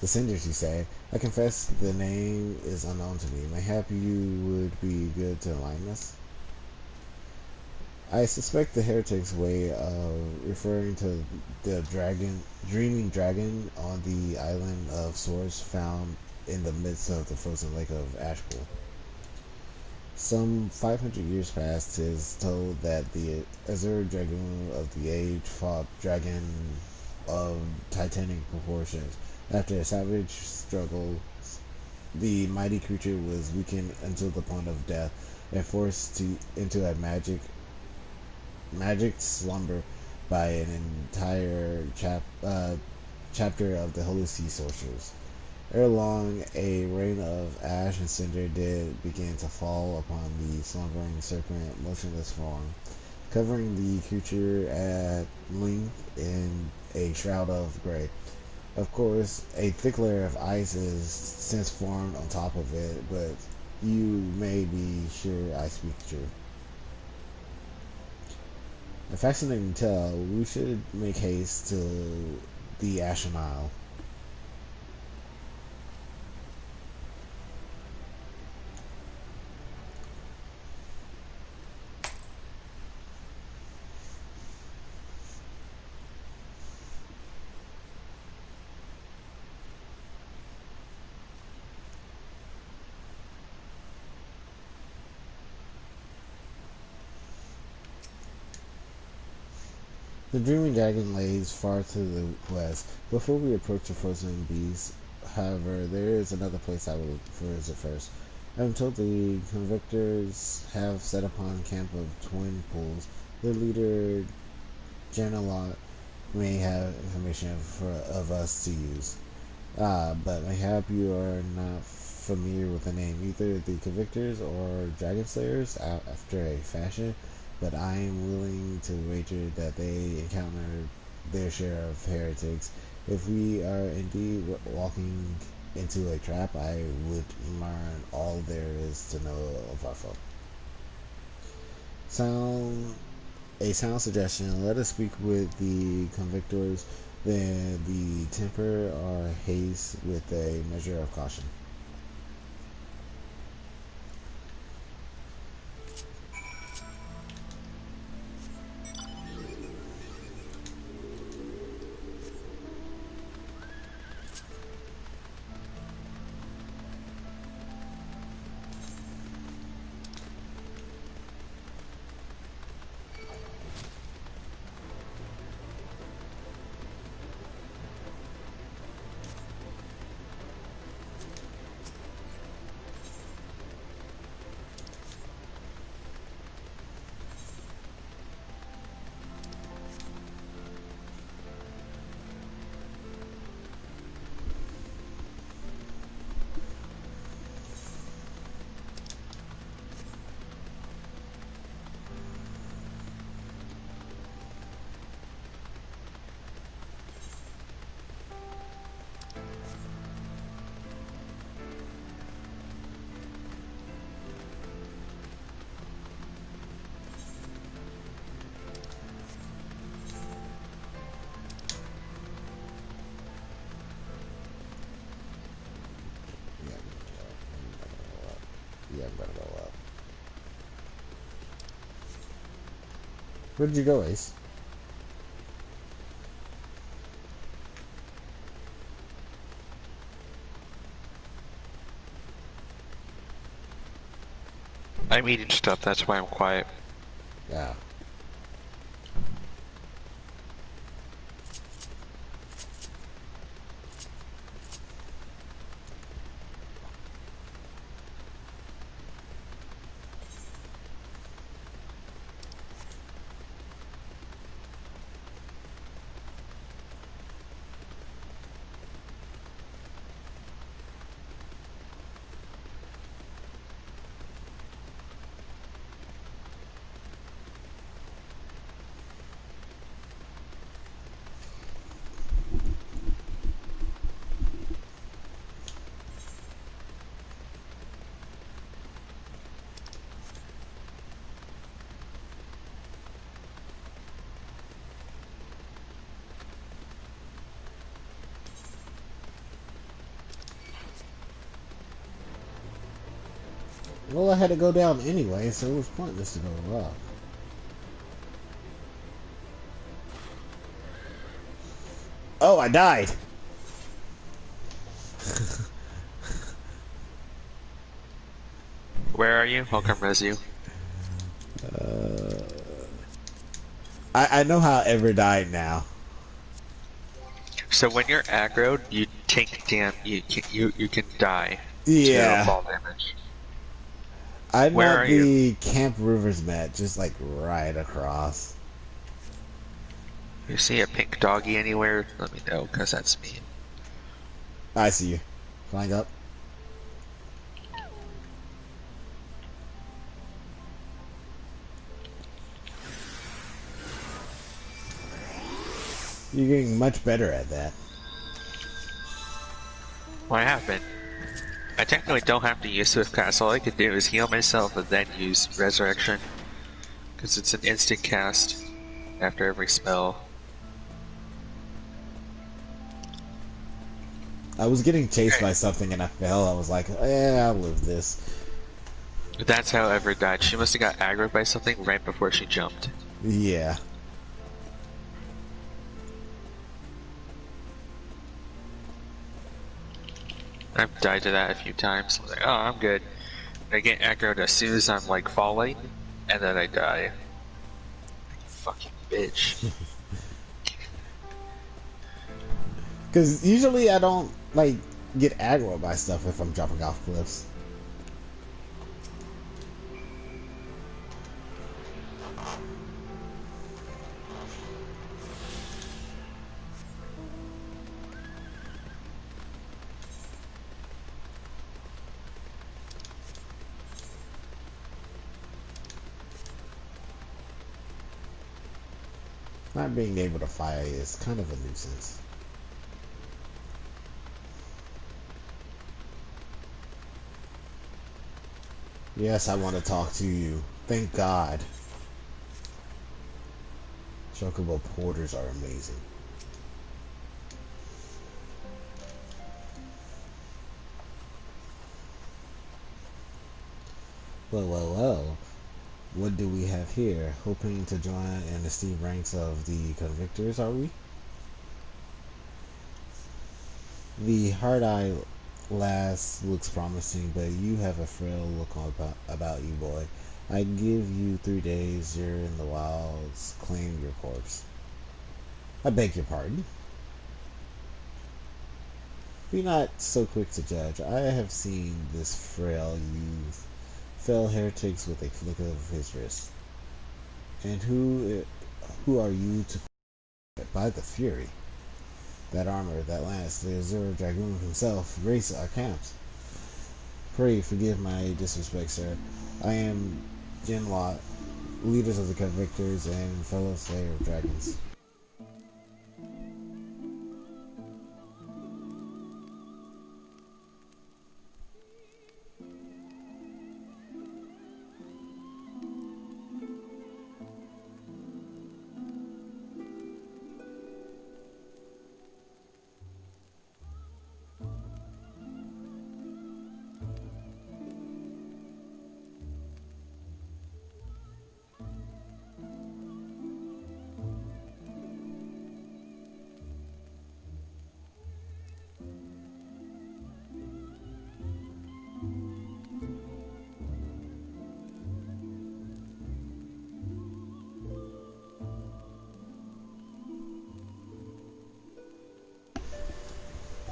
The cinders, you say? I confess the name is unknown to me. Mayhap you would be good to enlighten us? I suspect the heretics' way of referring to the dreaming dragon on the island of Swords found in the midst of the frozen lake of Ashpool. Some 500 years past, 'tis told that the Azure Dragoon of the age fought dragon of titanic proportions. After a savage struggle, the mighty creature was weakened until the point of death and forced into a magic slumber by an entire chapter of the Holy Sea Sorcerers. Ere long, a rain of ash and cinder did begin to fall upon the slumbering serpent motionless form, covering the creature at length in a shroud of gray. Of course, a thick layer of ice is since formed on top of it, but you may be sure I speak true. A fascinating tale. We should make haste to the Ashen Isle. The Dreaming Dragon lays far to the west. Before we approach the frozen beast, however, there is another place I will visit first. I am told the convictors have set upon camp of twin pools. Their leader, Janalot, may have information of us to use. But mayhap you are not familiar with the name, either the convictors or dragon slayers after a fashion, but I am willing to wager that they encounter their share of heretics. If we are indeed walking into a trap, I would learn all there is to know of our foe. A sound suggestion. Let us speak with the convictors, then the temper our haste with a measure of caution. Yeah, I'm gonna go up. Where did you go, Ace? I'm eating stuff, that's why I'm quiet. Yeah. Well, I had to go down anyway, so it was pointless to go up. Oh, I died! Where are you? I'll come res you. I know how Ever died now. So when you're aggroed, you take you can die. Yeah. To fall damage. I'm Where at are the Camp Rivers Met, just like right across. You see a pink doggy anywhere? Let me know, cause that's me. I see you. Flying up. You're getting much better at that. What happened? I technically don't have to use Swiftcast. All I could do is heal myself and then use Resurrection. Because it's an instant cast after every spell. I was getting chased by something and I fell. I was like, I'll live this. That's how Ever died. She must have got aggroed by something right before she jumped. Yeah. I've died to that a few times. I'm like, oh, I'm good. I get aggroed as soon as I'm like falling, and then I die. Fucking bitch. Because usually I don't like get aggro by stuff if I'm jumping off cliffs. Not being able to fire is kind of a nuisance. Yes, I want to talk to you. Thank God. Chocobo porters are amazing. Well. What do we have here? Hoping to join in the steep ranks of the convictors, are we? The hard-eye lass looks promising, but you have a frail look about you, boy. I give you 3 days. You're in the wilds. Claim your corpse. I beg your pardon. Be not so quick to judge. I have seen this frail youth fell heretics with a flick of his wrist. And who are you to by the fury? That armor, that lance, the Azure Dragoon himself, grace our camps. Pray forgive my disrespect, sir. I am Genlot, leaders of the convictors and fellow slayer of dragons.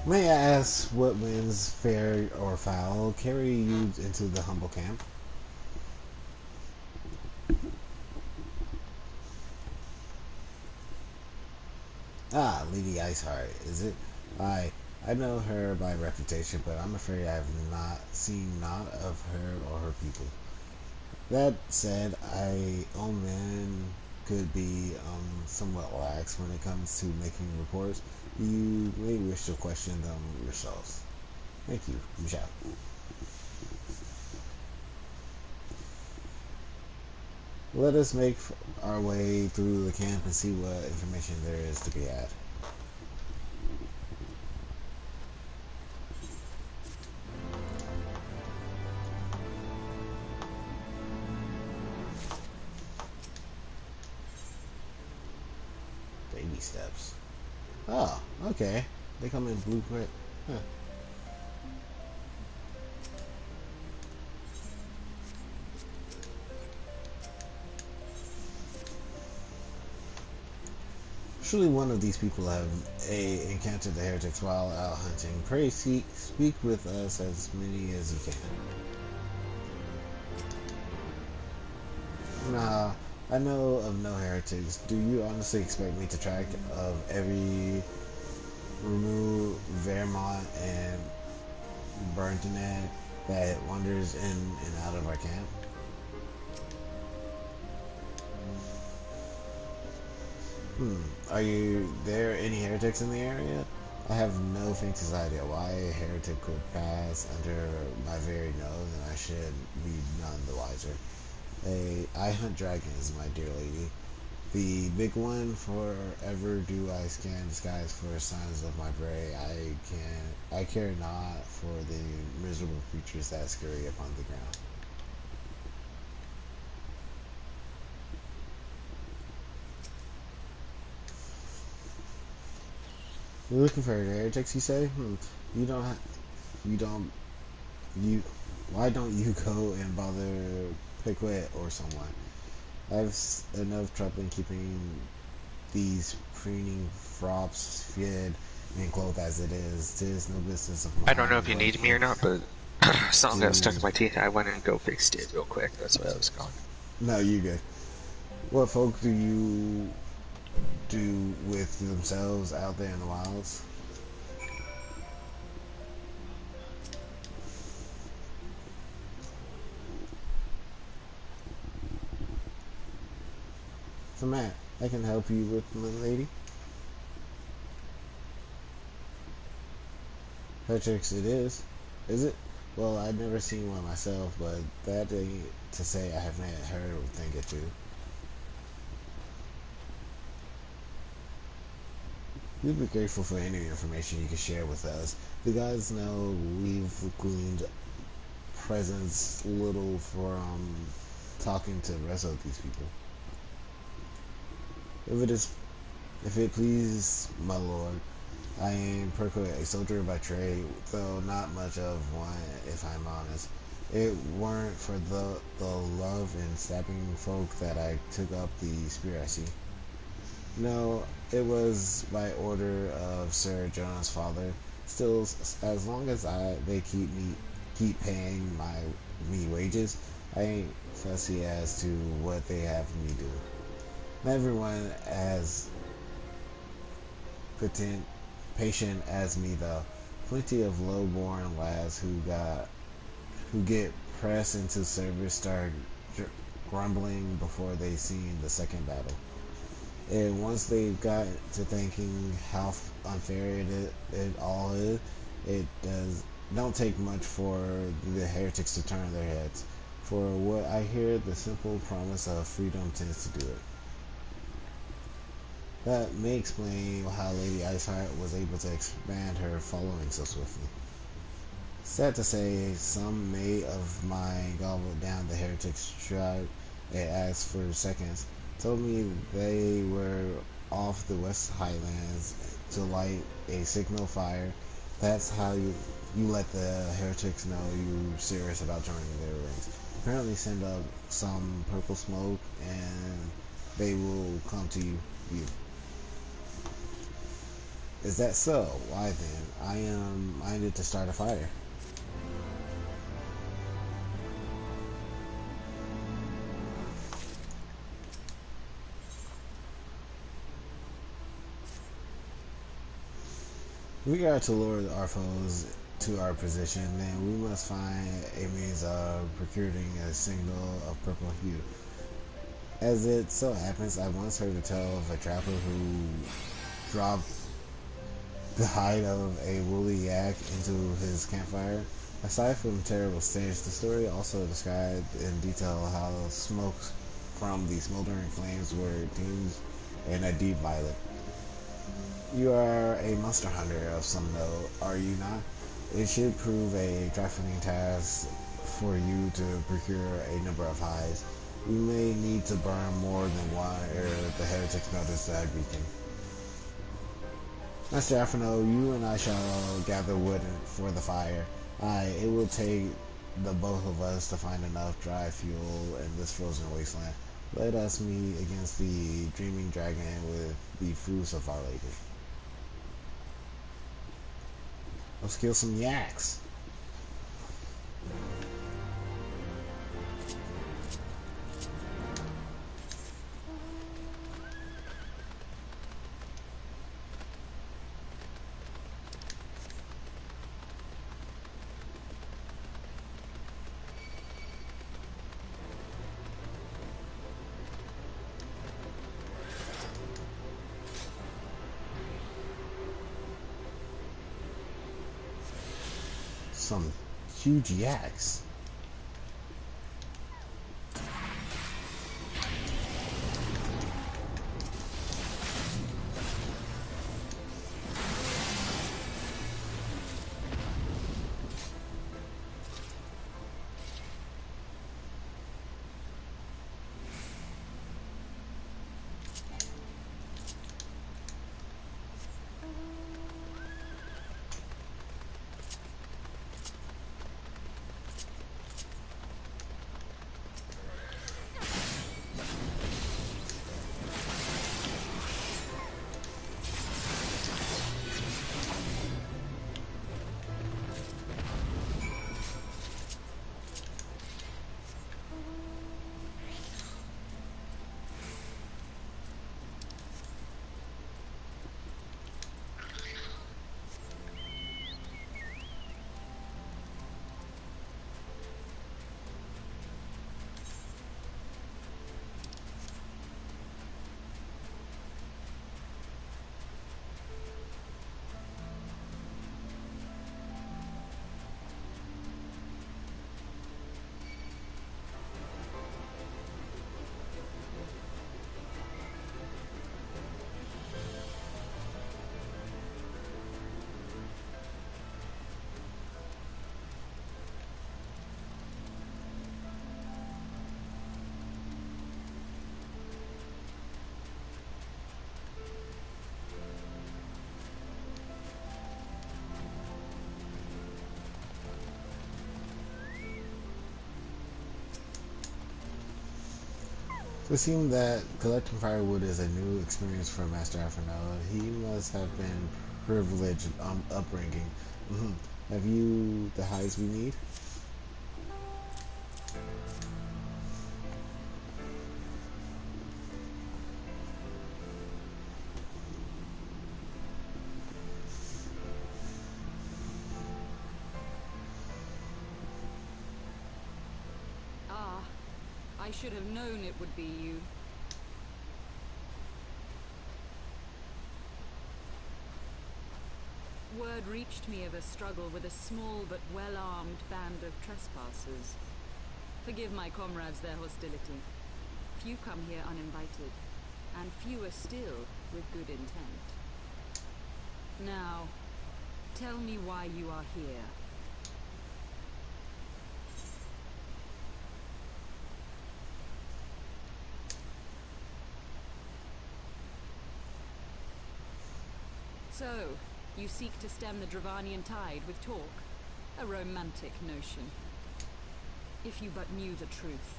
May I ask what winds, fair or foul, carry you into the humble camp? Ah, Lady Iceheart, is it? I know her by reputation, but I'm afraid I have not seen naught of her or her people. That said, I own men could be somewhat lax when it comes to making reports. You may wish to question them yourselves. Thank you. You shall. Let us make our way through the camp and see what information there is to be had. steps. Oh, okay. They come in blueprint. Huh. Surely one of these people have encountered the heretics while out hunting. Pray speak with us as many as you can. Nah, I know of no heretics. Do you honestly expect me to track of every remove Vermont and Bernadette that wanders in and out of our camp? Are there any heretics in the area? I have no faintest idea why a heretic could pass under my very nose, and I should be none the wiser. I hunt dragons, my dear lady. The big one, forever do I scan the skies for signs of my prey. I care not for the miserable creatures that scurry upon the ground. You're looking for heretics, you say? Why don't you go and bother Piquet or someone? I have enough trouble in keeping these preening frops fed and clothed as it is. 'Tis no business of mine. I don't know if you need me or not, but something got stuck in my teeth. I went and go fixed it real quick. That's why I was gone. No, you good. What folk do you do with themselves out there in the wilds? So Matt, I can help you with my lady. Heretics it is it? Well, I've never seen one myself, but that ain't to say I have not heard a thing or two. We'd be grateful for any information you can share with us. The guys know we've gleaned presence little from talking to the rest of these people. If it please my lord, I am Perko, a soldier by trade, though not much of one, if I'm honest. It weren't for the love and stabbing folk that I took up the spiracy. No, it was by order of Sir Jonah's father. Still, as long as they keep paying me wages, I ain't fussy as to what they have me do. Not everyone as patient as me, though. Plenty of low-born lads who get pressed into service start grumbling before they seen the second battle. And once they've got to thinking how unfair it all is, it don't take much for the heretics to turn their heads. For what I hear, the simple promise of freedom tends to do it. That may explain how Lady Iceheart was able to expand her following so swiftly. Sad to say, some mate of mine gobbled down the heretics' tribe and asked for seconds. Told me they were off the West Highlands to light a signal fire. That's how you let the heretics know you're serious about joining their ranks. Apparently send up some purple smoke and they will come to you. Is that so? Why then, I am minded to start a fire. If we are to lure our foes to our position, then we must find a means of procuring a signal of purple hue. As it so happens, I once heard a tale of a trapper who dropped the hide of a woolly yak into his campfire. Aside from terrible stench, the story also described in detail how smoke from the smoldering flames were tinged in a deep violet. You are a monster hunter of some note, are you not? It should prove a trifling task for you to procure a number of hides. We may need to burn more than one ere the heretics notice that beacon. Master Afino, you and I shall gather wood for the fire. Aye, it will take the both of us to find enough dry fuel in this frozen wasteland. Let us meet against the Dreaming Dragon with the fruits of our labor. Let's kill some yaks. Some huge yaks. It seems that collecting firewood is a new experience for Master Afino. He must have been privileged upbringing. Have you the hides we need? I should have known it would be you. Word reached me of a struggle with a small but well-armed band of trespassers. Forgive my comrades their hostility. Few come here uninvited, and fewer still with good intent. Now, tell me why you are here. So, you seek to stem the Dravanian tide with talk? A romantic notion. If you but knew the truth,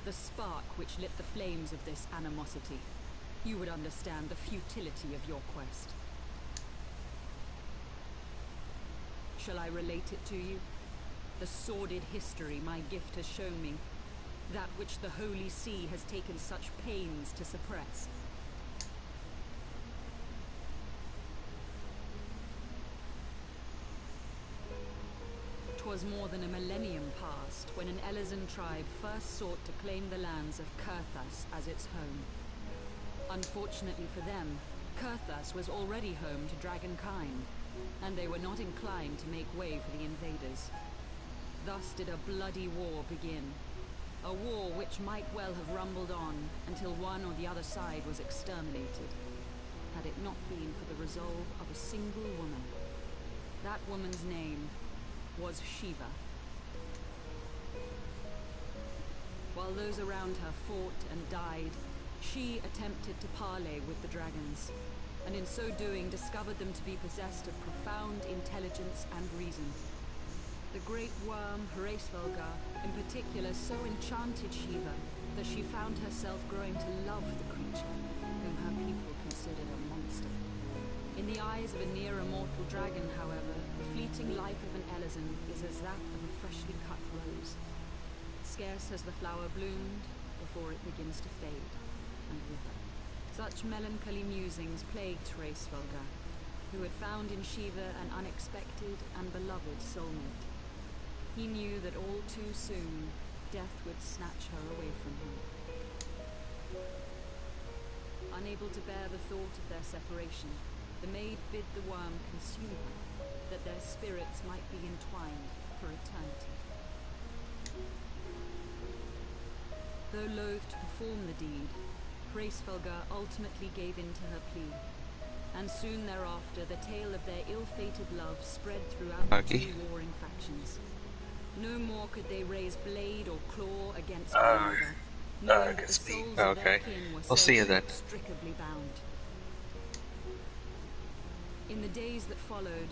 the spark which lit the flames of this animosity, you would understand the futility of your quest. Shall I relate it to you? The sordid history my gift has shown me, that which the Holy See has taken such pains to suppress. 'Twas more than a millennium past when an Elezen tribe first sought to claim the lands of Kurthas as its home. Unfortunately for them, Kurthas was already home to dragonkind, and they were not inclined to make way for the invaders. Thus did a bloody war begin, a war which might well have rumbled on until one or the other side was exterminated, had it not been for the resolve of a single woman. That woman's name was Shiva. While those around her fought and died, she attempted to parley with the dragons. and in so doing discovered them to be possessed of profound intelligence and reason. The great worm, Hraesvelgar, in particular so enchanted Shiva that she found herself growing to love the creature, whom her people considered a monster. In the eyes of a near-immortal dragon, however, the fleeting life of an Elezen is as that of a freshly cut rose. Scarce has the flower bloomed before it begins to fade and wither. Such melancholy musings plagued Hraesvelgar, who had found in Shiva an unexpected and beloved soulmate. He knew that all too soon, death would snatch her away from him. Unable to bear the thought of their separation, the maid bid the worm consume her, that their spirits might be entwined for eternity. Though loath to perform the deed, Hraesvelgar ultimately gave in to her plea, and soon thereafter the tale of their ill-fated love spread throughout the two warring factions. No more could they raise blade or claw against one another, knowing that the souls of their kin were I'll see you then. inextricably bound. In the days that followed,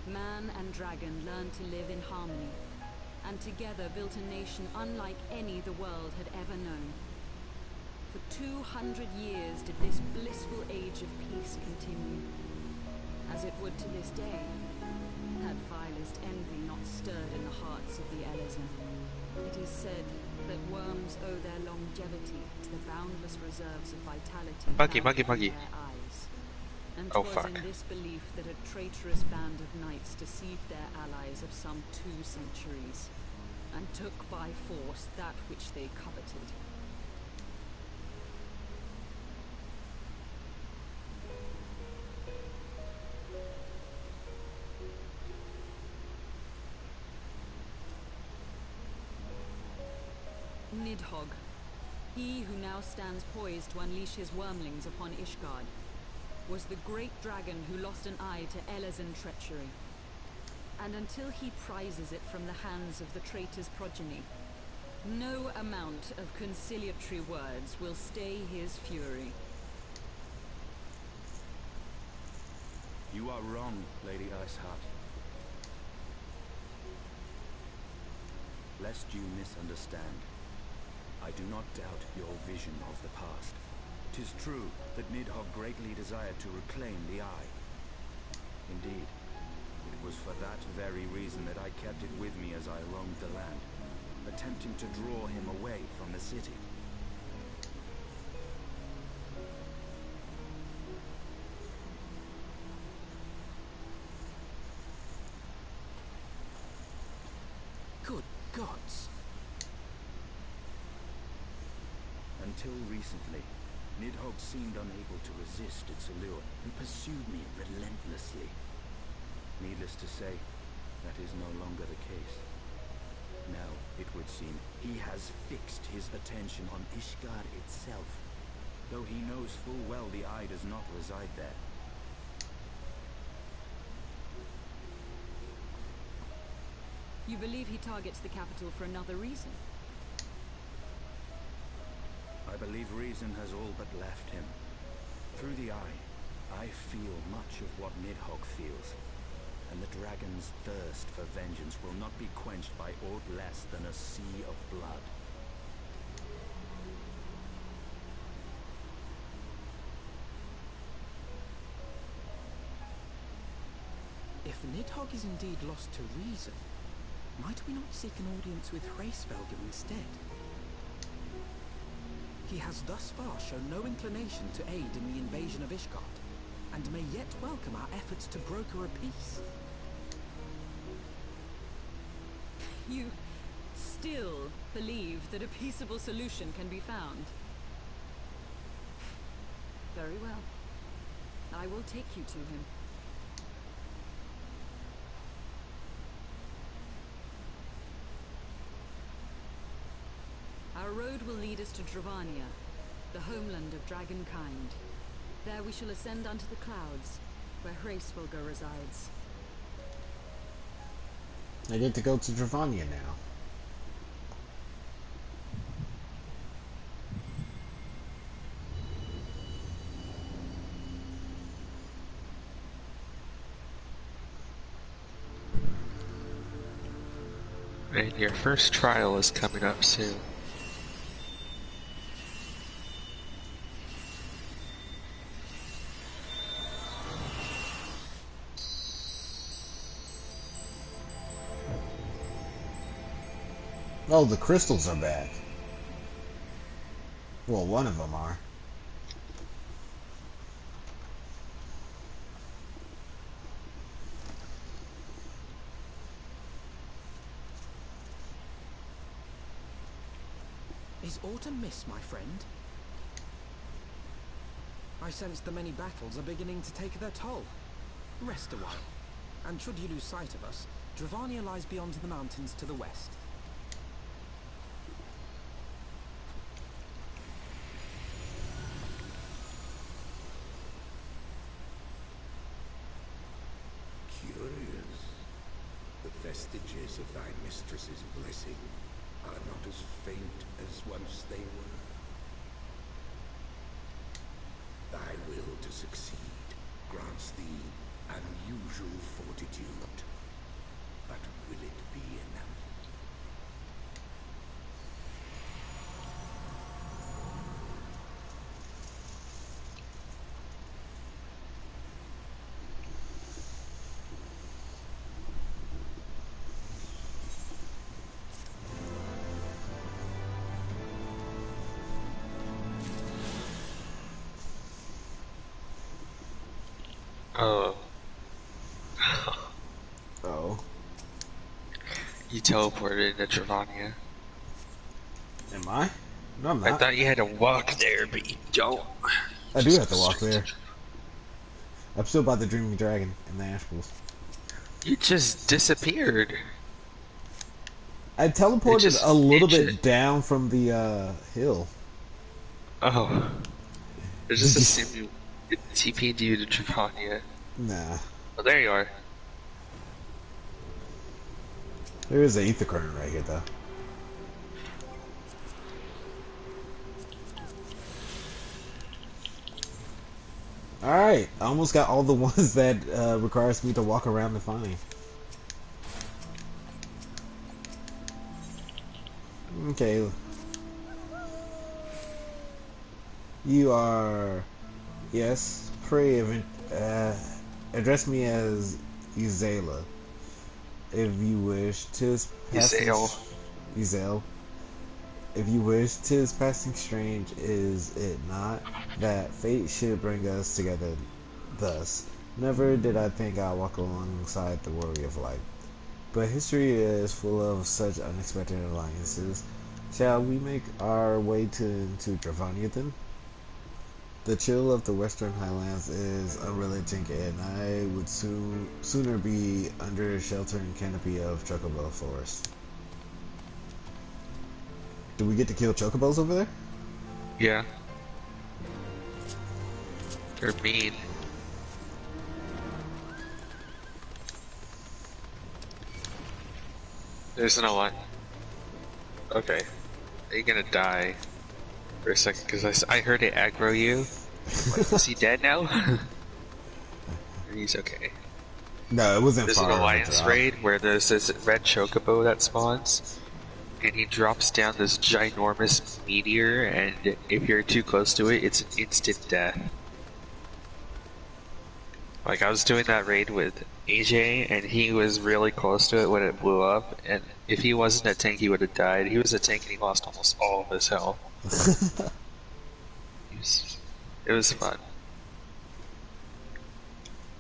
man and dragon learned to live in harmony, and together built a nation unlike any the world had ever known. For 200 years did this blissful age of peace continue, as it would to this day, had vilest envy not stirred in the hearts of the Elezen. It is said that worms owe their longevity to the boundless reserves of vitality found in their eyes. And 'twas in this belief that a traitorous band of knights deceived their allies of some 2 centuries, and took by force that which they coveted. Nidhogg, he who now stands poised to unleash his wormlings upon Ishgard, was the great dragon who lost an eye to Elezen treachery. And until he prizes it from the hands of the traitor's progeny, no amount of conciliatory words will stay his fury. You are wrong, Lady Iceheart. Lest you misunderstand, I do not doubt your vision of the past. 'Tis true that Nidhogg greatly desired to reclaim the Eye. Indeed, it was for that very reason that I kept it with me as I roamed the land, attempting to draw him away from the city. Good gods! Until recently, Nidhogg seemed unable to resist its allure and pursued me relentlessly. Needless to say, that is no longer the case. Now, it would seem, he has fixed his attention on Ishgard itself, though he knows full well the Eye does not reside there. You believe he targets the capital for another reason? I believe reason has all but left him. Through the Eye, I feel much of what Nidhogg feels, and the dragon's thirst for vengeance will not be quenched by aught less than a sea of blood. If Nidhogg is indeed lost to reason, might we not seek an audience with Hraesvelgar instead? He has thus far shown no inclination to aid in the invasion of Ishgard, and may yet welcome our efforts to broker a peace. You still believe that a peaceable solution can be found? Very well. I will take you to him. Our road will lead us to Dravania, the homeland of dragonkind. There we shall ascend unto the clouds, where Hraesvelgar resides. I get to go to Dravania now. Your first trial is coming up soon. Oh, the crystals are back. Well, one of them are. Is autumn mist, my friend? I sense the many battles are beginning to take their toll. Rest a while, and should you lose sight of us, Dravania lies beyond the mountains to the west. Curious. The vestiges of thy mistress's blessing are not as faint as once they were. Thy will to succeed grants thee unusual fortitude. But will it be enough? Oh. Oh. You teleported into Dravania. Am I? No, I'm not. I thought you had to walk there, but you don't. I do have to walk there. I'm still by the Dreaming Dragon and the Ash Pools. You just disappeared. I teleported a little bit down from the hill. Oh. I just assumed you TP'd you to Dravania. Nah. Oh, there you are. There is an ether current right here, though. Alright, I almost got all the ones that requires me to walk around to find. Okay. You are... Yes, pray address me as Uzela. If you wish, 'tis passing... Uzel. If you wish, 'tis passing strange, is it not, that fate should bring us together thus. Never did I think I'd walk alongside the warrior of light. But history is full of such unexpected alliances. Shall we make our way to Dravania then? The chill of the western highlands is unrelenting, and I would sooner be under a sheltering canopy of Chocobo forest. Do we get to kill chocobos over there? Yeah. They're mean. There's no one. Okay. Are you gonna die for a second? Because I heard it aggro you. Like, is he dead now? He's okay. No, it wasn't. There's an alliance raid where there's this red chocobo that spawns. And he drops down this ginormous meteor, and if you're too close to it, it's an instant death. Like, I was doing that raid with AJ, and he was really close to it when it blew up, and if he wasn't a tank, he would have died. He was a tank, and he lost almost all of his health. It was fun.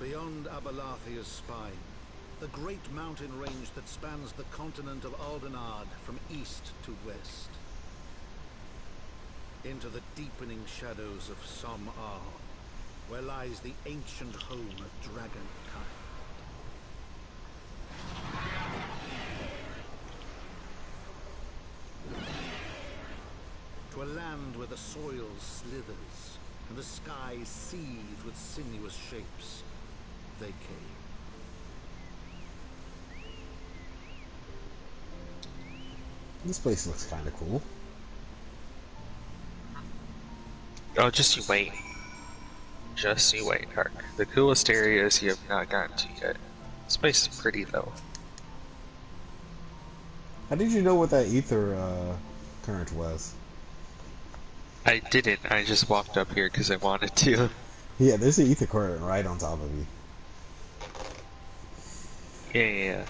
Beyond Abalathia's spine, the great mountain range that spans the continent of Aldenard from east to west. Into the deepening shadows of Som-Ar, where lies the ancient home of Dragonkind. To a land where the soil slithers and the skies seethe with sinuous shapes, they came. This place looks kind of cool. Oh, just you wait. Just you wait, Hark. The coolest areas you have not gotten to yet. This place is pretty, though. How did you know what that ether current was? I didn't. I just walked up here because I wanted to. Yeah, there's an ether current right on top of you. Yeah.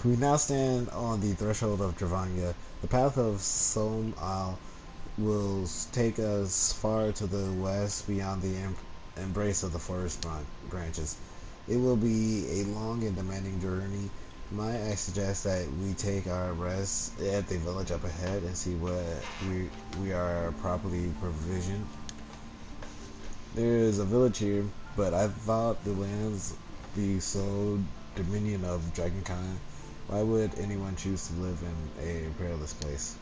We now stand on the threshold of Dravanya. The path of Som Al will take us far to the west beyond the embrace of the forest branches. It will be a long and demanding journey. Might I suggest that we take our rest at the village up ahead and see what we are properly provisioned? There is a village here, but I thought the lands be so dominion of Dragonkind. Why would anyone choose to live in a perilous place?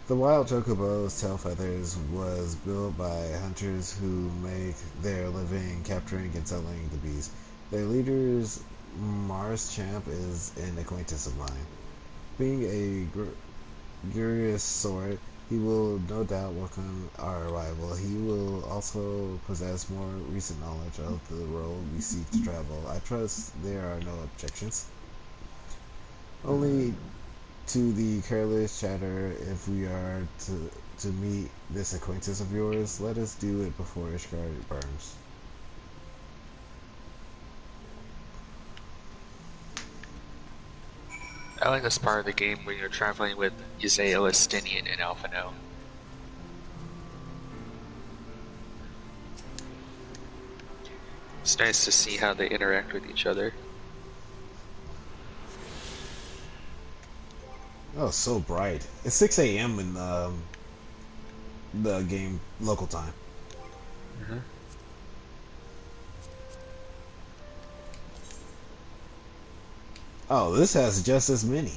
The Wild Chocobo's tail feathers was built by hunters who make their living capturing and selling the beasts. Their leader's Mars Champ is an acquaintance of mine. Being a curious sort, he will no doubt welcome our arrival. He will also possess more recent knowledge of the road we seek to travel. I trust there are no objections. Only to the careless chatter, if we are to meet this acquaintance of yours, let us do it before Ishgard burns. I like this part of the game where you're traveling with Ysayle, Estinian, and Alphino. It's nice to see how they interact with each other. Oh, so bright. It's 6 a.m. in the game local time. Mm-hmm. Oh, this has just as many.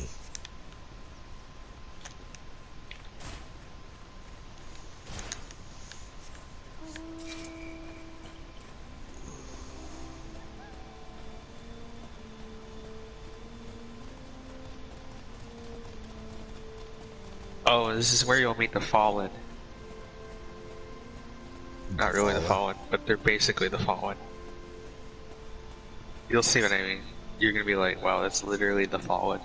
Oh, this is where you'll meet the Fallen. Not really the Fallen, but they're basically the Fallen. You'll see what I mean. You're gonna be like, wow, that's literally the Fallen.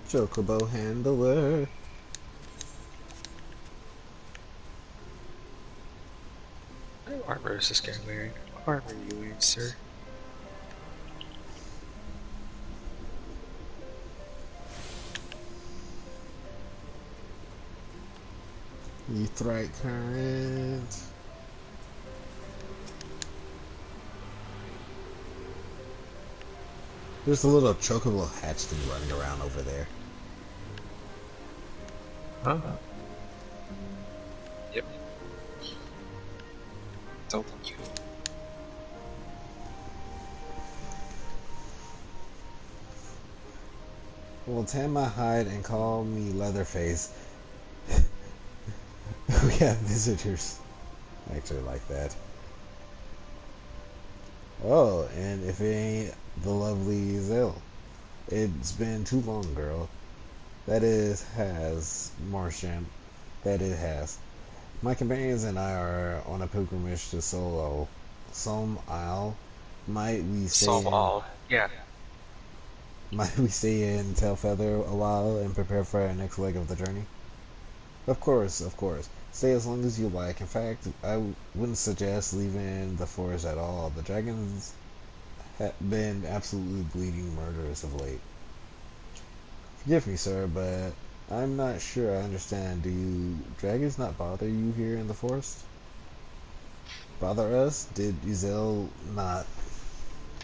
Chocobo handler. What armor is this guy wearing? What armor are you wearing, sir? Etherite current. There's a little chocobo hatchling running around over there. Huh? Yep. So cute. Well, tan my hide and call me Leatherface. We have visitors. I actually like that. Oh, and if it ain't the lovely Zell. It's been too long, girl. That has, Martian. That it has. My companions and I are on a pilgrimage to Solo. Som Isle. Might we stay Yeah. Might we stay in Tailfeather a while and prepare for our next leg of the journey? Of course, of course. Stay as long as you like. In fact, I wouldn't suggest leaving the forest at all. The dragons have been absolutely bleeding murderous of late. Forgive me, sir, but I'm not sure I understand. Do you dragons not bother you here in the forest? Bother us? Did Ysayle not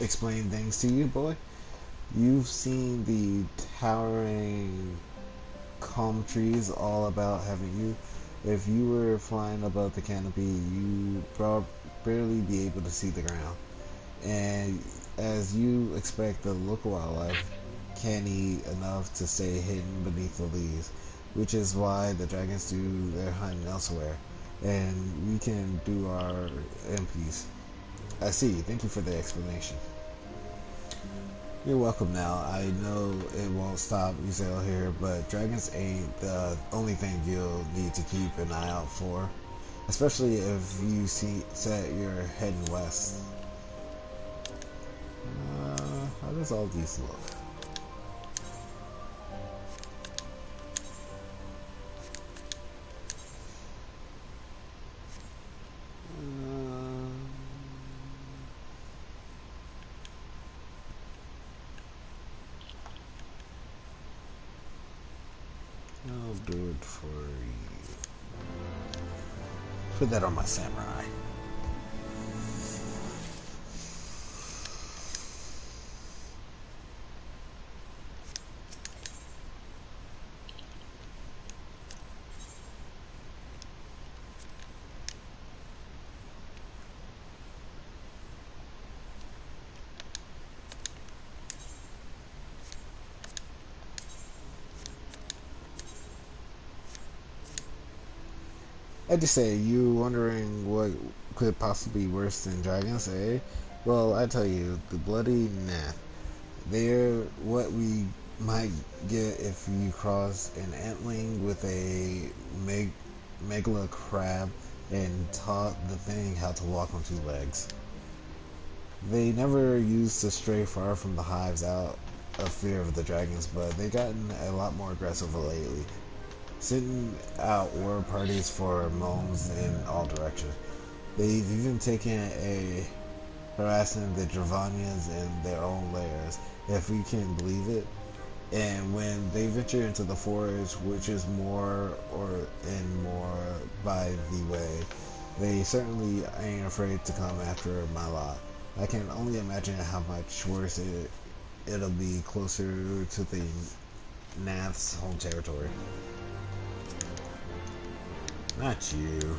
explain things to you, boy? You've seen the towering calm trees all about, haven't you? If you were flying above the canopy, you'd barely be able to see the ground. And as you expect, the local wildlife canny enough to stay hidden beneath the leaves, which is why the dragons do their hunting elsewhere, and we can do our in peace. I see. Thank you for the explanation. You're welcome now. I know it won't stop Usail here, but dragons ain't the only thing you'll need to keep an eye out for. Especially if you set your heading west. How does all these look? I'll do it for you. Put that on my samurai. I just say, you wondering what could possibly be worse than dragons, eh? Well, I tell you, the bloody Nath. They're what we might get if you cross an antling with a megala crab and taught the thing how to walk on two legs. They never used to stray far from the hives out of fear of the dragons, but they've gotten a lot more aggressive lately, sending out war parties for moans in all directions. They've even taken a harassing the Dravanians in their own lairs, if we can believe it. And when they venture into the forest, which is more by the way, they certainly ain't afraid to come after my lot. I can only imagine how much worse it'll be closer to the Nath's home territory. Not you.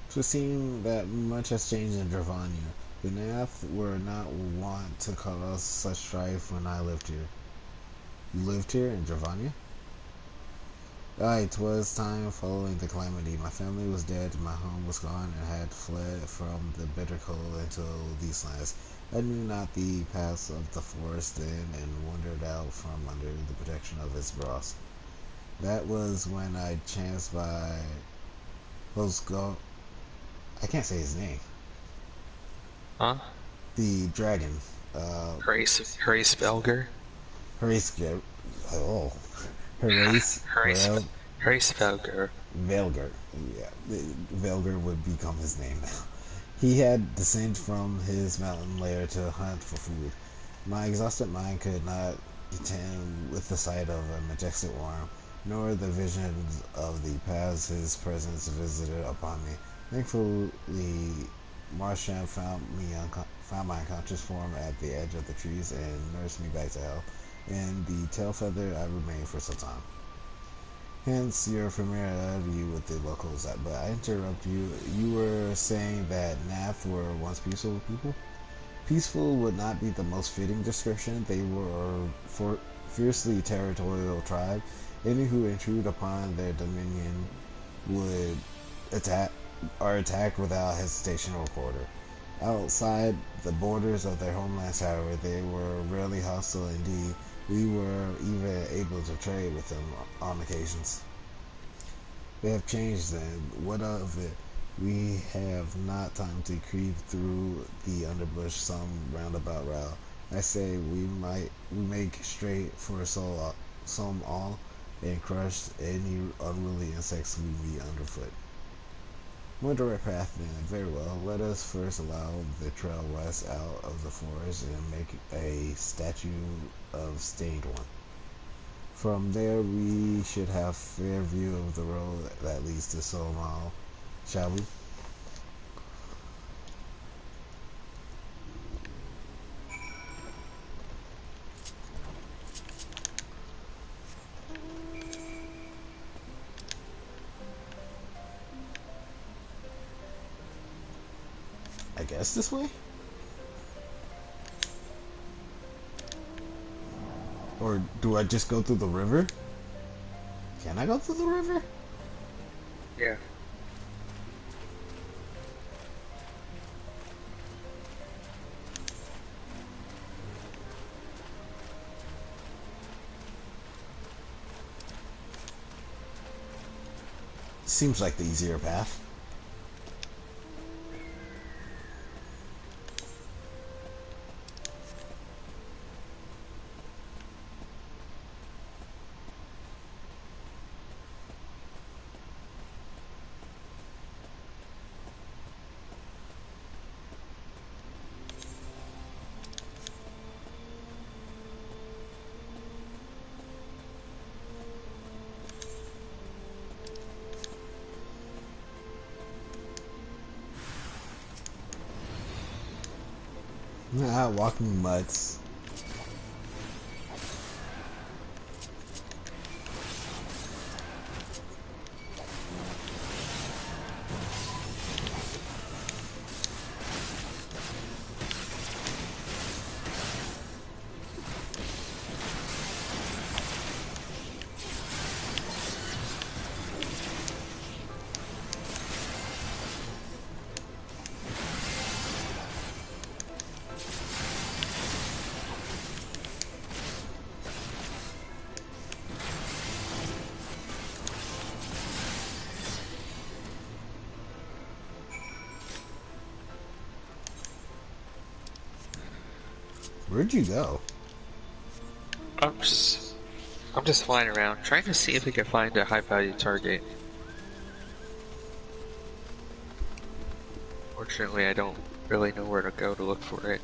So it seems that much has changed in Dravania. The Nath were not wont to cause such strife when I lived here. You lived here in Dravania? Aye, 'twas time following the calamity. My family was dead, my home was gone, and had fled from the bitter cold into these lands. I knew not the paths of the forest then, and wandered out from under the protection of its boss. That was when I chanced by Hosgo. I can't say his name. Huh? The dragon. Hrace Velger? Hrace. Oh. Hrace. Hrace Velger. Velger. Yeah. Velger would become his name now. He had descended from his mountain lair to hunt for food. My exhausted mind could not contend with the sight of a majestic worm, nor the visions of the paths his presence visited upon me. Thankfully, Marsham found my unconscious form at the edge of the trees and nursed me back to health. In the tail feather, I remained for some time. Hence your familiarity with the locals. But I interrupt you. You were saying that Nath were once peaceful people? Peaceful would not be the most fitting description. They were a fiercely territorial tribe. Any who intrude upon their dominion would are attacked without hesitation or quarter. Outside the borders of their homelands, however, they were rarely hostile indeed. We were even able to trade with them on occasions. They have changed then. What of it? We have not time to creep through the underbush some roundabout route. I say we make straight for some all and crush any unruly insects we meet underfoot. One direct path then. Very well. Let us first allow the trail west out of the forest and make a statue of Stained One. From there we should have fair view of the road that leads to Solmal. Shall we? I guess this way? Or do I just go through the river? Can I go through the river? Yeah. Seems like the easier path. Walking mutts. Where'd you go? I'm just flying around, trying to see if we can find a high-value target. Fortunately, I don't really know where to go to look for it.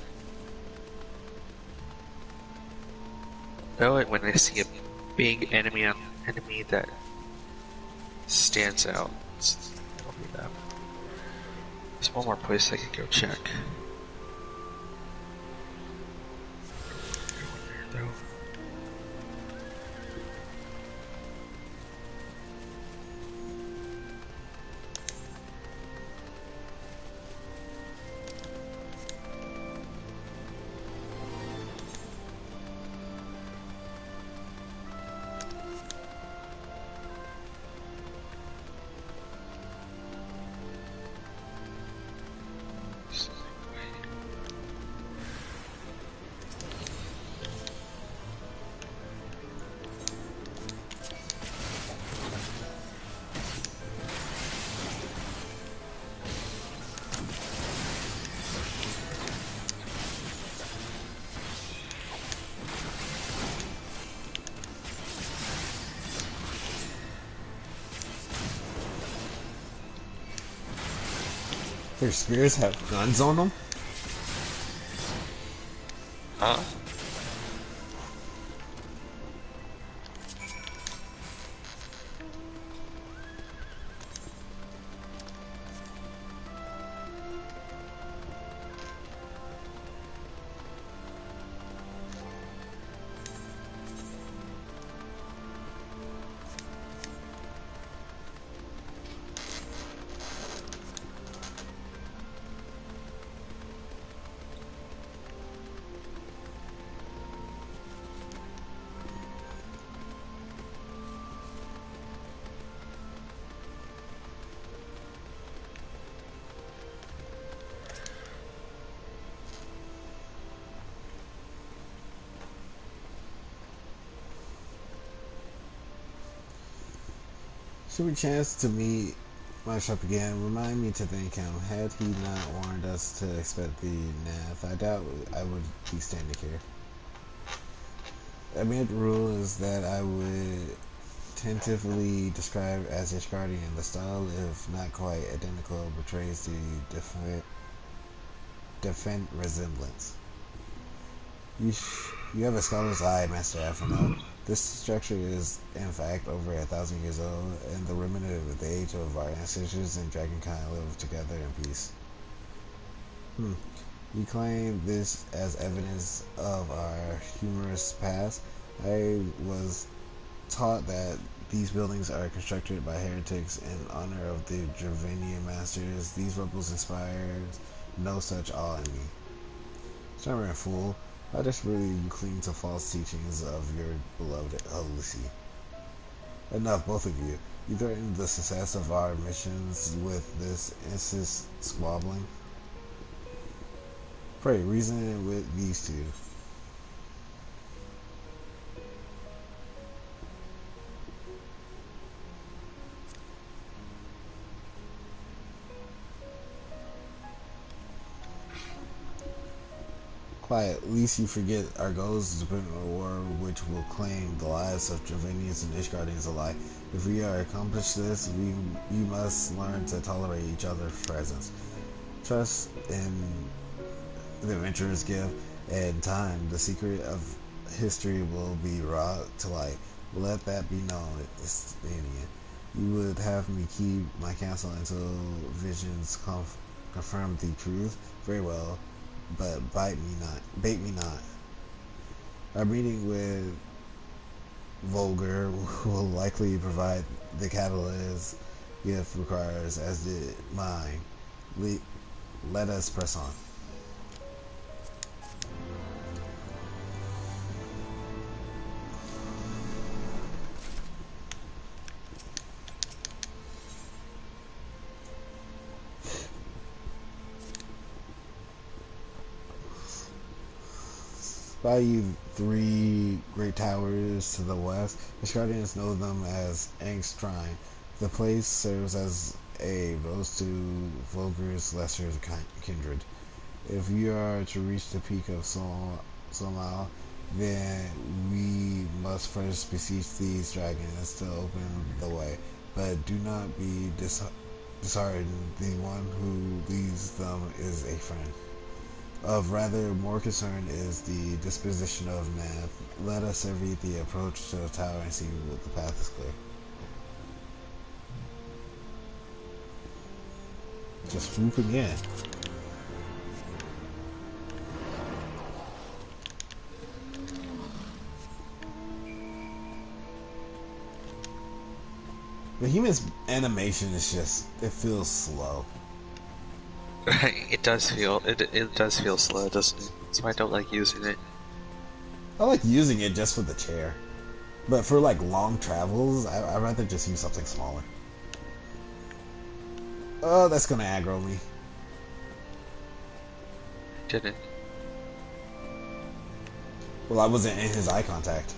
Though when I see a big enemy that stands out, it'll be that. There's one more place I can go check. Though. Their spears have guns on them? Huh? Should we chance to meet Marshop again, remind me to thank him. Had he not warned us to expect the Nath, I doubt I would be standing here. I made rules that I would tentatively describe as Ishgardian. The style, if not quite identical, betrays the definite resemblance. You have a scholar's eye, Master Aphrodite. This structure is, in fact, over 1,000 years old, and the remnant of the age of our ancestors and Dragonkind live together in peace. You claim this as evidence of our humorous past. I was taught that these buildings are constructed by heretics in honor of the Dravinian masters. These rebels inspired no such awe in me. Stubborn fool. How desperately you cling to false teachings of your beloved Khaleesi. Enough, both of you. You threaten the success of our missions with this insist squabbling. Pray, reason with these two. Quiet, least you forget our goals is to prevent a war which will claim the lives of Dravinians and Ishgardians alike. If we are accomplish this, we must learn to tolerate each other's presence. Trust in the adventurers give, and time, the secret of history will be brought to light. Let that be known, Estanian. You would have me keep my counsel until visions confirm the truth? Very well. But bait me not. Our meeting with Volger will likely provide the catalyst gift requires, as did mine. Let us press on. By you three great towers to the west, the Guardians know them as Angst Shrine. The place serves as a rose to Volger's lesser kindred. If you are to reach the peak of Solmau, then we must first besiege these dragons to open the way. But do not be disheartened. The one who leads them is a friend. Of rather more concern is the disposition of man. Let us survey the approach to the tower and see what the path is clear. Just swoop again. The human's animation is just, it feels slow. It does feel slow, doesn't it? That's why I don't like using it. I like using it just for the chair, but for like long travels, I'd rather just use something smaller. Oh, that's gonna aggro me. Didn't. Well, I wasn't in his eye contact.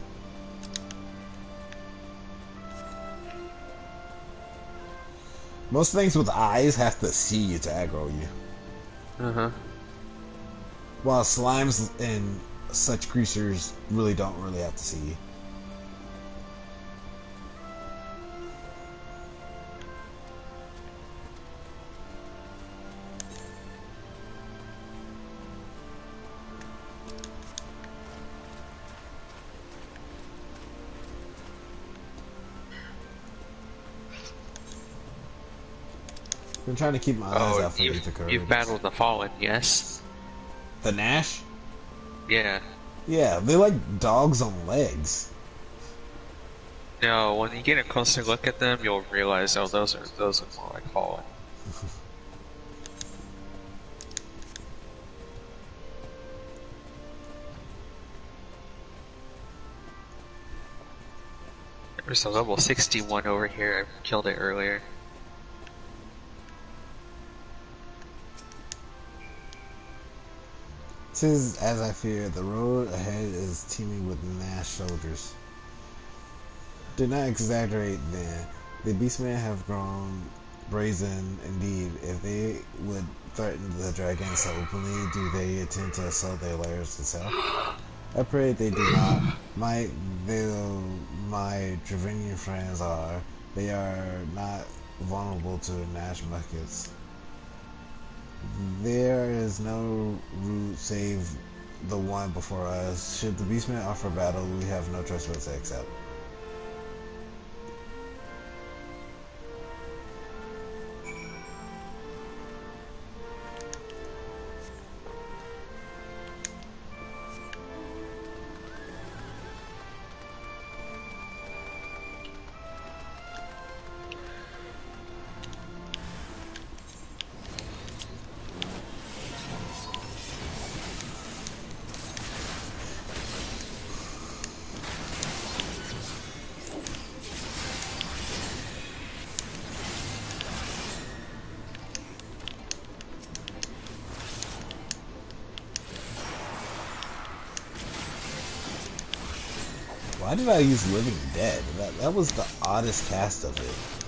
Most things with eyes have to see you to aggro you. Uh-huh. While slimes and such creatures really don't have to see you. I'm trying to keep my eyes out for you've battled the Fallen, yes? The Nash? Yeah. Yeah, they're like dogs on legs. No, when you get a closer look at them, you'll realize, oh, those are more like Fallen. There's a level 61 over here. I killed it earlier. Tis as I fear, the road ahead is teeming with Nash soldiers. Do not exaggerate then. The beastmen have grown brazen indeed. If they would threaten the dragons so openly, do they intend to assault their lairs itself? I pray they do not. Though my Dravinian friends are, they are not vulnerable to Nash muskets. There is no route save the one before us. Should the beastmen offer battle, we have no choice but to accept. Why did I use Living Dead? That was the oddest cast of it.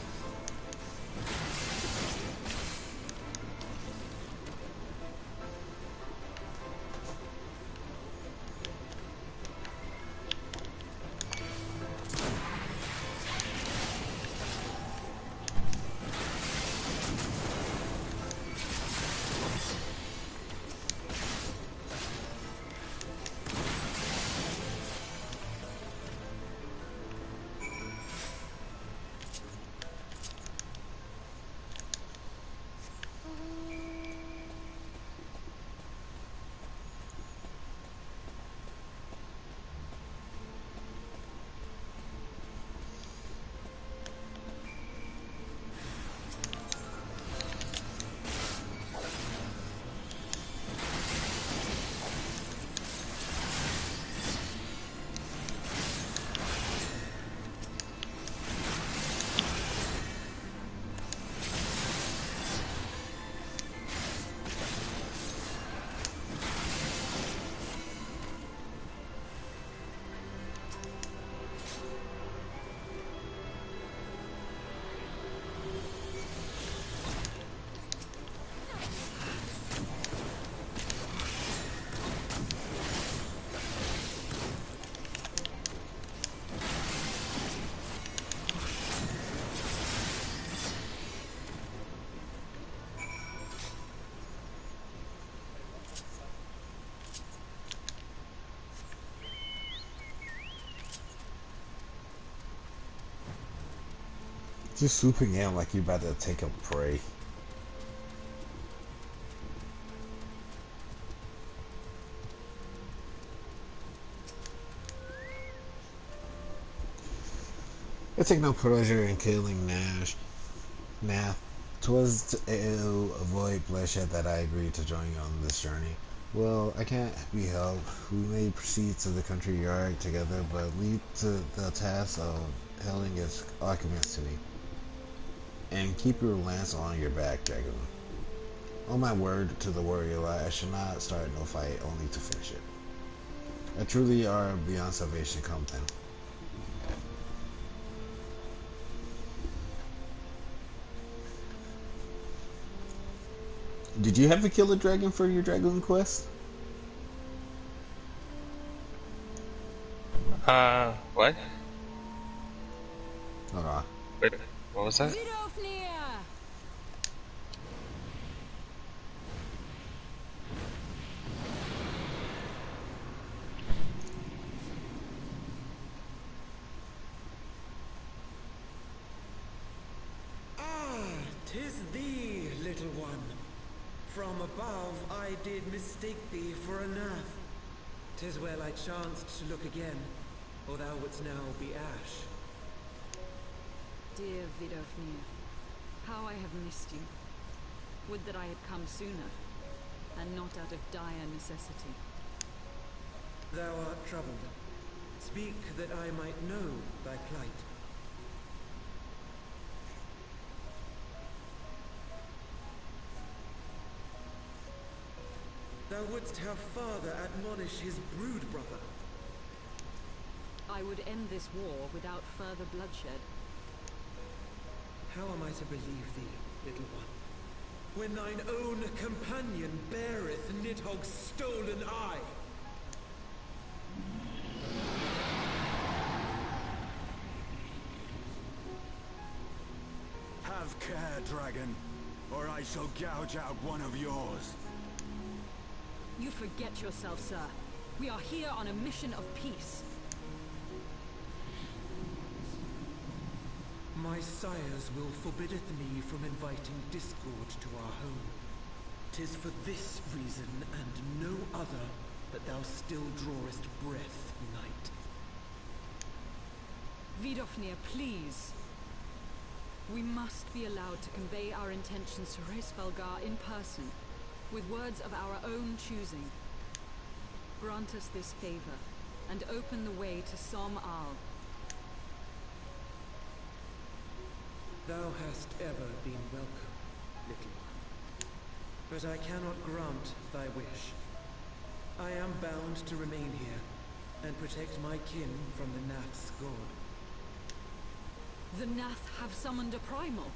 Just swooping in like you're about to take a prey. I take no pleasure in killing Nash. Nah, 'twas to avoid bloodshed that I agreed to join you on this journey. Well, I can't be helped. We may proceed to the country yard together, but leave to the task of hailing its occupants to me. And keep your lance on your back, Dragoon. On my word to the warrior, I should not start no fight, only to finish it. I truly are beyond salvation, come then. Did you have to kill a dragon for your Dragoon quest? What? Hold on. Wait, what was that? "'Tis thee, little one. From above I did mistake thee for a earth. 'Tis well I chanced to look again, or thou wouldst now be ash." Dear Vidofnir, how I have missed you. Would that I had come sooner, and not out of dire necessity. Thou art troubled. Speak that I might know thy plight. Thou wouldst have father admonish his brood brother. I would end this war without further bloodshed. How am I to believe thee, little one, when thine own companion beareth Nidhogg's stolen eye? Have care, dragon, or I shall gouge out one of yours. You forget yourself, sir. We are here on a mission of peace. My sires will forbiddeth me from inviting discord to our home. 'Tis for this reason and no other that thou still drawest breath, knight. Vidofnir, please. We must be allowed to convey our intentions to Hrisvalgar in person, with words of our own choosing. Grant us this favor, and open the way to Som Al. Thou hast ever been welcome, little one. But I cannot grant thy wish. I am bound to remain here, and protect my kin from the Nath's god. The Nath have summoned a primal.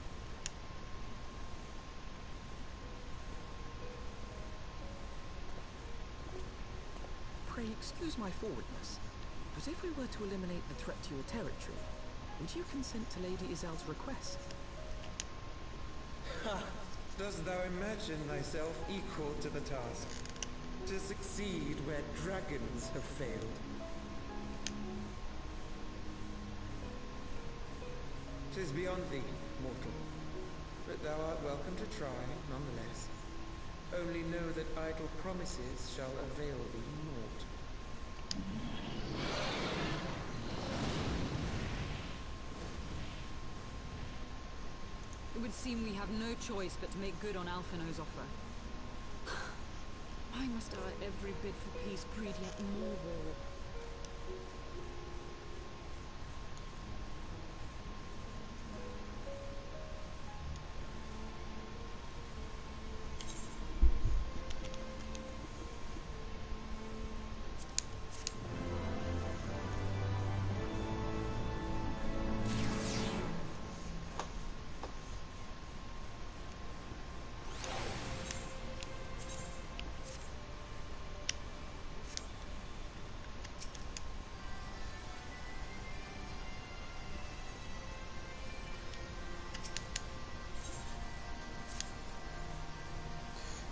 Pray excuse my forwardness, but if we were to eliminate the threat to your territory, would you consent to Lady Izel's request? Ha! Dost thou imagine thyself equal to the task? To succeed where dragons have failed? 'Tis beyond thee, mortal. But thou art welcome to try, nonetheless. Only know that idle promises shall avail thee naught. It would seem we have no choice but to make good on Alphino's offer. Why must our every bid for peace breed yet more war?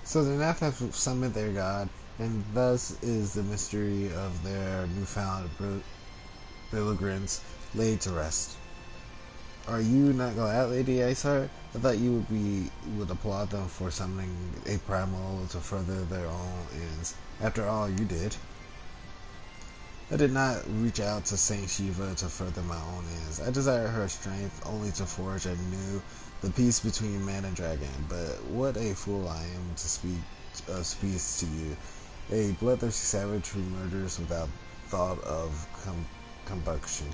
So the Nath have summoned their god, and thus is the mystery of their newfound Billigrims laid to rest. Are you not glad, Lady Iceheart? I thought you would applaud them for summoning a primal to further their own ends. After all, you did. I did not reach out to Saint Shiva to further my own ends. I desire her strength only to forge anew the peace between man and dragon. But what a fool I am to speak of speech to you. A bloodthirsty savage who murders without thought of compunction.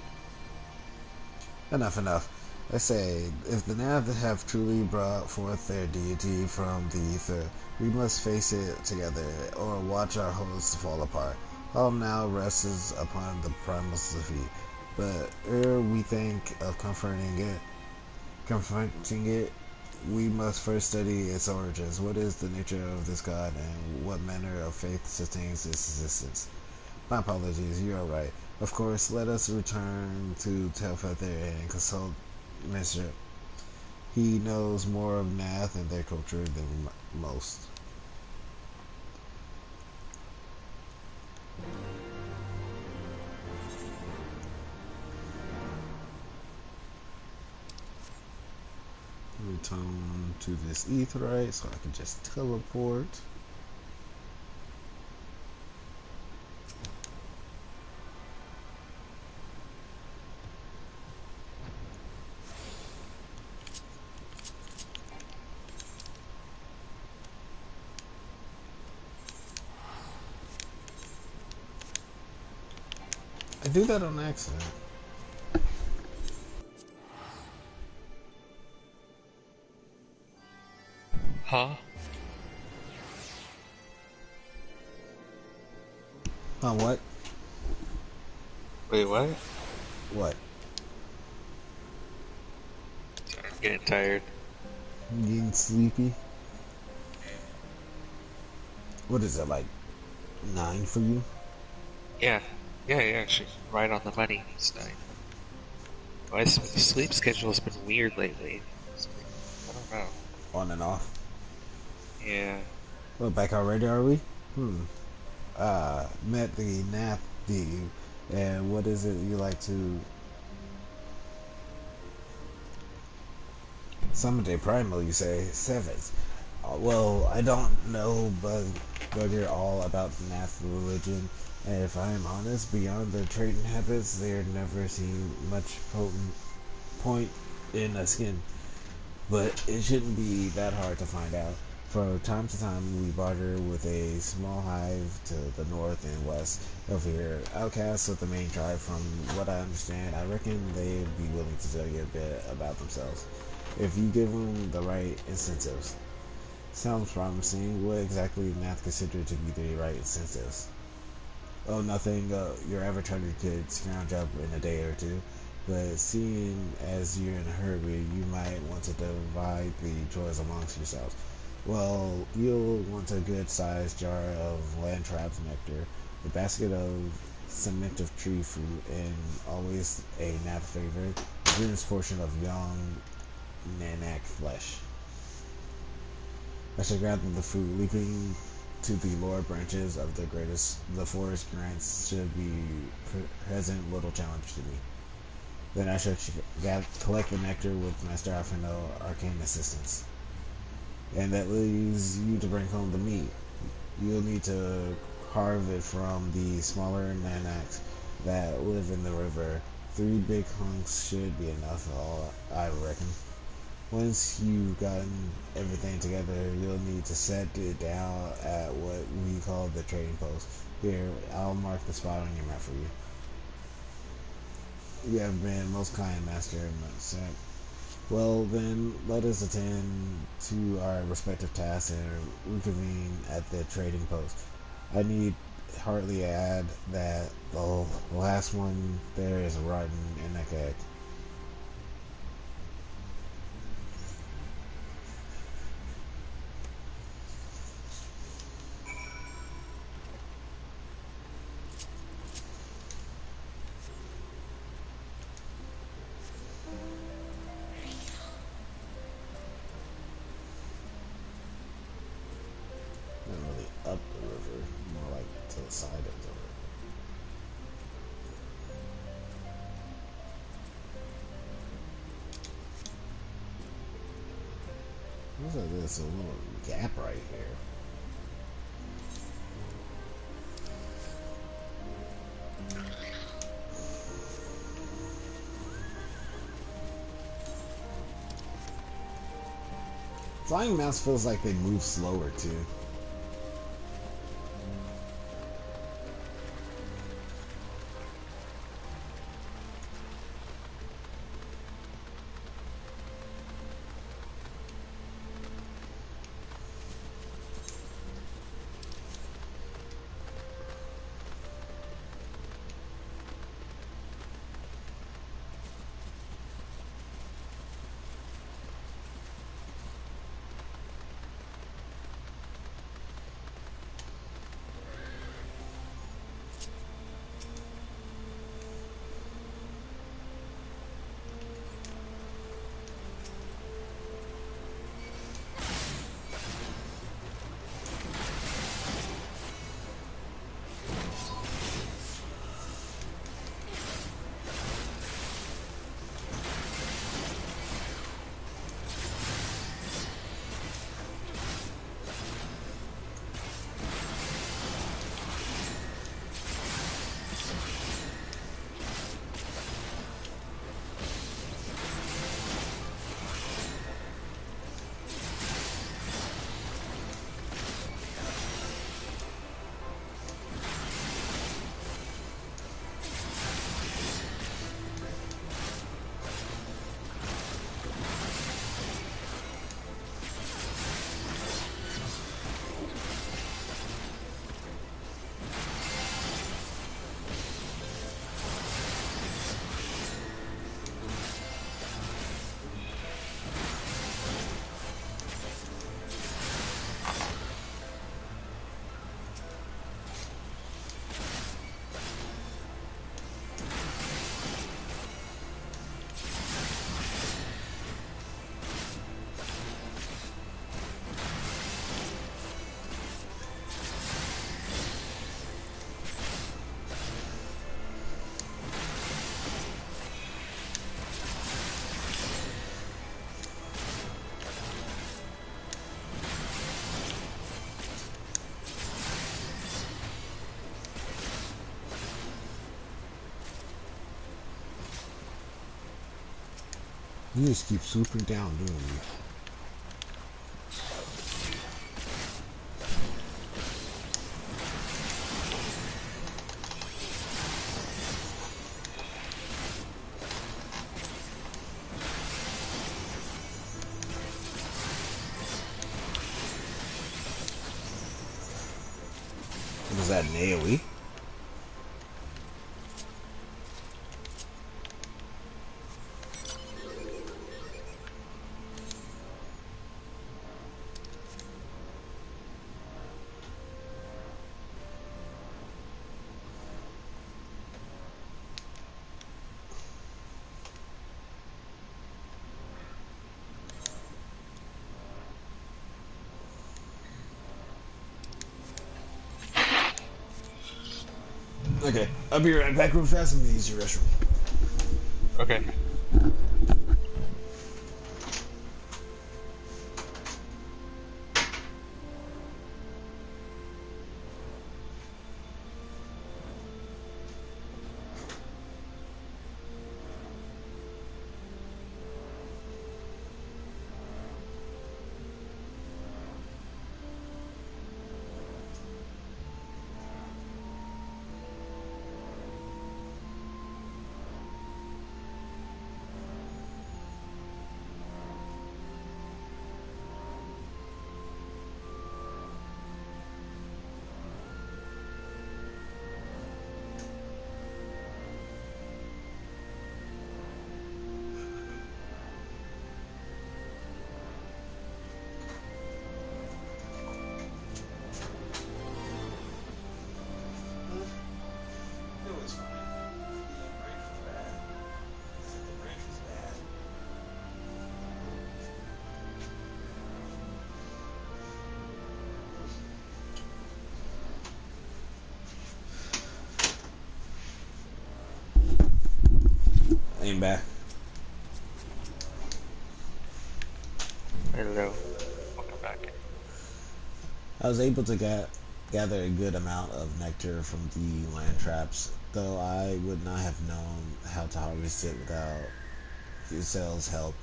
Enough. I say, if the Nath have truly brought forth their deity from the ether, we must face it together, or watch our hosts fall apart. All now rests upon the primal's defeat, but ere we think of confronting it, we must first study its origins. What is the nature of this god, and what manner of faith sustains its existence? My apologies, you are right. Of course, let us return to Telfether and consult Mr. He knows more of Nath and their culture than most. Return to this Aetheryte so I can just teleport. I do that on accident. Huh? What? Wait, what? What? I'm getting tired. I'm getting sleepy. What is it, like 9 for you? Yeah, actually, right on the money this night. My sleep schedule's been weird lately. I don't know. On and off. Yeah. Well, back already, are we? Met the Nath, did you? And what is it you like to... Summon a primal, you say? 7. Well, I don't know, but you're all about the Nath religion. And if I am honest, beyond their trait and habits, there never seemed much point in a skin. But it shouldn't be that hard to find out. From time to time, we barter with a small hive to the north and west of here, outcasts of the main tribe. From what I understand, I reckon they'd be willing to tell you a bit about themselves, if you give them the right incentives. Sounds promising. What exactly do Nath consider to be the right incentives? Oh, nothing your average hunter could scrounge up in a day or two. But seeing as you're in a hurry, you might want to divide the chores amongst yourselves. Well, you'll want a good-sized jar of Landtrap's nectar, a basket of sementive tree fruit, and always a nap favorite, a generous portion of young Nanak flesh. I shall gather the fruit, leaping to the lower branches of the forest grants should be present little challenge to me. Then I shall collect the nectar with Master Alphino arcane assistance. And that leaves you to bring home the meat. You'll need to carve it from the smaller Nanaks that live in the river. 3 big hunks should be enough, I reckon. Once you've gotten everything together, you'll need to set it down at what we call the trading post. Here, I'll mark the spot on your map for you. You have been most kind, Master. Well, then, let us attend to our respective tasks and reconvene at the trading post. I need hardly add that the last one there is rotten in that egg. Not really up the river, more like to the side of the river. Looks like there's a little gap right here. Flying mouse feels like they move slower too. You just keep swooping down, don't you? Was that an AoE? Okay, I'll be right back real fast. I'm gonna use your restroom. Okay. Ain't back. Hello. Welcome back. I was able to gather a good amount of nectar from the land traps, though I would not have known how to harvest it without Yusel's help.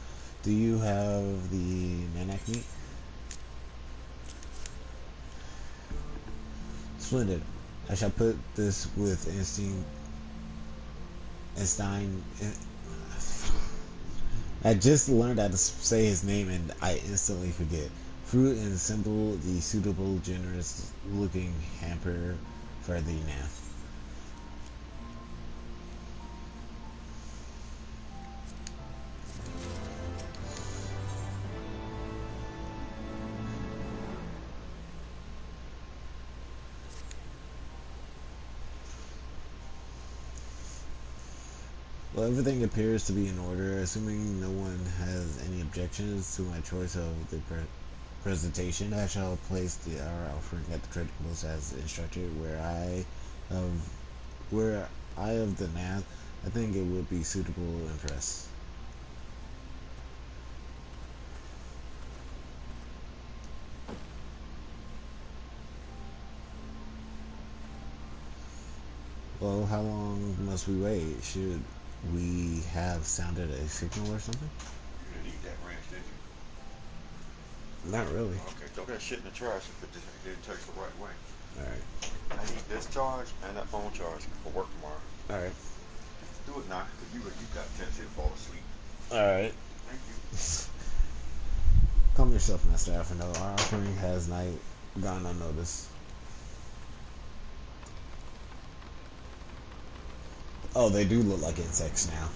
Do you have the Nanak meat? Splendid. I shall put this with Einstein. I just learned how to say his name and I instantly forget. Fruit and assemble the suitable, generous-looking hamper for the Nath. Well, everything appears to be in order. Assuming no one has any objections to my choice of the presentation, I shall place our offering at the credit post as instructed. Where I of the Nath, I think it would be suitable and impress. Well, how long must we wait? Should we have sounded a signal or something? You didn't eat that ranch, did you? Not really. Okay, throw that shit in the trash if it didn't taste the right way. Alright. I need this charge and that phone charge for work tomorrow. Alright. Do it now, because you got a tendency to fall asleep. Alright. Thank you. Calm yourself, Master Alphino. Our offering has not gone unnoticed. Oh, they do look like insects now.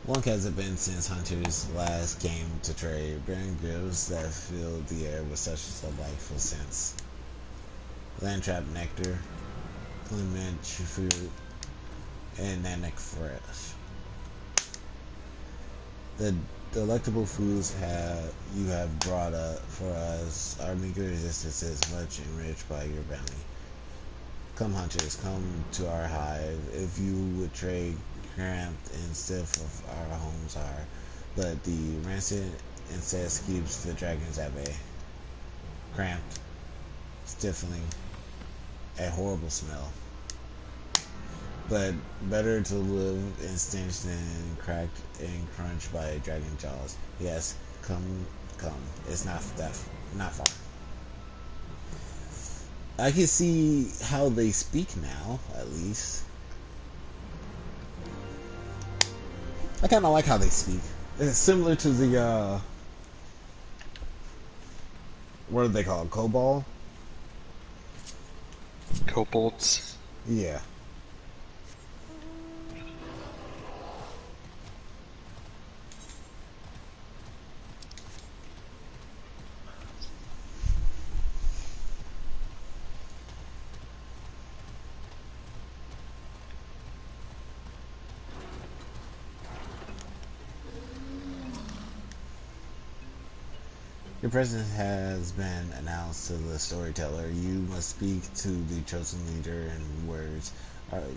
Long has it been since hunters last came to trade, bearing gifts that filled the air with such delightful scents. Landtrap nectar, clement fruit, and Nanak fresh. The delectable foods you have brought up for us, our meager existence is much enriched by your bounty. Come, hunters, come to our hive. If you would trade, cramped and stiff of our homes are, but the rancid incest keeps the dragons at bay. Cramped, stifling, a horrible smell. But better to live in stench than cracked and crunched by dragon jaws. Yes, come. It's not far. I can see how they speak now, at least. I kind of like how they speak. It's similar to the, what are they called? Kobold? Kobolds? Yeah. Your presence has been announced to the storyteller. You must speak to the chosen leader in words.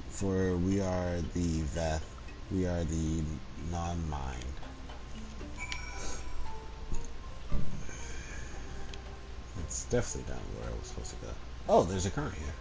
For we are the Veth. We are the non-mind. It's definitely not where I was supposed to go. Oh, there's a current here.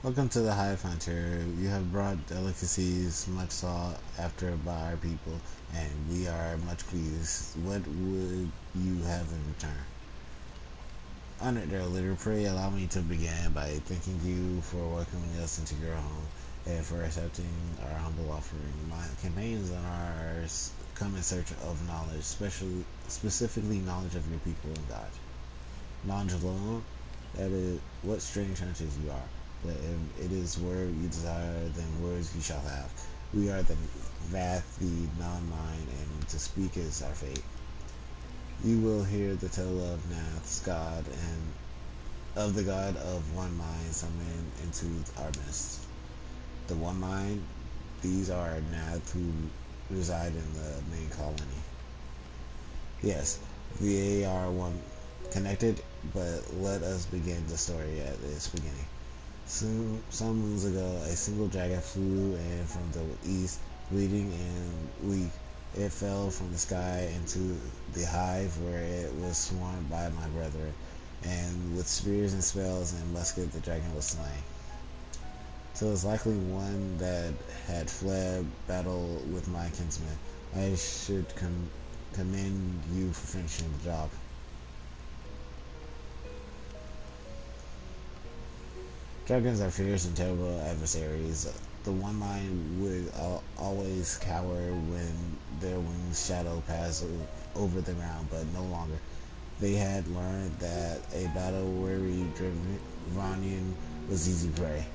Welcome to the Hive Hunter. You have brought delicacies much sought after by our people, and we are much pleased. What would you have in return? Honored elder, pray allow me to begin by thanking you for welcoming us into your home and for accepting our humble offering. My companions and ours come in search of knowledge, specifically knowledge of your people and God. Knowledge alone, that is what strange hunters you are. But if it is word you desire, then words you shall have. We are the Vath, the non-mind, and to speak is our fate. You will hear the tale of Nath's God and of the God of one mind summoned into our midst. The one mind, these are Nath who reside in the main colony. Yes, they are one connected, but let us begin the story at its beginning. Some moons ago, a single dragon flew in from the east, bleeding and weak. It fell from the sky into the hive where it was swarmed by my brethren, and with spears and spells and muskets the dragon was slain. So it was likely one that had fled battle with my kinsmen. I should commend you for finishing the job. Dragons are fierce and terrible adversaries. The one mind would always cower when their wings shadow passed over the ground, but no longer. They had learned that a battle-weary Drevanian was easy prey.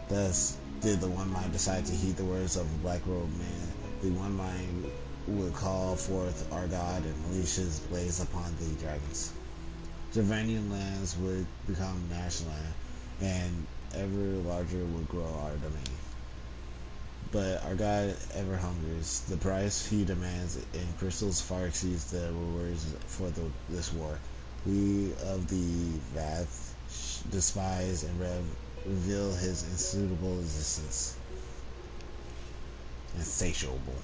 Thus did the one mind decide to heed the words of the black-robed man. The one mind would call forth our God and unleash his blaze upon the dragons. Drevanian lands would become national land, and ever larger would grow our domain. But our God ever hungers. The price he demands in crystals far exceeds the rewards for this war. We of the Vath despise and reveal his inscrutable existence. Insatiable.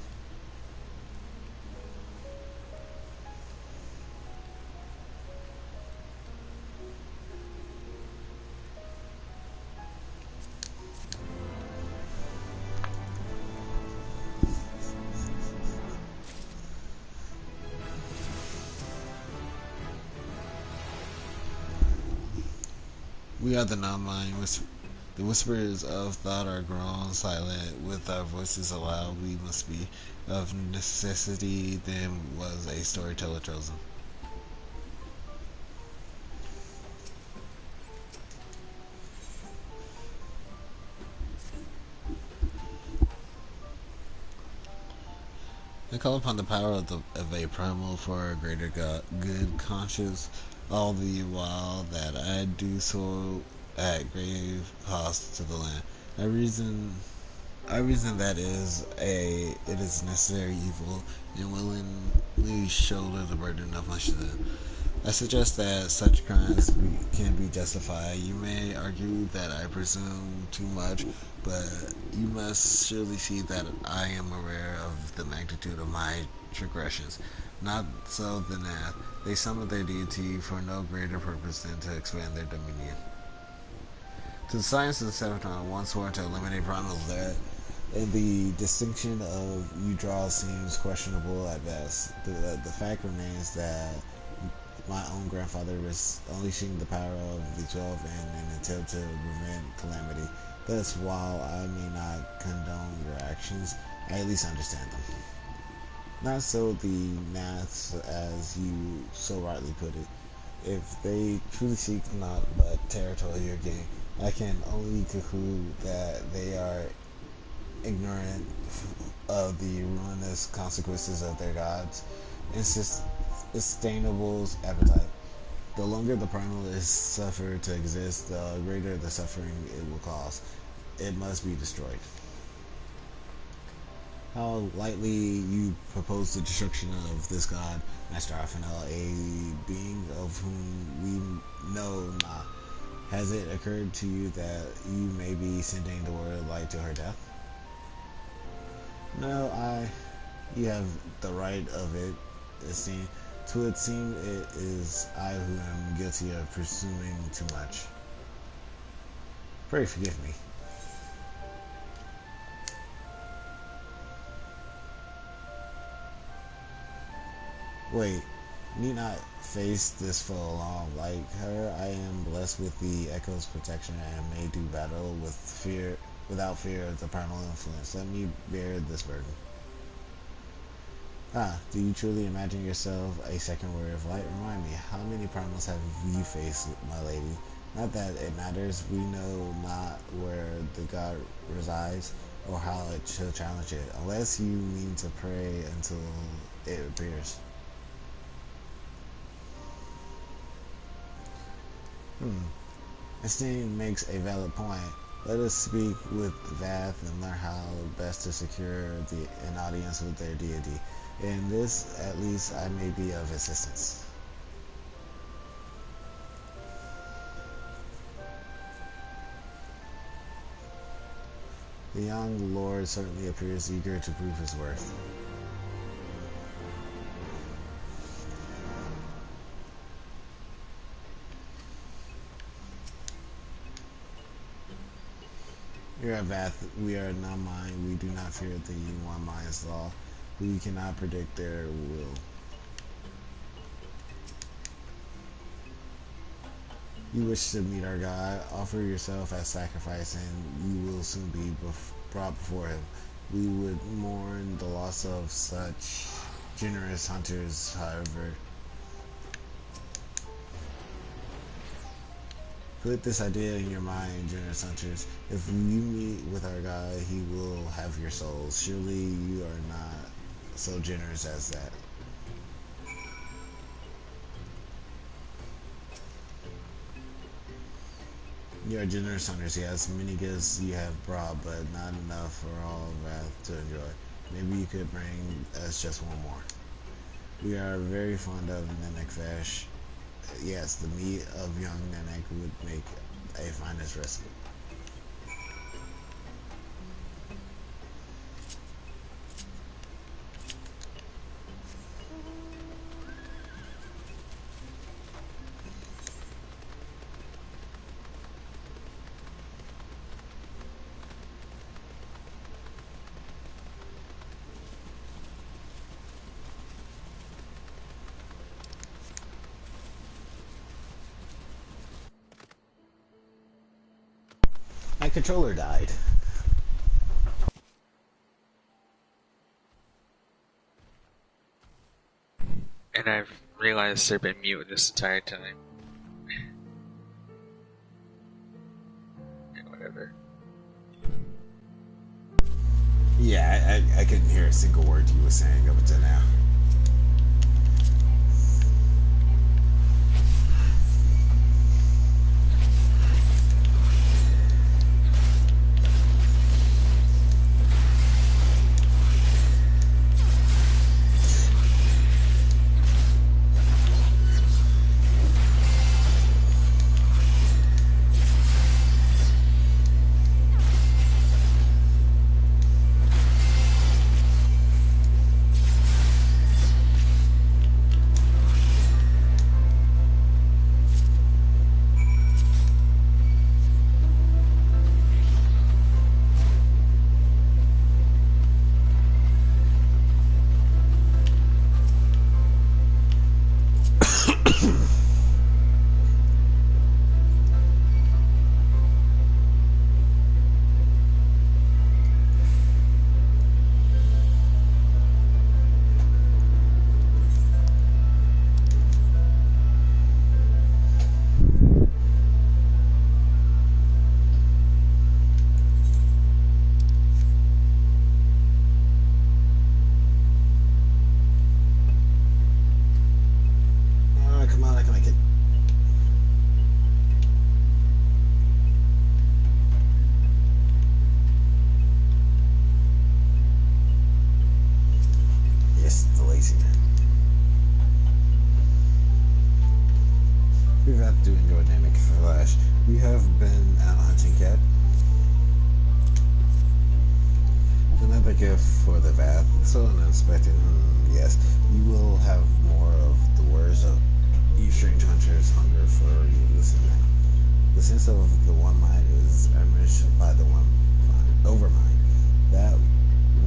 We are the non-mind. The whispers of thought are grown silent. With our voices aloud, we must be. Of necessity, then was a storyteller chosen. I call upon the power of a primal for a greater good conscience, all the while that I do so at grave cost to the land. I reason that it is necessary evil and willingly shoulder the burden of my sin. I suggest that such crimes can be justified. You may argue that I presume too much, but you must surely see that I am aware of the magnitude of my transgressions. Not so the Nath. They summon their deity for no greater purpose than to expand their dominion. To the science of the Seventh Round, one sworn to eliminate primals there, and the distinction of you draw seems questionable at best. The fact remains that my own grandfather was unleashing the power of the 12 in an attempt to prevent calamity. Thus, while I may not condone your actions, I at least understand them. Not so the Naths, as you so rightly put it. If they truly seek not but territorial gain, I can only conclude that they are ignorant of the ruinous consequences of their gods' unsustainable appetite. The longer the primal is suffered to exist, the greater the suffering it will cause. It must be destroyed. How lightly you propose the destruction of this god, Master Arfanel, a being of whom we know not. Has it occurred to you that you may be sending the word light to her death? No, you have the right of it, esteem. Twould seem it is I who am guilty of presuming too much. Pray forgive me. Wait, need not face this foe alone. Like her, I am blessed with the Echo's protection and may do battle without fear of the primal influence. Let me bear this burden. Do you truly imagine yourself a second word of light? Remind me, how many primals have you faced, my lady? Not that it matters, we know not where the god resides, or how it shall challenge it, unless you mean to pray until it appears. Esteem makes a valid point. Let us speak with Vath and learn how best to secure an audience with their deity. In this, at least, I may be of assistance. The young lord certainly appears eager to prove his worth. Here at Vath, we are not mind. We do not fear the one mind's law. We cannot predict their will. You wish to meet our God, offer yourself as sacrifice, and you will soon be brought before him. We would mourn the loss of such generous hunters, however. Put this idea in your mind, generous hunters. If you meet with our God, he will have your souls. Surely you are not so generous as that. You are generous hunters, yes. Many gifts you have brought, but not enough for all of Wrath to enjoy. Maybe you could bring us just one more. We are very fond of Nanek Fesh. Yes, the meat of young Nanek would make a finest recipe. My controller died. And I've realized they've been mute this entire time. Yeah, whatever. Yeah, I couldn't hear a single word you were saying up until now. easy, man. We've had to enjoy dynamic flash. We have been out hunting cat. Another gift for the Vath. So unexpected. Yes, you will have more of the words of you strange hunters hunger for you. Listen, the sense of the one mind is enriched by the one overmind. That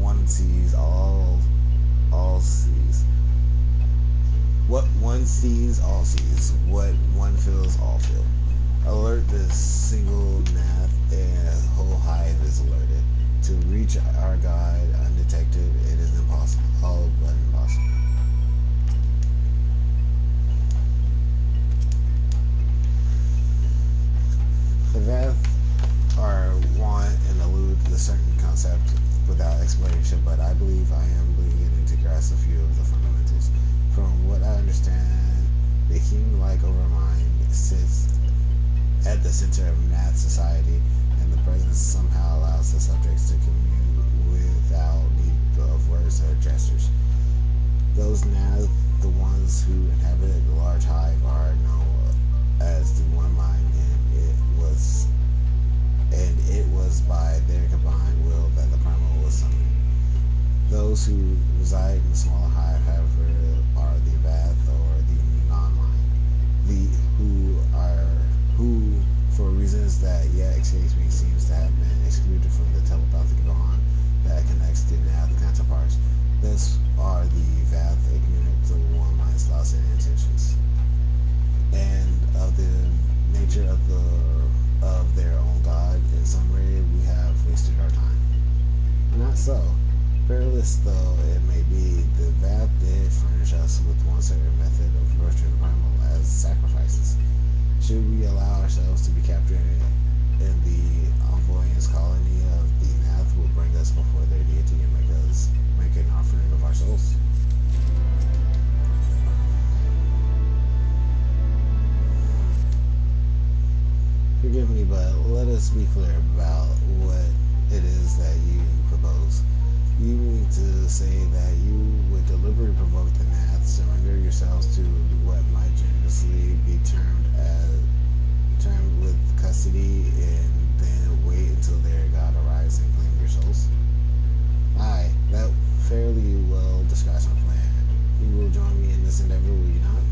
one sees all sees. What one sees, all sees. What one feels, all feel. Alert this single nath and whole hive is alerted. To reach our guide undetected, it is impossible. All but impossible. The Vath are want and allude to a certain concept without explanation, but I believe I am beginning to grasp a few of the fundamentals. From what I understand, the king-like overmind sits at the center of Nath society, and the presence somehow allows the subjects to commune without need of words or gestures. Those Nath, the ones who inhabit the large hive, are known as the One Mind, and it was by their combined will that the primal was summoned. Those who reside in the smaller hive, however, are the Vath or the non-mind, who, for reasons that yet escapes me, seems to have been excluded from the telepathic bond that connects the Nath counterparts. Thus are the Vath ignorant to One Mind's thoughts and intentions, and of the nature of their own God. In summary, we have wasted our time. Not so. Perilous though it may be, the Vath did furnish us with one certain method of nurturing the primal as sacrifices. Should we allow ourselves to be captured in the Envoyance colony of the Nath, will bring us before their deity and make an offering of our souls. Forgive me, but let us be clear about what it is that you propose. You mean to say that you would deliberately provoke the Nath, surrender yourselves to what might generously be termed with custody, and then wait until their God arrives and claim your souls? Aye, that fairly well describes my plan. You will join me in this endeavor, will you not?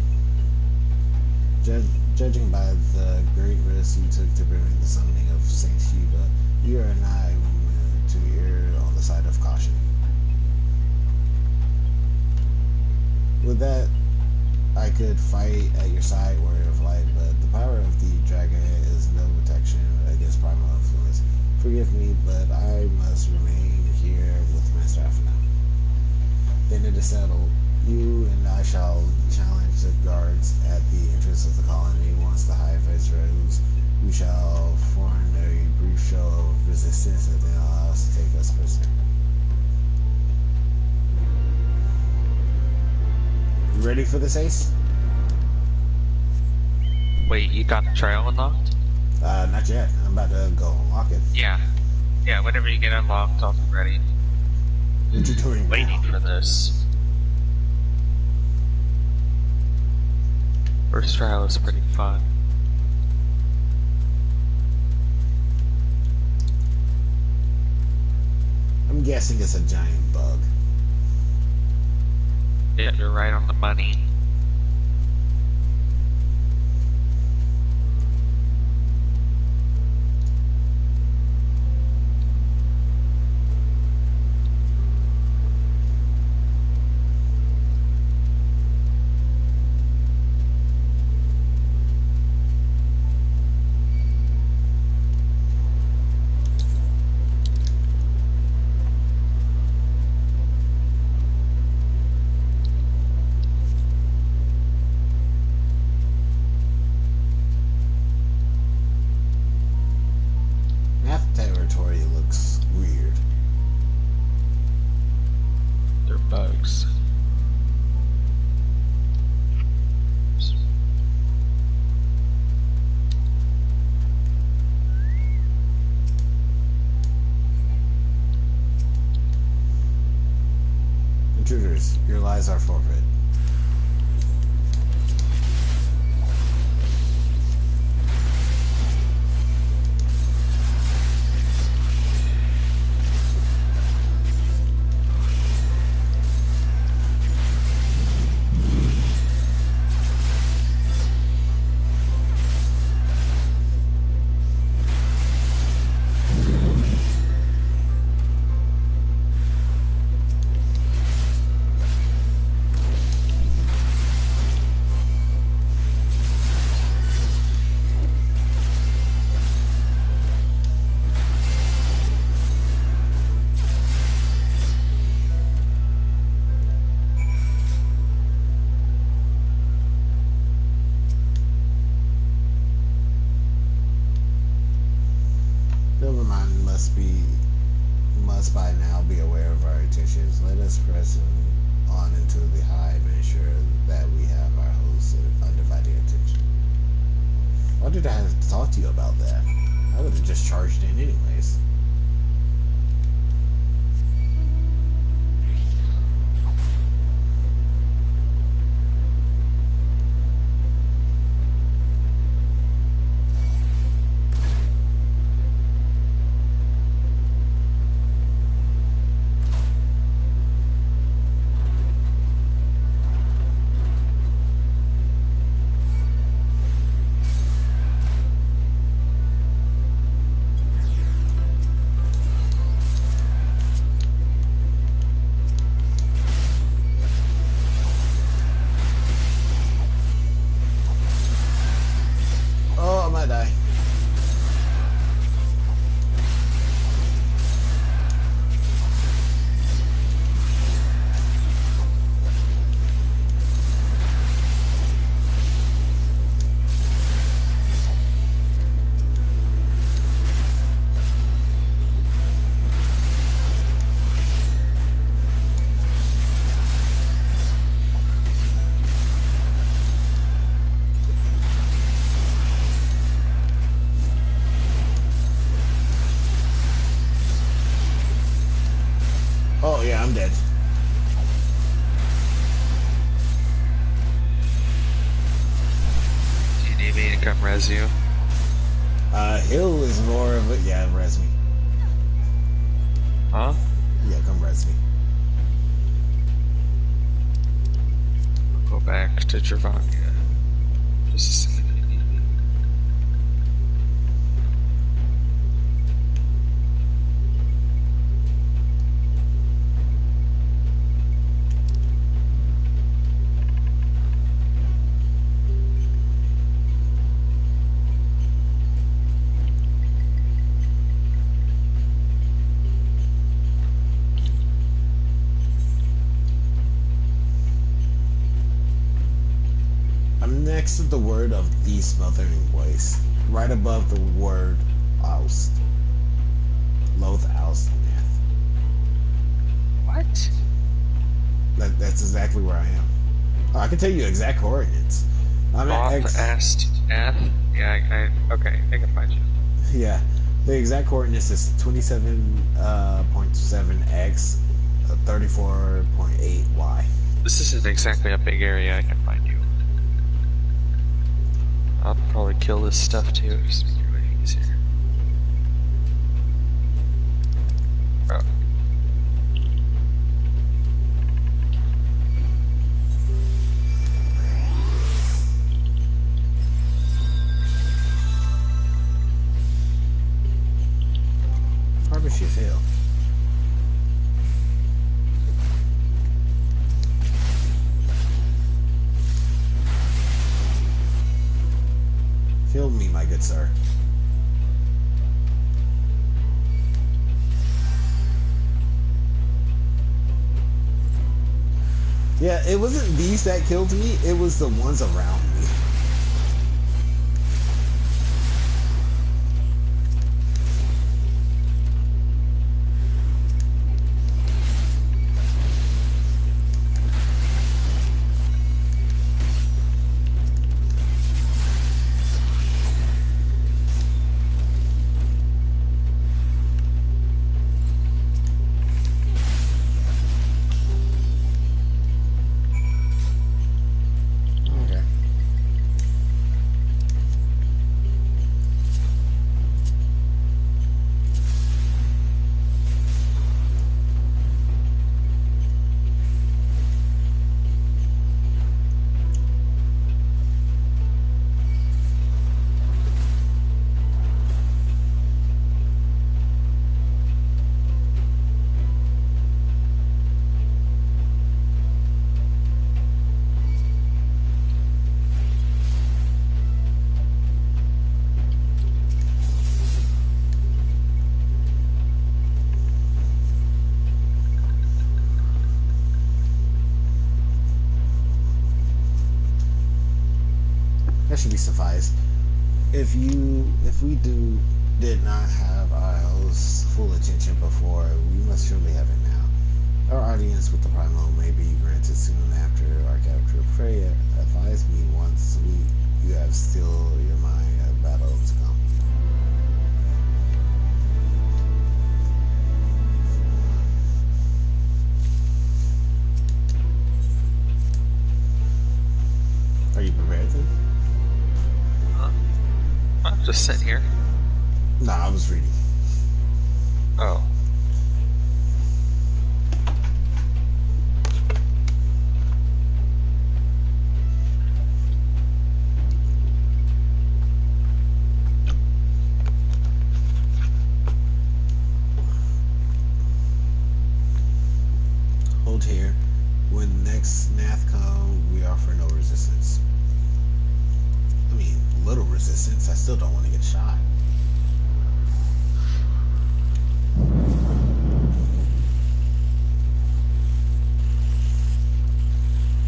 Judging by the great risk you took to prevent the summoning of Saint Shiva, you are not to err on the side of caution. With that, I could fight at your side, warrior of light, but the power of the dragon is no protection against primal influence. Forgive me, but I must remain here with Master Alpha now. Then it is settled. You and I shall challenge the guards at the entrance of the colony. Once the hive is rose, we shall form a brief show of resistance and then allow us to take us prisoner. You ready for this, Ace? Wait, you got the trail unlocked? Not yet. I'm about to go unlock it. Yeah. Yeah, whenever you get unlocked, I'll be ready. What you doing Waiting for this. First trial is pretty fun. I'm guessing it's a giant bug. Yeah, you're right on the money. Territory looks weird. They're bugs. Intruders, your lives are forfeit. Silvermine must by now be aware of our intentions. Let us press on into the hive and ensure that we have our host's undivided attention. Why did I have to talk to you about that? I would have just charged in anyways. Oh, I might die. Oh yeah, I'm dead. Do you need me to come res you? Hill is more of a res me. Huh? Yeah, come res me. I'll go back to Travania. Just a second. I'm next to the word of the smothering voice, right above the word oust. Loath oust math. What? That's exactly where I am. Oh, I can tell you exact coordinates. I'm at X. Ast F? Yeah, okay, I can find you. Yeah, the exact coordinates is 27.7x, 34.8y. This isn't exactly a big area, I can find you. I'll probably kill this stuff too, just to make it way easier. Oh. Probably should fail. Kill me, my good sir. Yeah, it wasn't these that killed me, it was the ones around me. actually suffice. If we did not have Isle's full attention before, we must surely have it now. Our audience with the Primal may be granted soon after our capture. Pray advise me once you have still your mind of battle to come. Are you prepared then? I'm just sitting here. Nah, I was reading. Oh. Hold here. When next Nath come, we offer no resistance. I mean, little resistance. I still don't want to get shot.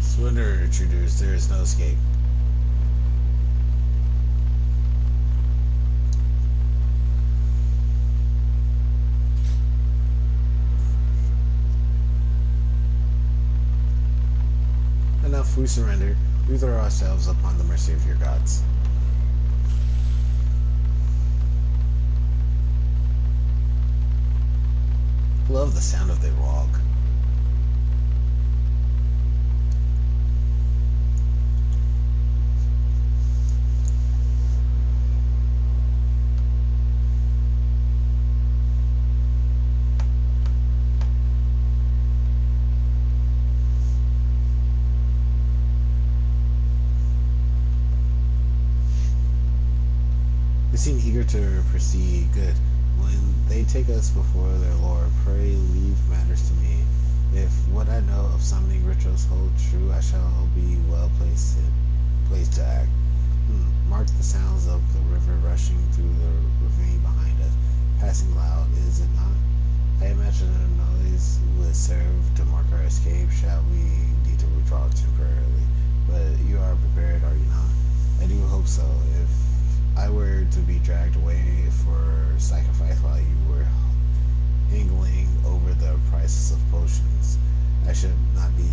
Surrender, intruders. There is no escape. Enough, we surrender. We throw ourselves upon the mercy of your gods. Love the sound of their walk. They seem eager to proceed. Good. When they take us before their Lord, pray leave matters to me. If what I know of summoning rituals hold true, I shall be well placed to act. Mark the sounds of the river rushing through the ravine behind us, passing loud, is it not? I imagine a noise would serve to mark our escape. Shall we need to withdraw temporarily? But you are prepared, are you not? I do hope so. If I were to be dragged away for sacrifice while you were haggling over the prices of potions, I should not be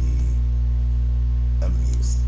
amused.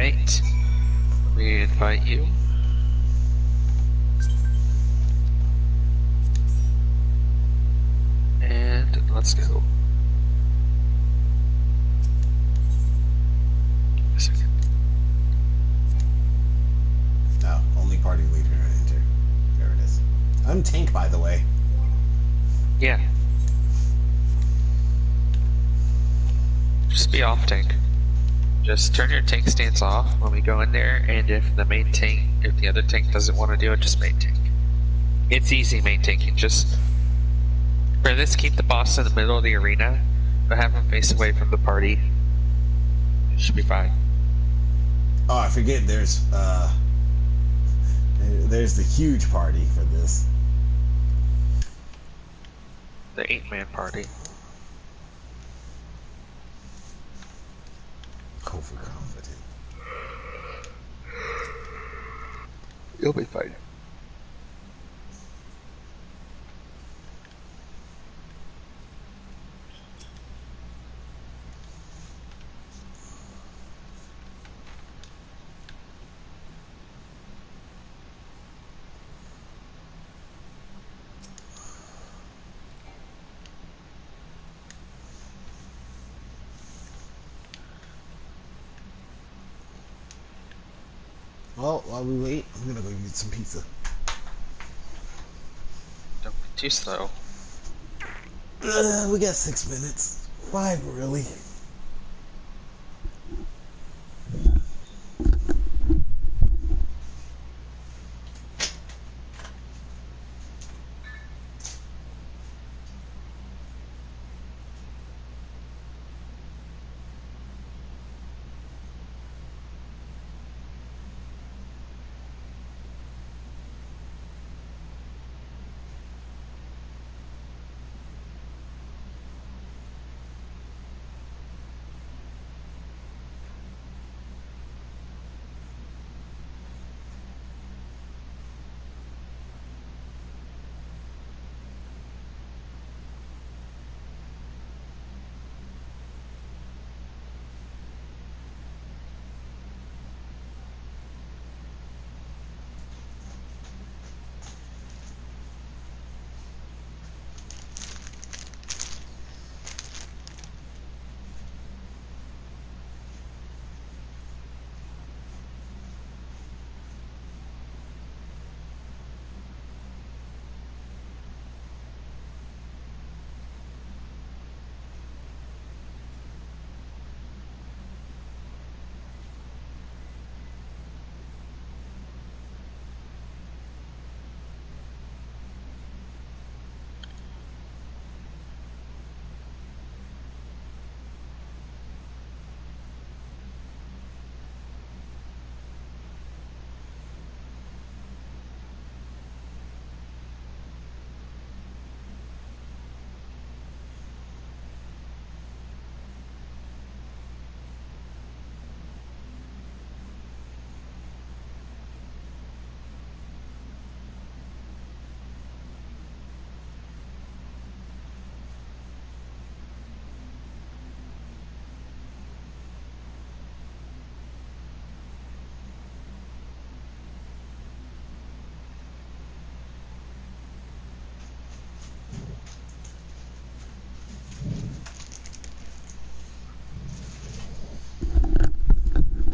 Alright. Let me invite you. And let's go. A second. No, only party leader enter. There it is. I'm tank, by the way. Yeah. Just be off tank. Just turn your tank stance off when we go in there, and if the other tank doesn't want to do it, just main tank. It's easy main tanking. Just for this, keep the boss in the middle of the arena, but have him face away from the party. It should be fine. Oh, I forget. There's the huge party for this. The 8-man party. Overconfident. You'll be fine. Well, while we wait, I'm gonna go get some pizza. Don't be too slow. We got 6 minutes. 5, really.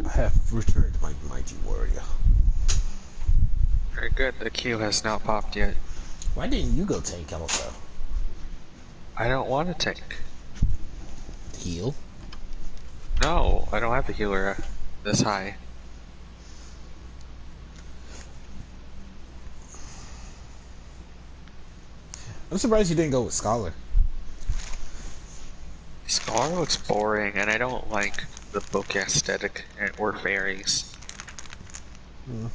I have returned, my mighty warrior. Very good. The queue has not popped yet. Why didn't you go tank also? I don't want to tank. Heal? No, I don't have a healer this high. I'm surprised you didn't go with Scholar. Scholar looks boring, and I don't like the book aesthetic or fairies. Hmm.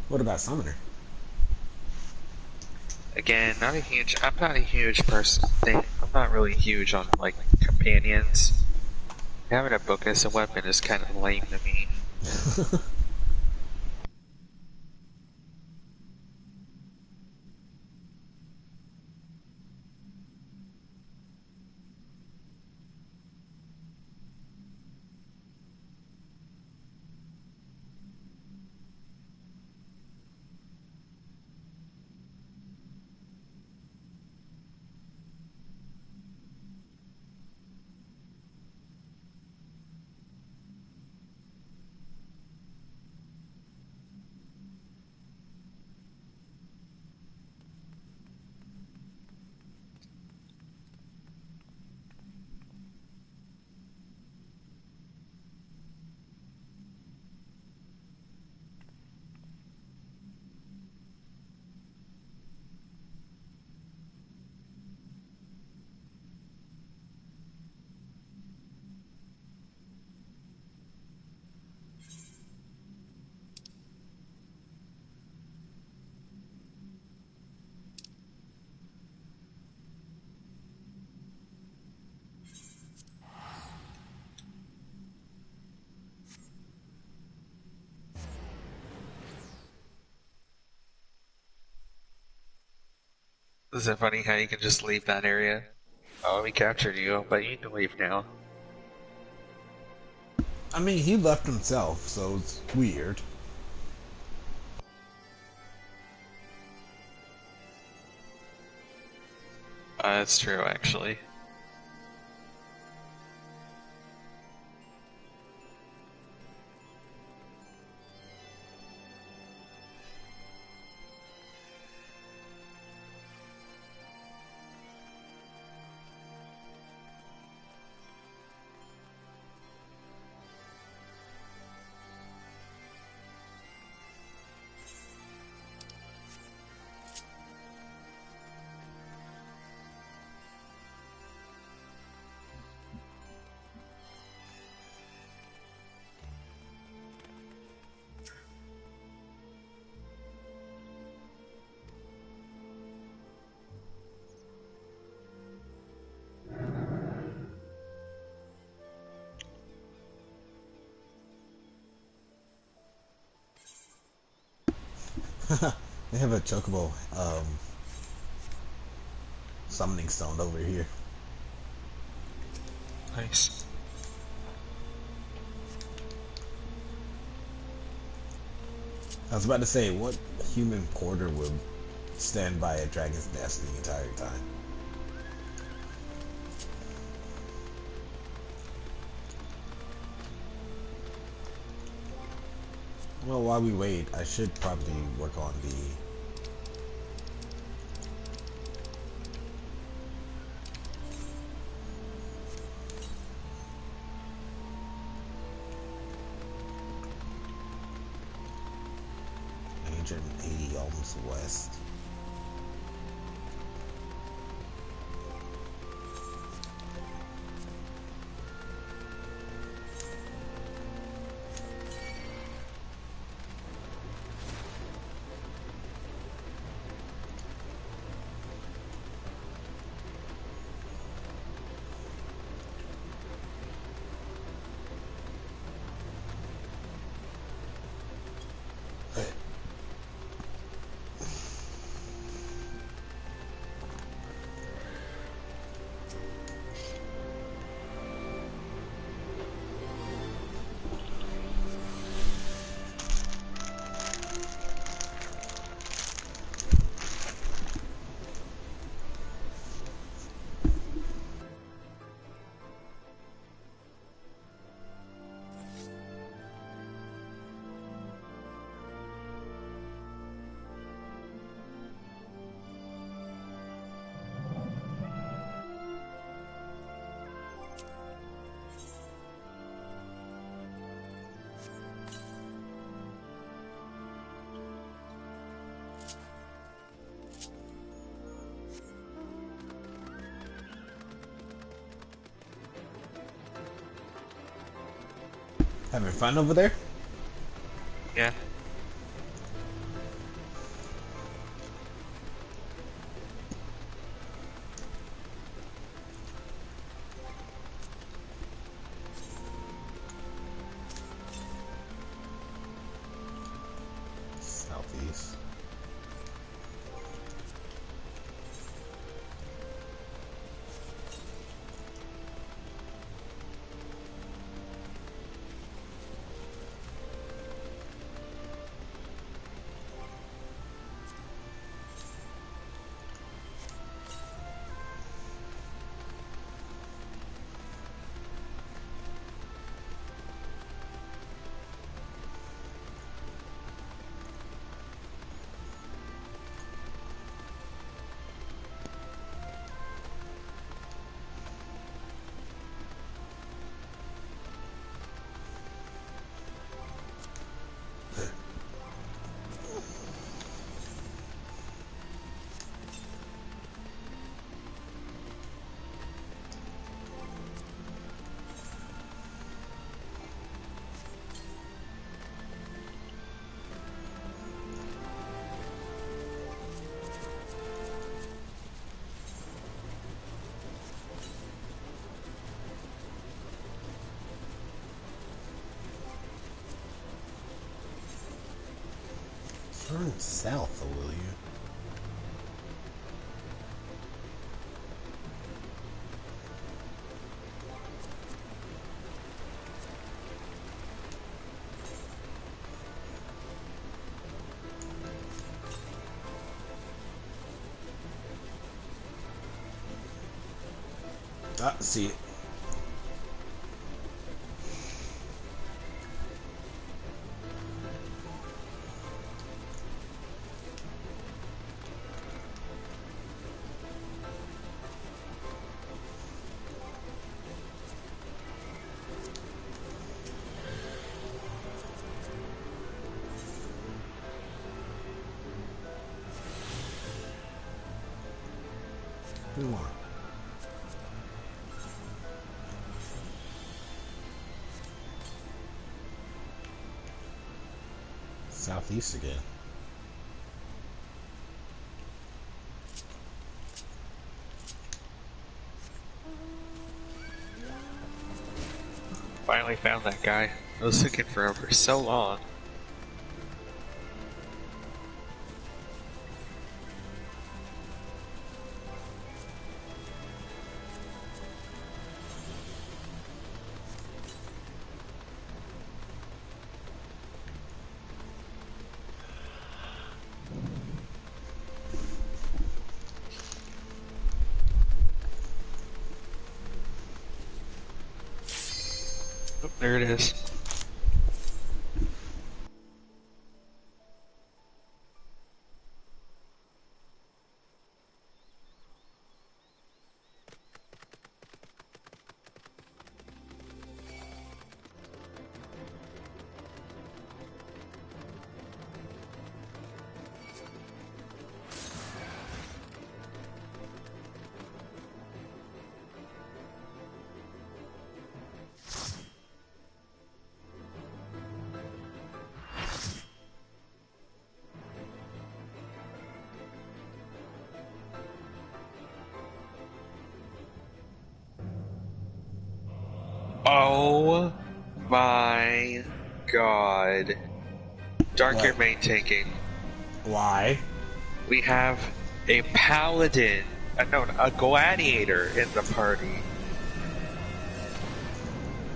What about Summoner? Again, I'm not a huge person. I'm not really huge on, like, companions. Having a book as a weapon is kind of lame to me. Is it funny how you can just leave that area? Oh, we captured you, but you can leave now. I mean, he left himself, so it's weird. That's true, actually. They have a chocobo summoning stone over here. Nice. I was about to say, what human porter would stand by a dragon's nest the entire time? Well, while we wait, I should probably work on the Agent 80 Elms West. Having fun over there? Yeah. Southeast. Turn south, will you? Ah, see it. More. Southeast again. Finally found that guy. I was looking for him for so long. Oh, there it is. Oh my god. Dark What? Your main taking. Why? We have a paladin, no, a gladiator in the party.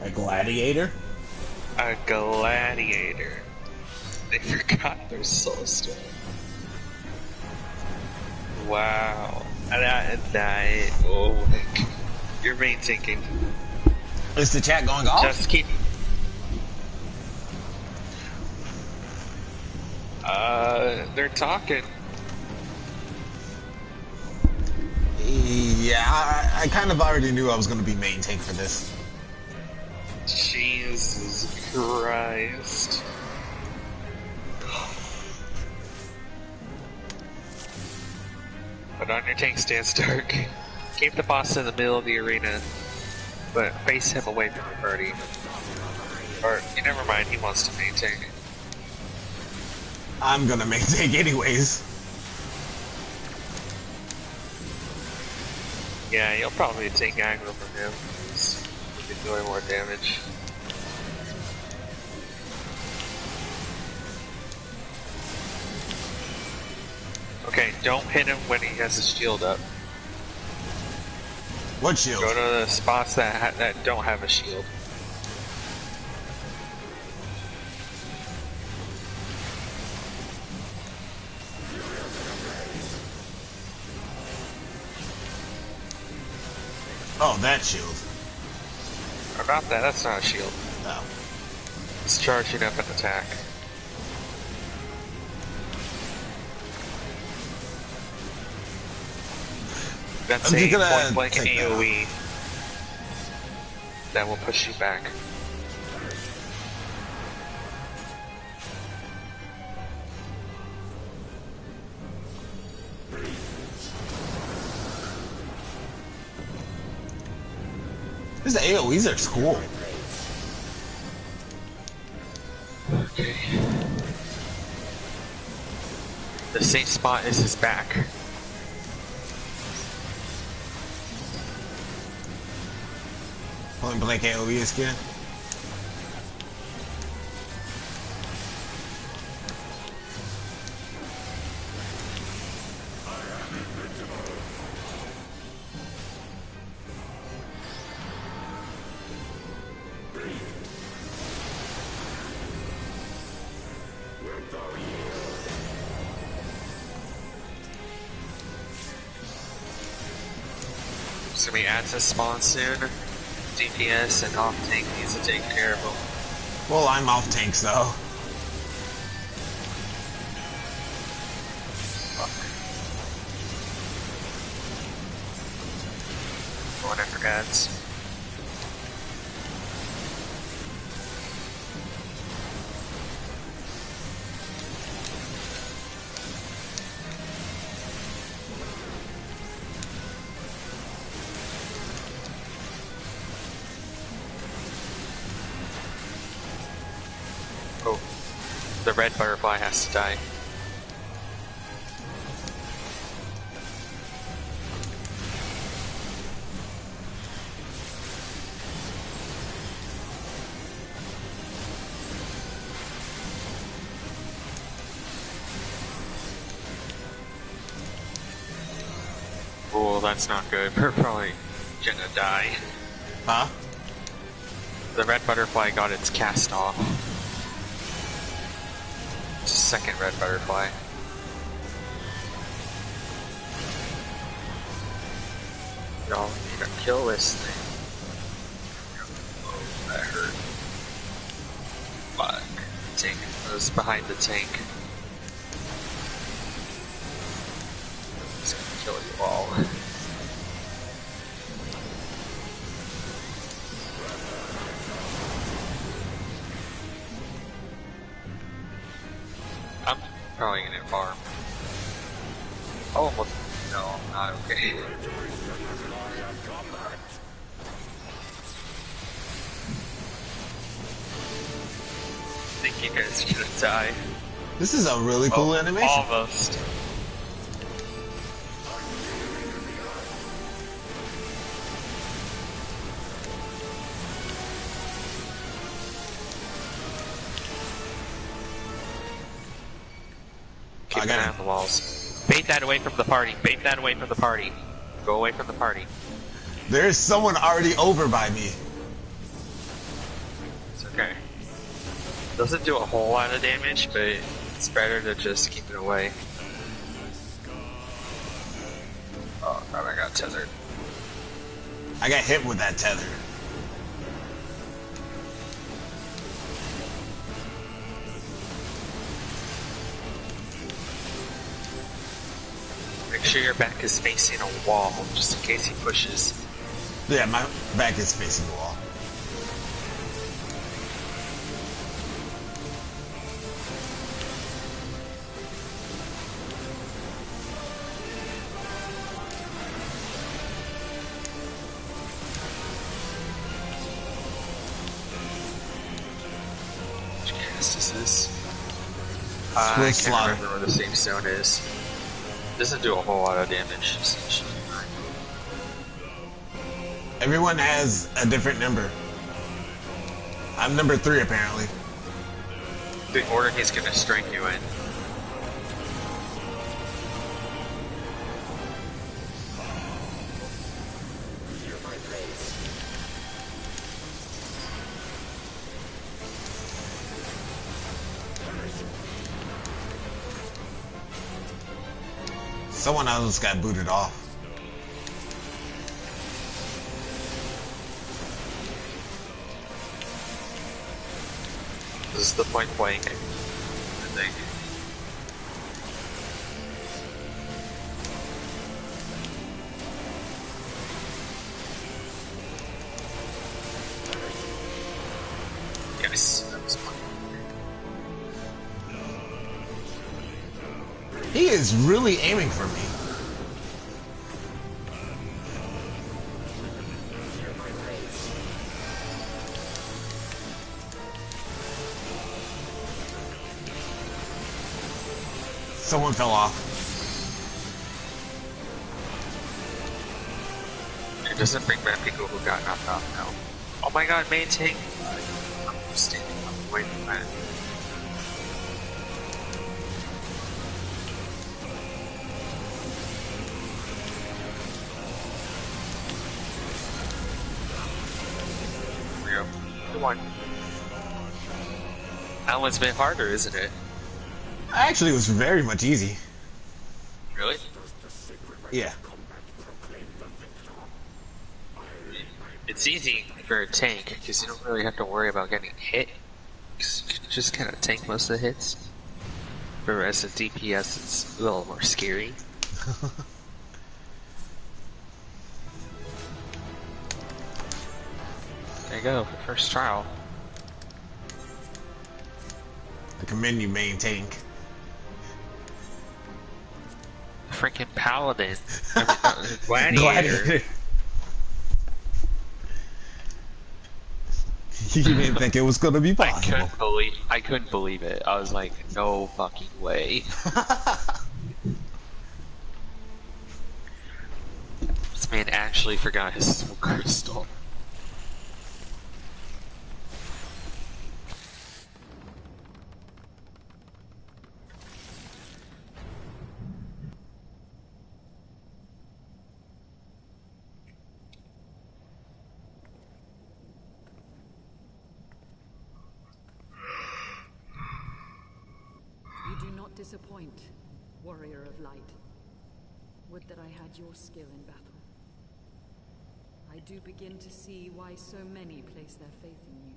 A gladiator? A gladiator. They forgot their soul stone. Wow. Oh my god. Your main taking. Is the chat going off? Just keep. They're talking. Yeah, I kind of already knew I was going to be main tank for this. Jesus Christ. Put on your tank stance, Dark. Keep the boss in the middle of the arena, but face him away from the party. Or, never mind, he wants to main tank. I'm gonna main tank anyways. Yeah, you'll probably take aggro from him. He'll be doing more damage. Okay, don't hit him when he has his shield up. What shield? Go to the spots that don't have a shield. Oh, that shield. Or not that, that's not a shield. No. It's charging up an attack. That's a point blank AoE that will push you back. These AoEs are cool. Okay. The safe spot is his back. Point blank AoE skin. There's gonna be access spawn soon. DPS and off tank needs to take care of them. Well, I'm off tanks though. Going after ads. Oh, the red butterfly has to die. Oh, that's not good. We're probably gonna die. Huh? The red butterfly got its cast off. Second red butterfly. Y'all need to kill this thing. Oh, that hurt. Fuck. Tank was behind the tank. It's gonna kill you all. I'm probably gonna farm. Oh, well, no, I'm not okay. I think you guys are gonna die. This is a really cool animation. Almost. Keep an eye on the walls. Bait that away from the party. Bait that away from the party. Go away from the party. There's someone already over by me. It's okay. Doesn't do a whole lot of damage, but it's better to just keep it away. Oh god, I got tethered. I got hit with that tether. Make sure your back is facing a wall, just in case he pushes. Yeah, my back is facing the wall. Which cast is this? I can't remember where the safe zone is. Doesn't do a whole lot of damage. Everyone has a different number. I'm number 3 apparently. The order he's gonna strike you in. Someone else got booted off. This is the point blank, I think. Yes, that was point. He is really aiming for me. Someone fell off. It doesn't bring back people who got knocked off now. Oh my god, main tank! I'm standing up away from that. There we go. Good one. That one's a bit harder, isn't it? Actually, it was very much easy. Really? Yeah. It's easy for a tank because you don't really have to worry about getting hit. You can just kind of tank most of the hits. For as a DPS, it's a little more scary. There you go, first trial. I commend you, main tank. Freaking paladin. I mean, gladiator. You didn't think it was gonna be possible. I couldn't believe it. I was like, no fucking way. This man actually forgot his soul crystal. Disappoint, warrior of light. Would that I had your skill in battle. I do begin to see why so many place their faith in you.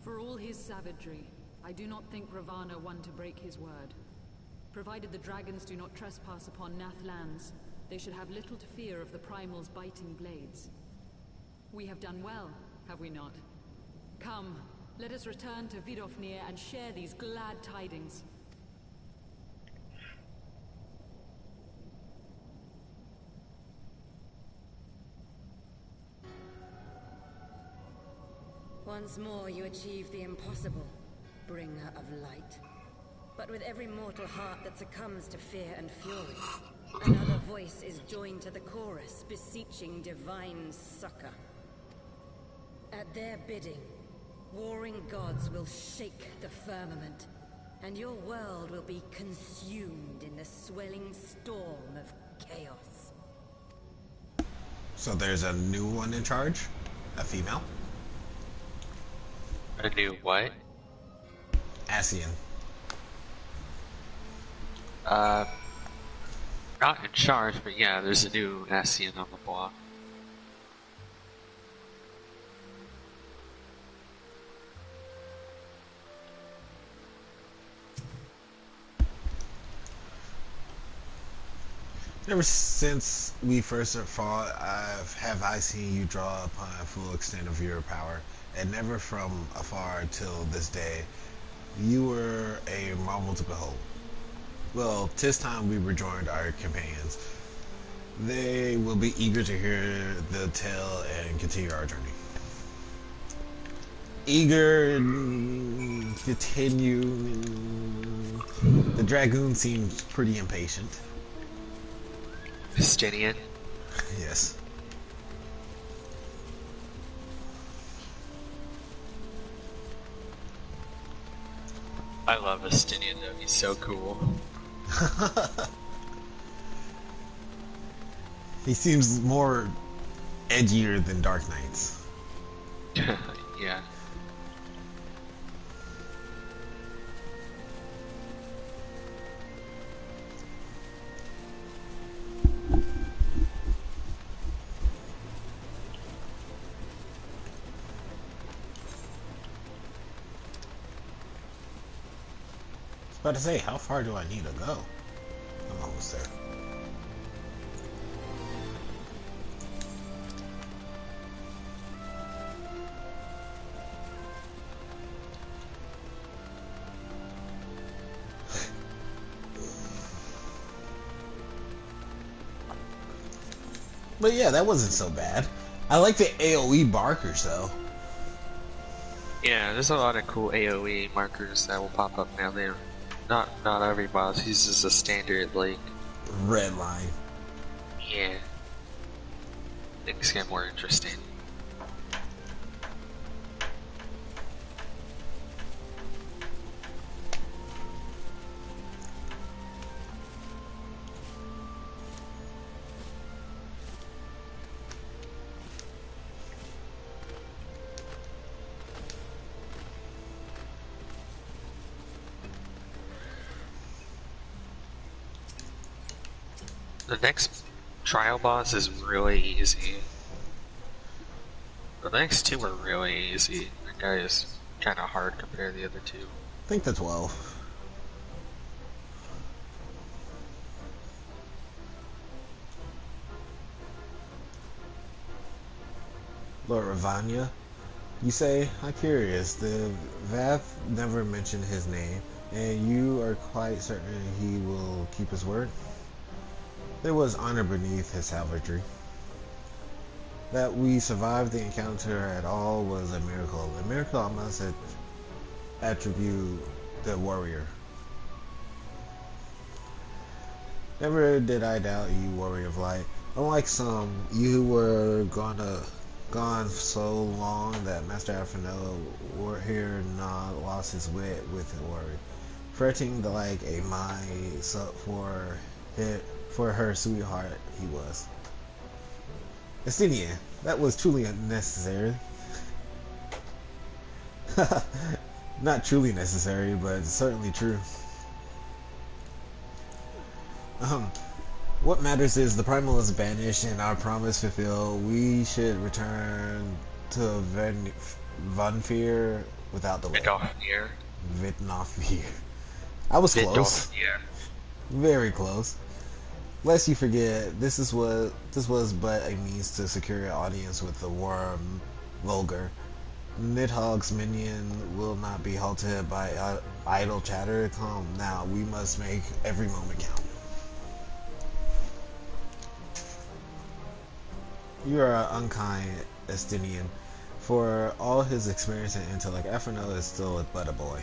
For all his savagery, I do not think Ravana one to break his word. Provided the dragons do not trespass upon Nath lands, they should have little to fear of the Primal's biting blades. We have done well, have we not? Come, let us return to Vidofnir and share these glad tidings. Once more you achieve the impossible, bringer of light. But with every mortal heart that succumbs to fear and fury, another voice is joined to the chorus, beseeching divine succor. At their bidding, warring gods will shake the firmament, and your world will be consumed in the swelling storm of chaos. So there's a new one in charge? A female? A new what? Ascian. Not in charge, but yeah, there's a new Ascian on the block. Ever since we first fought, I seen you draw upon a full extent of your power, and never from afar till this day. You were a marvel to behold. Well, 'tis time we rejoined our companions. They will be eager to hear the tale and continue our journey. Eager to continue. The dragoon seems pretty impatient. Justinian? Yes. I love Justinian though, he's so cool. He seems more edgier than Dark Knights. Yeah. About to say, how far do I need to go? I'm almost there. But yeah, that wasn't so bad. I like the AoE markers though. Yeah, there's a lot of cool AoE markers that will pop up now. They're not every boss uses a standard like red line. Yeah. Things get more interesting. The next trial boss is really easy. The next two are really easy. That guy is kind of hard compared to the other two. I think the 12. Lord Ravanya, you say? I'm curious. The Vath never mentioned his name, and you are quite certain he will keep his word? There was honor beneath his savagery. That we survived the encounter at all was a miracle. A miracle I must attribute the warrior. Never did I doubt you, warrior of light. Unlike some, you were gone so long that Master Alphinaud here not lost his wit with worry, fretting like a mice for her sweetheart he was. Estinian, that was truly unnecessary. Not truly necessary, but certainly true. What matters is the primal is banished and our promise fulfilled. We should return to Vanfir without delay. Vitnofir. I was close. Very close. Lest you forget, this was but a means to secure an audience with the worm Vulgar. Nidhogg's minion will not be halted by idle chatter. Come now, we must make every moment count. You are unkind, Estinian. For all his experience and intellect, Alphinaud is still but a boy.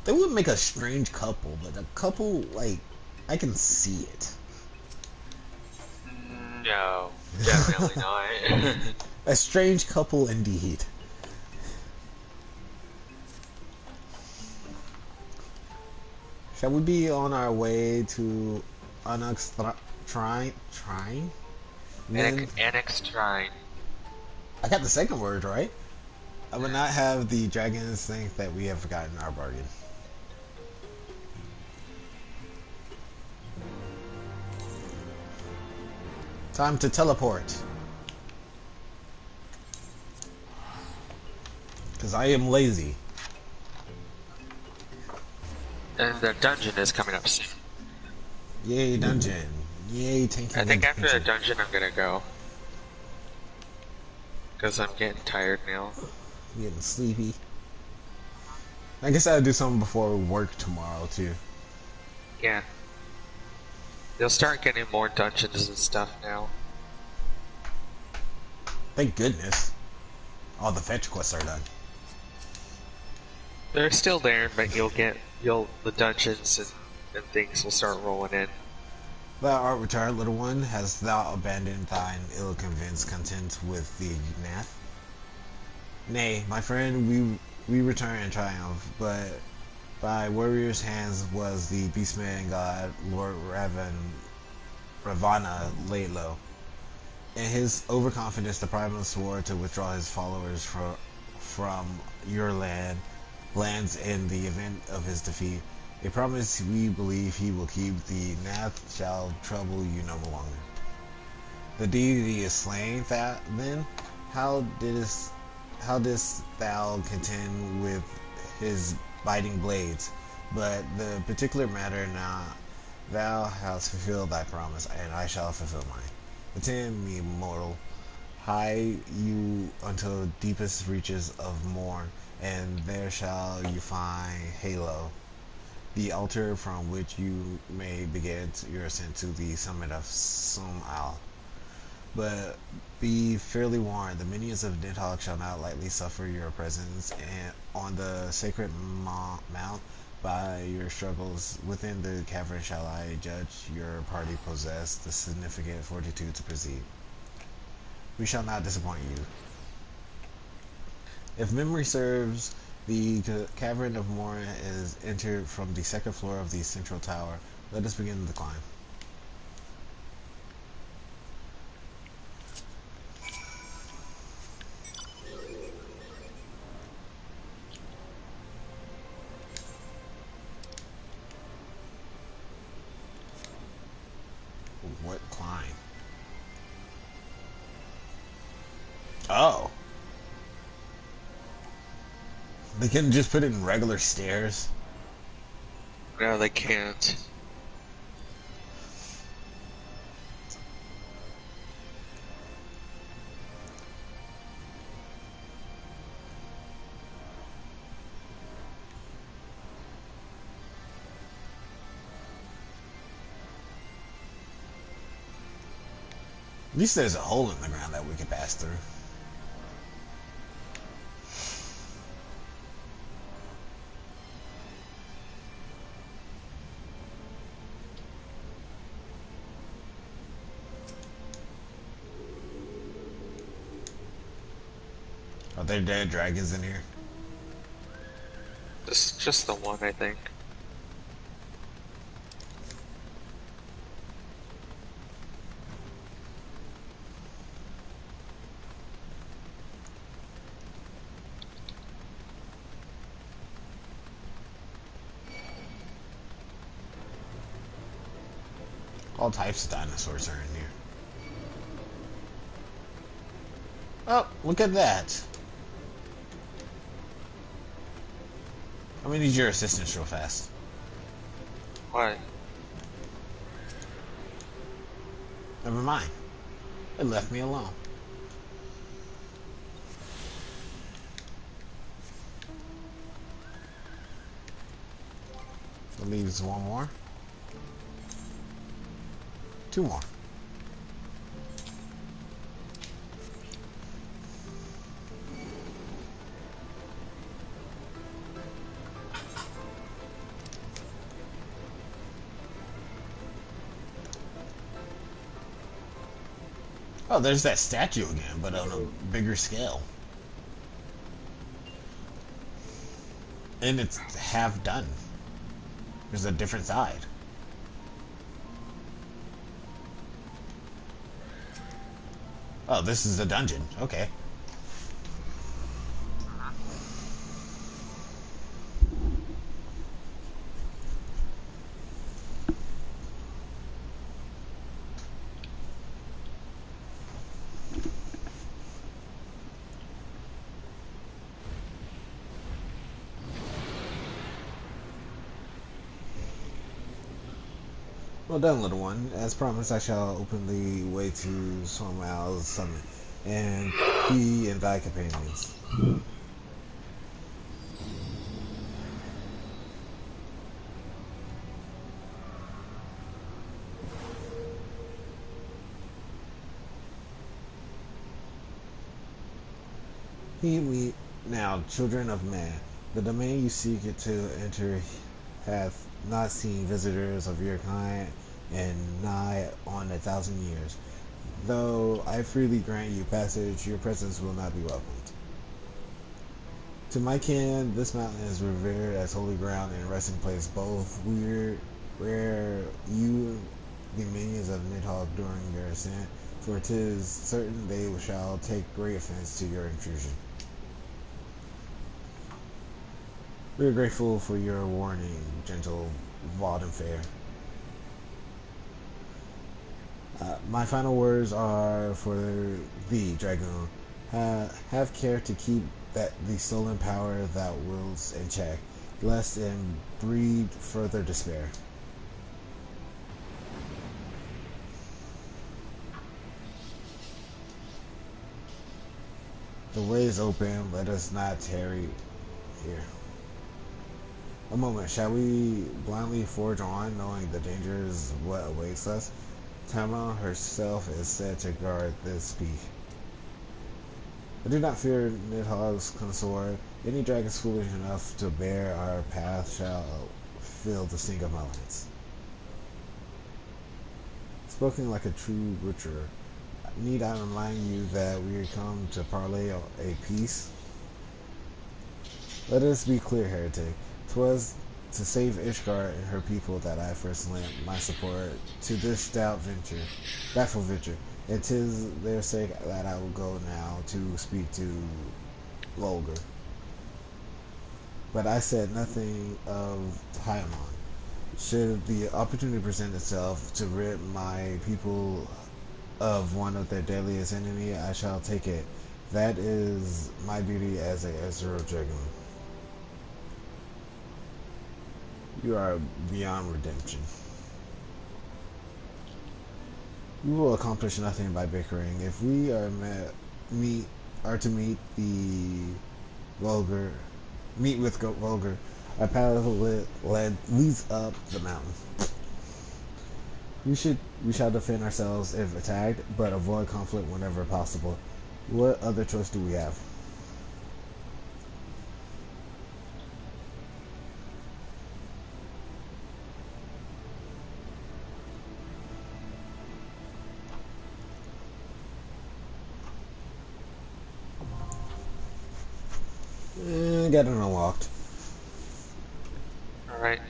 They would make a strange couple, but a couple, like, I can see it. No, definitely not. A strange couple indeed. Shall we be on our way to Annex Trine? Annex Trine. I got the second word right. I would not have the dragons think that we have forgotten our bargain. Time to teleport. Because I am lazy. And the dungeon is coming up soon. Yay, dungeon. Yay, tanking. I think after the dungeon I'm gonna go. Because I'm getting tired now. I'm getting sleepy. I guess I'll do something before work tomorrow too. Yeah. They'll start getting more dungeons and stuff now. Thank goodness. All the fetch quests are done. They're still there, but the dungeons and things will start rolling in. Thou art retired, little one. Hast thou abandoned thine ill-convinced content with the Nath? Nay, my friend, we return in triumph, but by warrior's hands was the beastman god Lord Ravana laid low. In his overconfidence, the primal swore to withdraw his followers from your lands in the event of his defeat. A promise we believe he will keep. The Nath shall trouble you no longer. The deity is slain, then? How didst thou contend with his biting blades? But the particular matter now, thou hast fulfilled thy promise, and I shall fulfill mine. Attend me, mortal. Hie you until deepest reaches of morn, and there shall you find Halo, the altar from which you may begin your ascent to the summit of Sum-Al. But be fairly warned, the minions of Nidhogg shall not lightly suffer your presence on the sacred mount. By your struggles within the cavern shall I judge your party possess the significant fortitude to proceed. We shall not disappoint you. If memory serves, the Cavern of Morn is entered from the second floor of the central tower. Let us begin the climb. Oh. They couldn't just put it in regular stairs? No, they can't. At least there's a hole in the ground that we can pass through. Are there dead dragons in here? This is just the one, I think. All types of dinosaurs are in here. Oh, look at that. I'm gonna need your assistance real fast. What? Never mind. It left me alone. So leaves one more. Two more. Oh, there's that statue again, but on a bigger scale. And it's half done. There's a different side. Oh, this is a dungeon. Okay. Well done, little one. As promised, I shall open the way to Sormal's summit, and he and thy companions. Heed me now, children of man. The domain you seek to enter hath not seen visitors of your kind in nigh on 1,000 years. Though I freely grant you passage, your presence will not be welcomed. To my kin, this mountain is revered as holy ground and resting place, both where you, the minions of Nidhogg, during your ascent, for 'tis certain they shall take great offense to your intrusion. We are grateful for your warning, gentle Valdenfair. My final words are for thee, Dragoon. Have care to keep the stolen power thou wilt in check, lest it breed further despair. The way is open, let us not tarry here. A moment, shall we blindly forge on, knowing the danger is what awaits us? Tama herself is said to guard this peak. I do not fear Nidhogg's consort. Any dragons foolish enough to bear our path shall feel the sting of my lance. Spoken like a true butcher, need I remind you that we come to parley a peace? Let us be clear, heretic. 'Twas to save Ishgard and her people that I first lent my support to this doubtful venture, and 'tis their sake that I will go now to speak to Lolger. But I said nothing of Paimon. Should the opportunity present itself to rid my people of one of their deadliest enemy, I shall take it. That is my duty as a Ezra Dragon. You are beyond redemption. We will accomplish nothing by bickering. If we are to meet the Vulgar, meet with Vulgar, our path leads up the mountain. We shall defend ourselves if attacked, but avoid conflict whenever possible. What other choice do we have? Got it unlocked. Alright.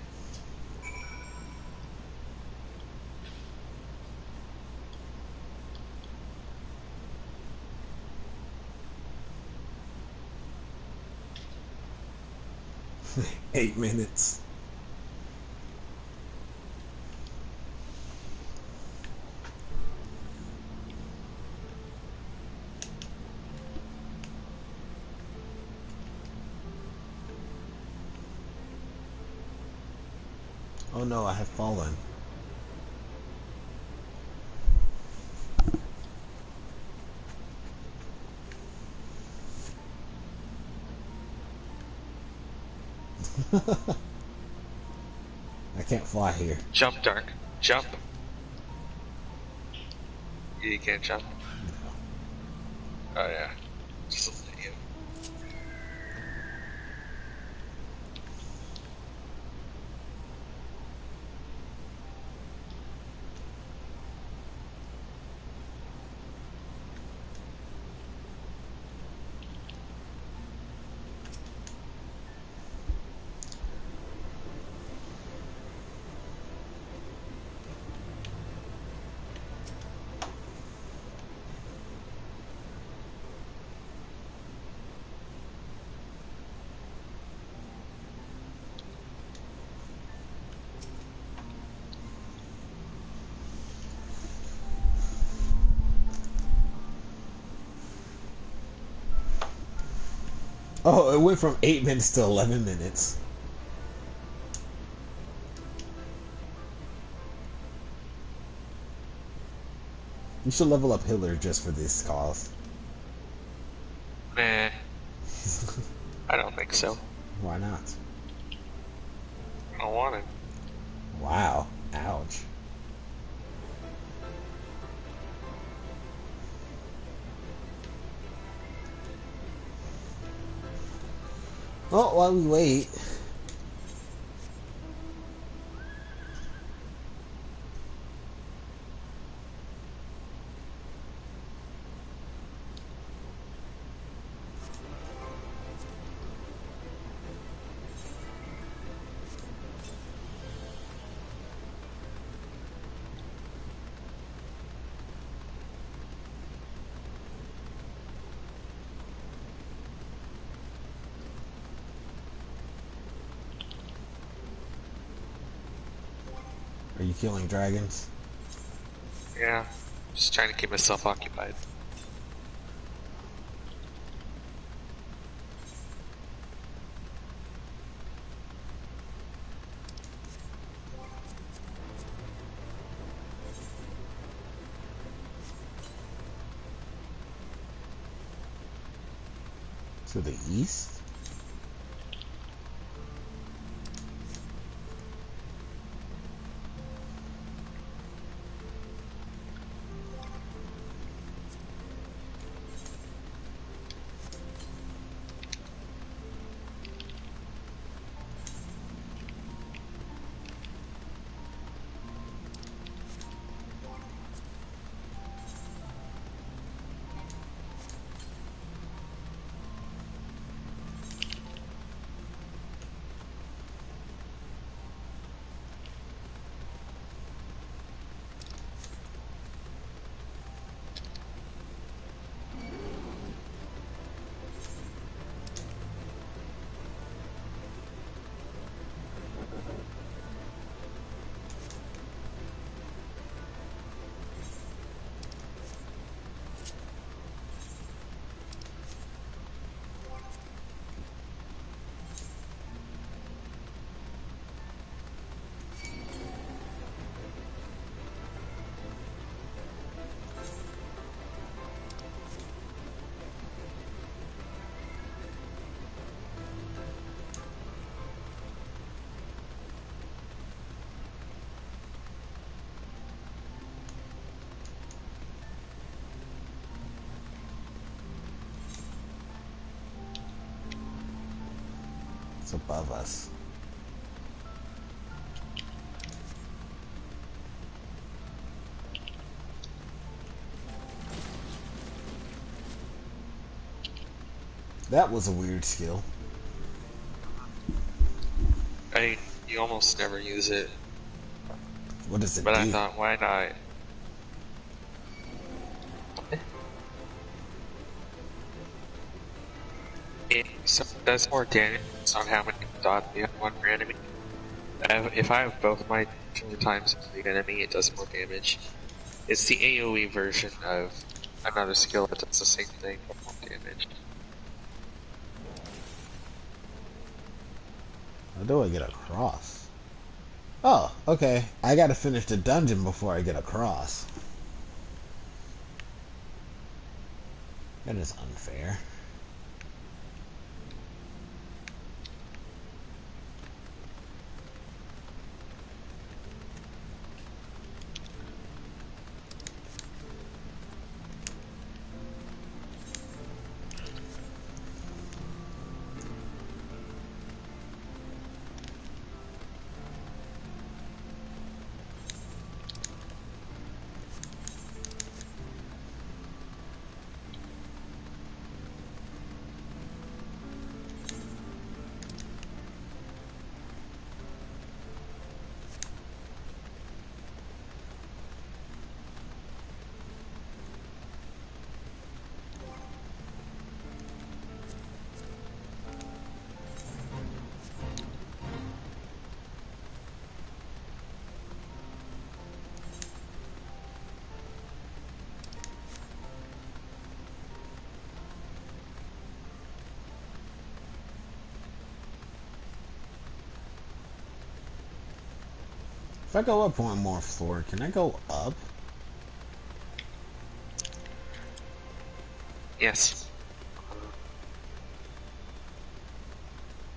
8 minutes. Oh no, I have fallen. I can't fly here. Jump, Dark. Jump. You can't jump. No. Oh yeah. Just look at you. Oh, it went from 8 minutes to 11 minutes. You should level up Hiller just for this cause. Meh. I don't think so. Why not? I don't want it. Wow. Ouch. Oh, while we wait. Are you killing dragons? Yeah. Just trying to keep myself occupied. To the east? above us. That was a weird skill. You almost never use it. What does it but do? I thought, why not? It does more damage on how many dots you have one per enemy. If I have both my 4 times the enemy, it does more damage. It's the AoE version of another skill that does the same thing, but more damage. How do I get across? Oh, okay. I gotta finish the dungeon before I get across. That is unfair. If I go up one more floor, can I go up? Yes.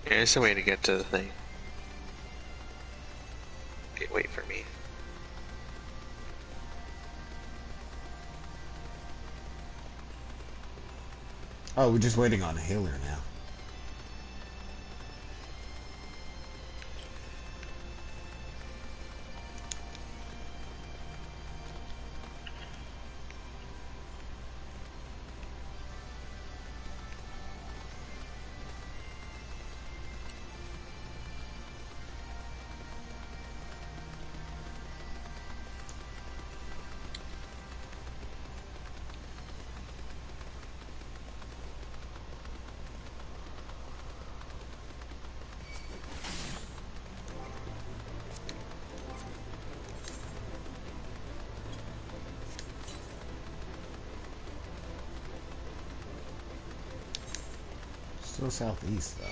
Yeah, there's a way to get to the thing. Okay, wait for me. Oh, we're just waiting on a healer now. Still southeast, though.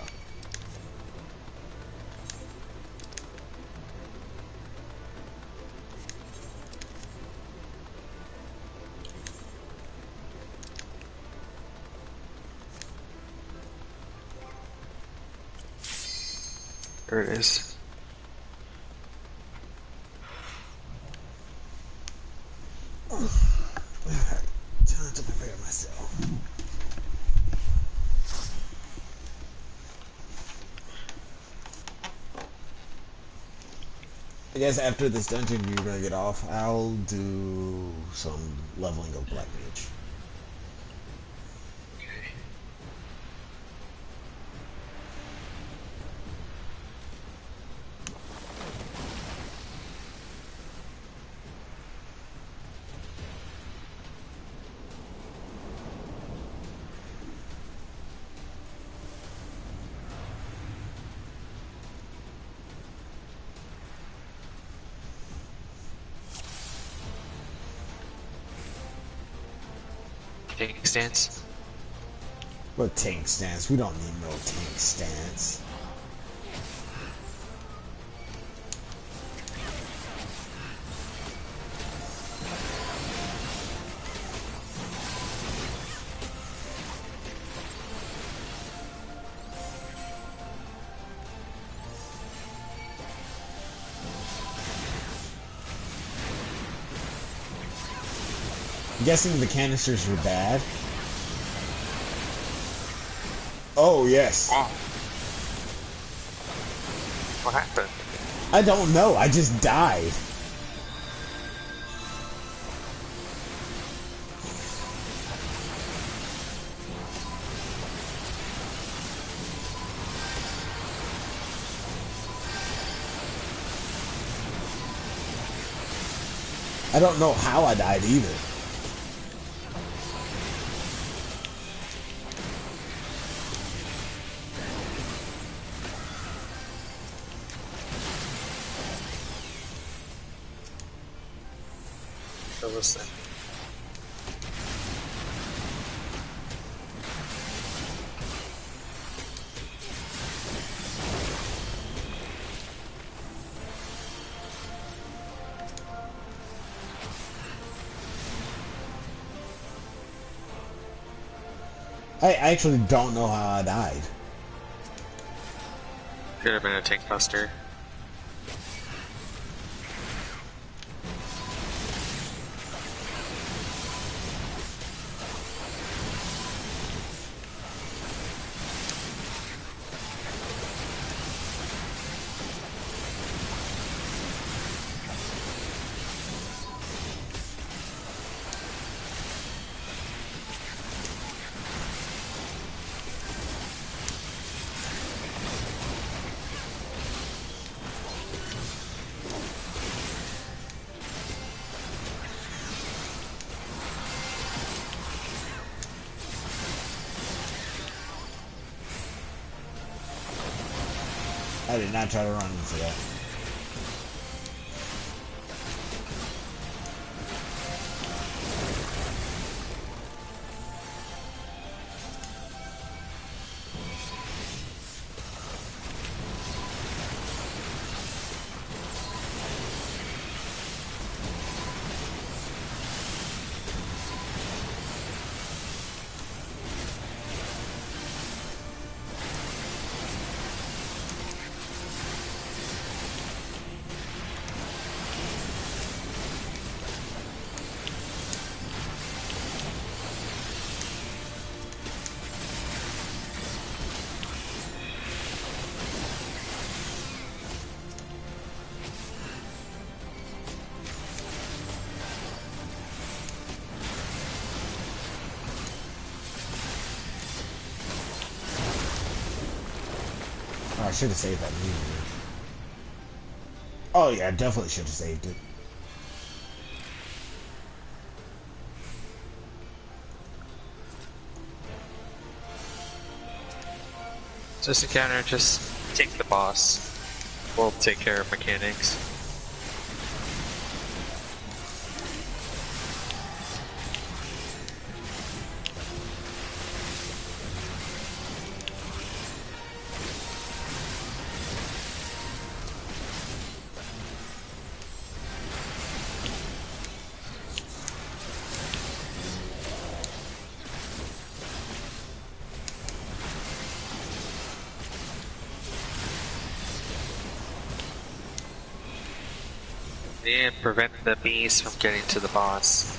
There it is. Alright, time to prepare myself. I guess after this dungeon you're gonna get off, I'll do some leveling of Black Mage. Tank stance. What tank stance? We don't need no tank stance. I'm guessing the canisters were bad. Oh, yes. What happened? I don't know. I just died. I don't know how I died either. So listen. I actually don't know how I died. Could have been a tank buster. I did not try to run into that. Oh, I should have saved that immediately. Oh yeah, definitely should have saved it. This encounter, just take the boss. We'll take care of mechanics. And prevent the bees from getting to the boss.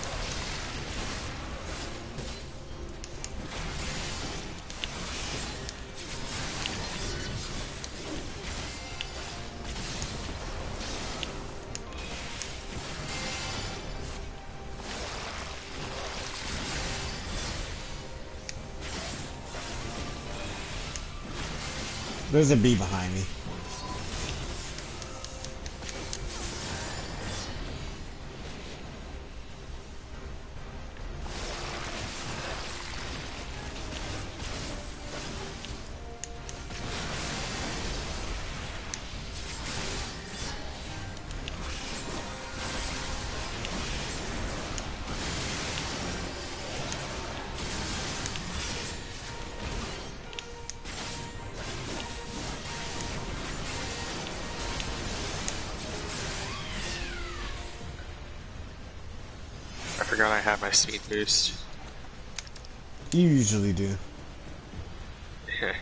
There's a bee behind me. I forgot I had my speed boost. You usually do. Yeah.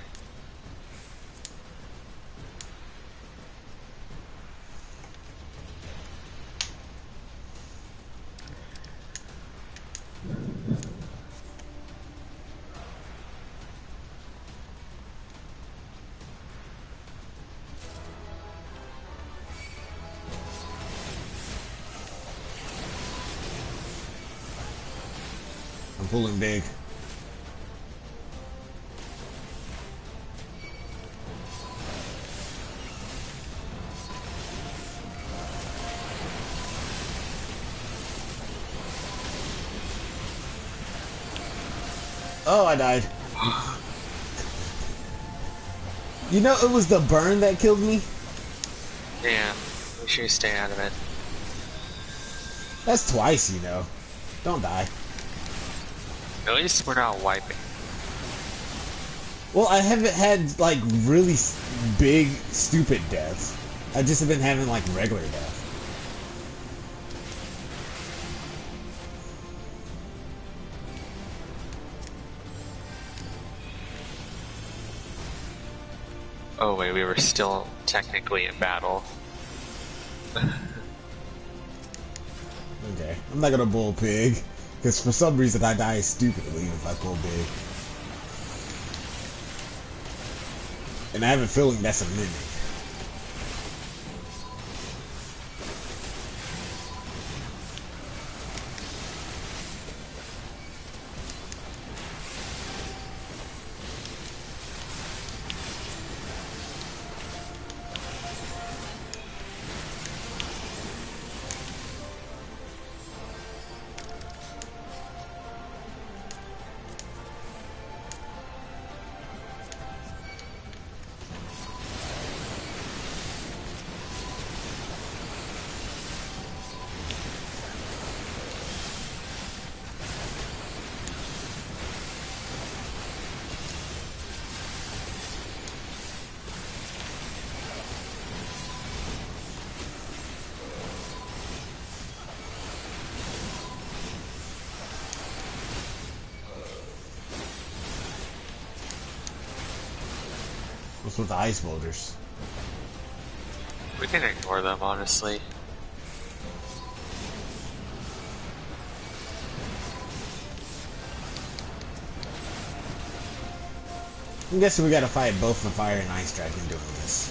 I'm pulling big. Oh, I died. You know, it was the burn that killed me. Yeah, make sure you stay out of it. That's twice, you know. Don't die. At least we're not wiping. Well, I haven't had, like, really big, stupid deaths. I just have been having, like, regular deaths. Oh wait, we were still technically in battle. Okay, I'm not gonna bull pig, because for some reason I die stupidly if I pull big. And I have a feeling that's a mimic. What's with the ice boulders? We can ignore them, honestly. I'm guessing we gotta fight both the fire and ice dragon doing this.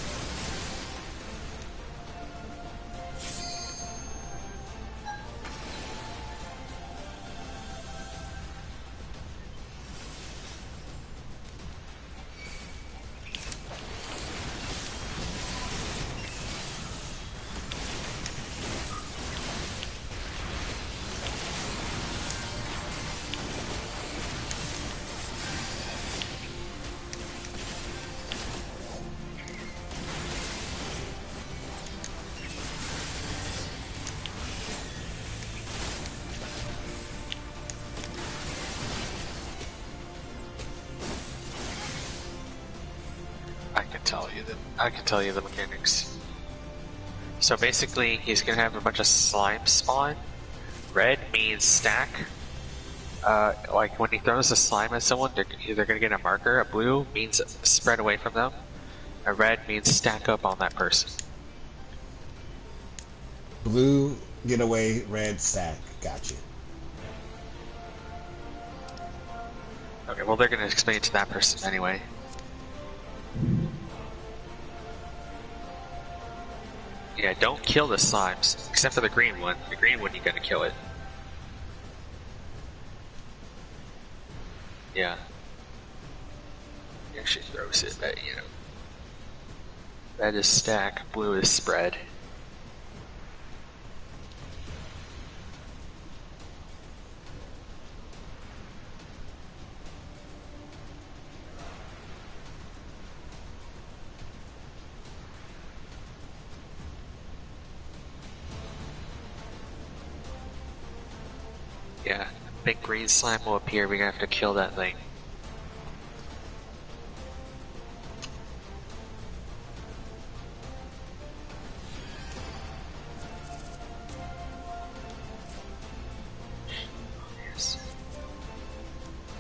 I can tell you the mechanics. So basically, he's gonna have a bunch of slime spawn. Red means stack. Like when he throws a slime at someone, they're gonna get a marker. A blue means spread away from them. A red means stack up on that person. Blue, get away, red, stack. Gotcha. Okay, well they're gonna explain it to that person anyway. Yeah, don't kill the slimes, except for the green one. The green one, you gotta kill it. Yeah. He actually throws it, but you know. Red is stack, blue is spread. Yeah, big green slime will appear, we're gonna have to kill that thing. Yes.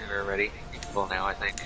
We're ready. You can pull now, I think.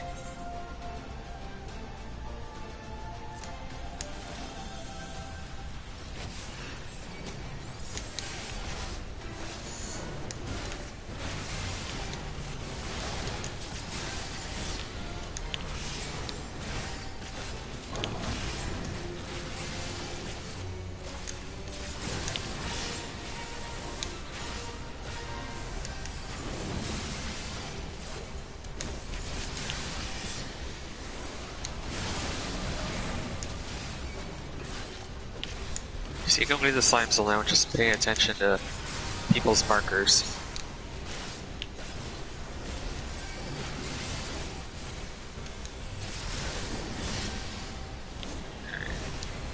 So you can leave the slimes alone, just pay attention to people's markers.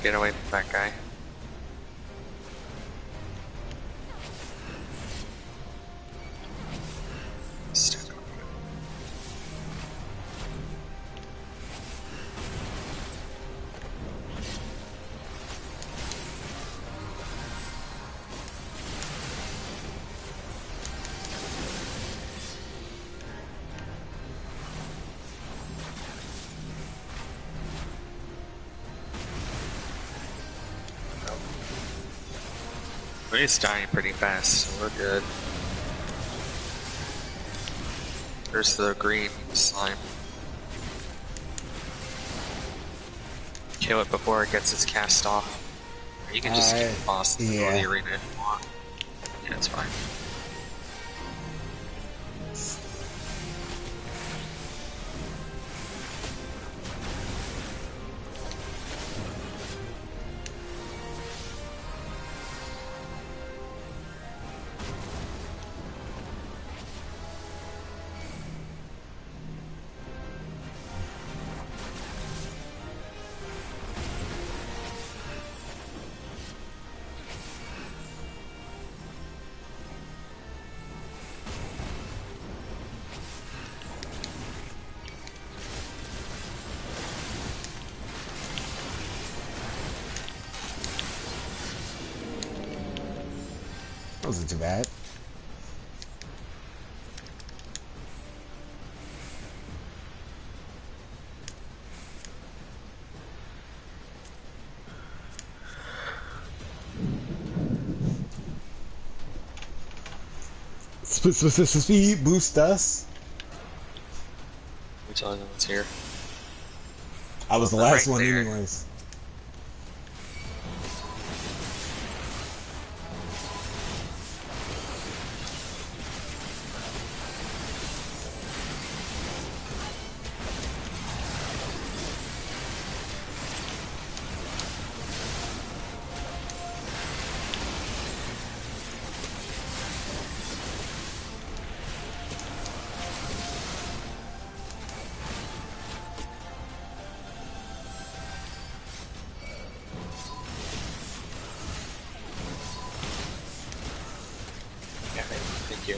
Get away from that guy. He's dying pretty fast, so we're good. There's the green slime. Kill it before it gets its cast off. Or you can just kill the boss in the middle of the arena if you want. Yeah, it's fine. That wasn't too bad. Speed boost us. We're telling them what's here. I was the last one anyways. Thank you.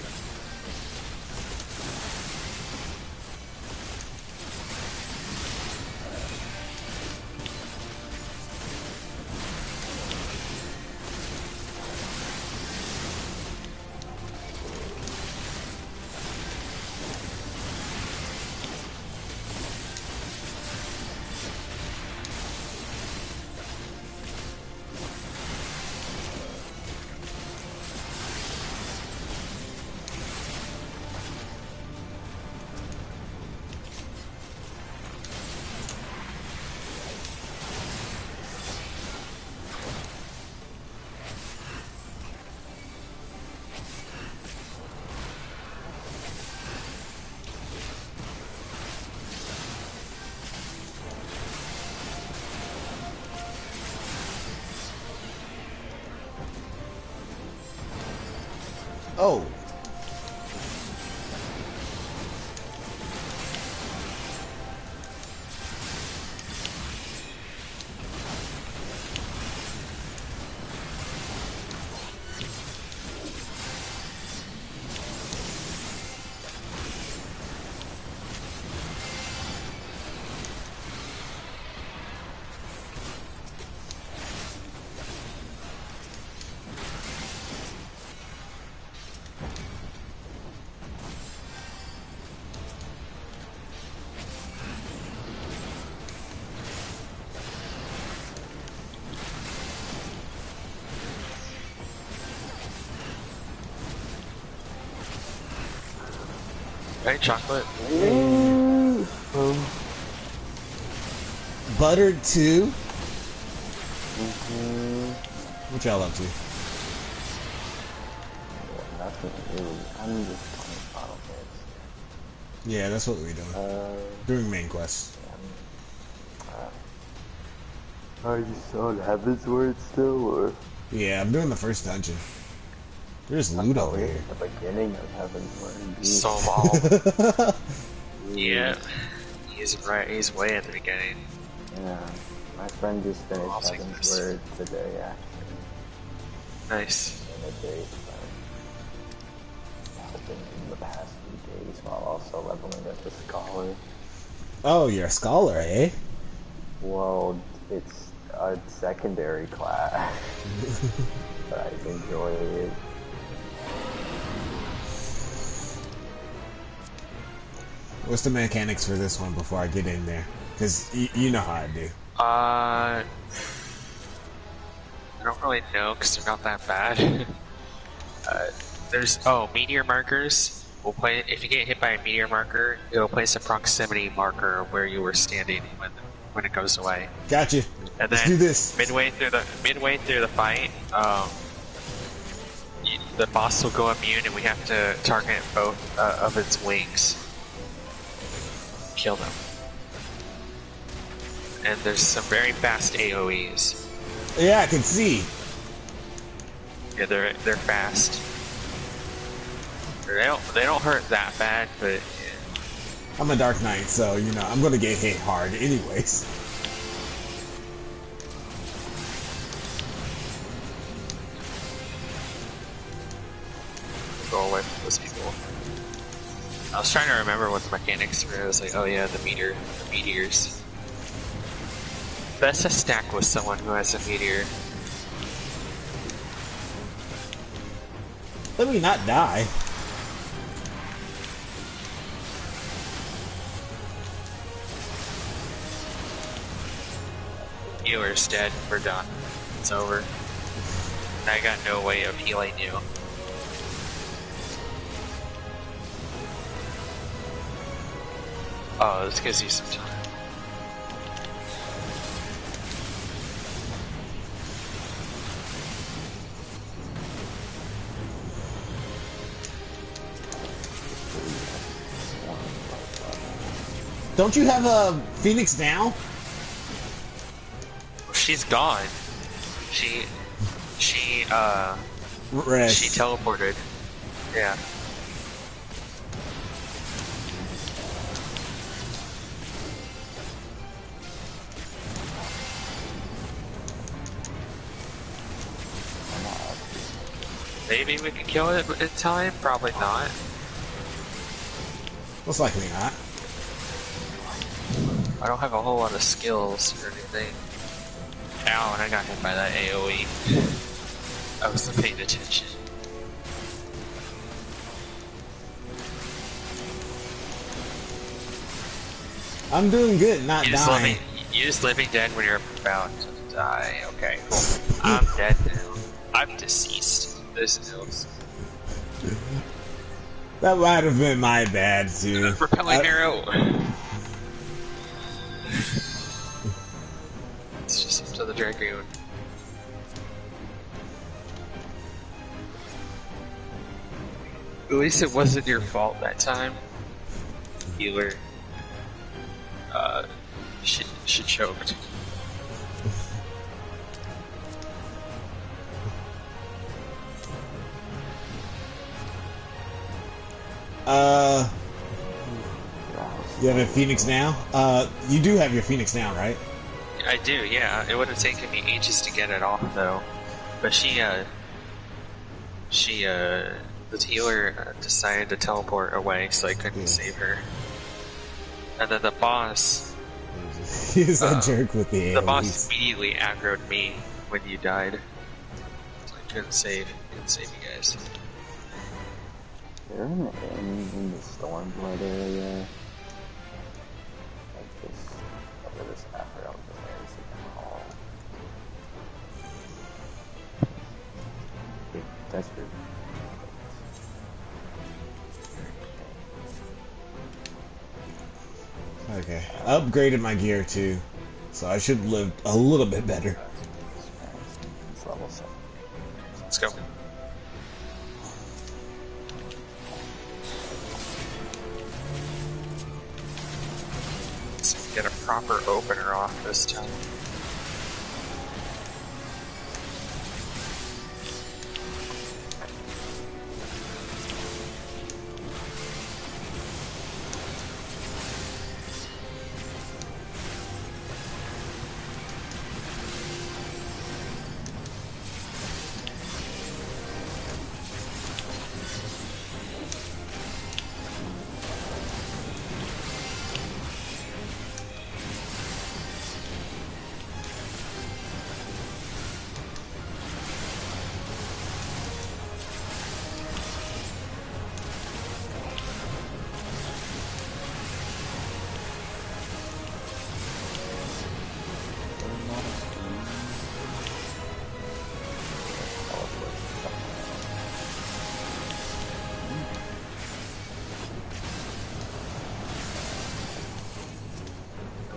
Oh. Right, chocolate. Buttered too. What y'all up to? Nothing really. I'm just playing Final Fantasy. Yeah, that's what we're doing. Doing main quest. Are you still on Heaven's Word still, or? Yeah, I'm doing the first dungeon. There's loot over here. The beginning of Heaven's Word. So long. Yeah. He's way at the beginning. Yeah. My friend just finished Heaven's Word today, actually. Nice. In a day, helping in the past few days while also leveling up the Scholar. Oh, you're a Scholar, eh? Well, it's a secondary class. But I enjoy it. What's the mechanics for this one before I get in there? Because you know how I do. I don't really know because they're not that bad. There's meteor markers. We'll play if you get hit by a meteor marker, it'll place a proximity marker where you were standing when it goes away. Gotcha. And Let's then do this. midway through the fight, the boss will go immune, and we have to target both of its wings. Kill them. And there's some very fast AoEs. Yeah, I can see. Yeah, they're fast. They don't hurt that bad, but yeah. I'm a Dark Knight, so you know I'm gonna get hit hard anyways. Go away from those people. I was trying to remember what the mechanics were. I was like, oh yeah, the meteors. Best to stack with someone who has a meteor. Let me not die. Healer's dead. We're done. It's over. I got no way of healing you. Oh, this gives you some time. Don't you have a Phoenix now? She's gone. She teleported. Yeah. Maybe we can kill it in time? Probably not. Most likely not. I don't have a whole lot of skills or anything. Ow, and I got hit by that AoE. I wasn't paying attention. I'm doing good, not dying. You just living dead when you're about to die. Okay, cool. I'm dead now. I'm deceased. This knows. That might have been my bad too. Repelling arrow. It's just up to the Dragoon. At least it wasn't your fault that time. Healer. She choked. You have a Phoenix now? You do have your Phoenix now, right? I do, yeah. It would have taken me ages to get it off, though. But the healer decided to teleport away, so I couldn't save her. And then the boss... He's a jerk with the AoEs. The boss immediately aggroed me when you died. So I couldn't save you guys. They're in the Stormblood area. Like this, over this effort out the fantasy hall. That's good. Okay. I upgraded my gear too, so I should live a little bit better. It's level 7. Let's go. Let's get a proper opener off this time.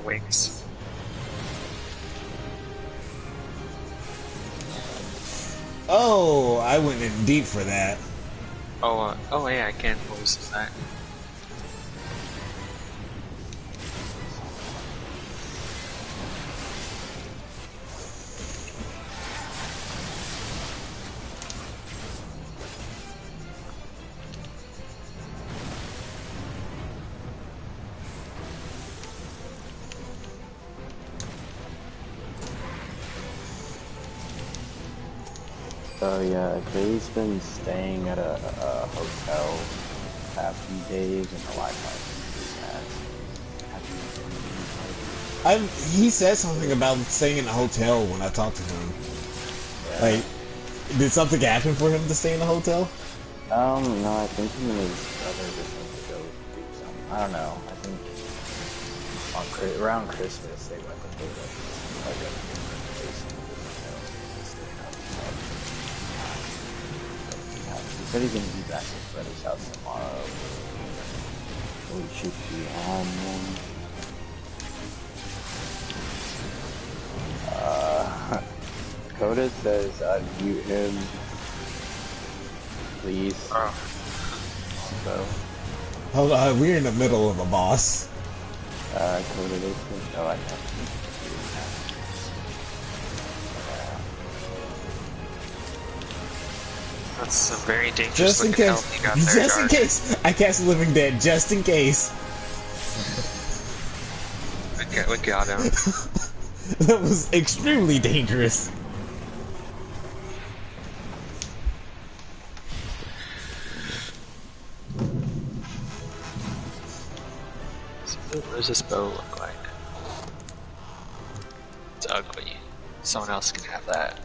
wings. Oh, I went in deep for that. Oh yeah, I can voice that. So yeah, Gray's been staying at a hotel past few days, and the Wi-Fi is bad. He said something about staying in a hotel when I talked to him. Yeah. Like, did something happen for him to stay in a hotel? No, I think him and his brother just went to go do something. I don't know. I think around Christmas they went to do like a different place in the hotel. He said he's gonna be back at his brother's house tomorrow. So we should be on then. Coda says unmute him, please. So. Hold on, we're in the middle of a boss. Coda, they said, no, I can't. That's a very dangerous Just in looking case. elf you got there, Just in Jar. case. I cast Living Dead, just in case. We got him. That was extremely dangerous. What does this bow look like? It's ugly. Someone else can have that.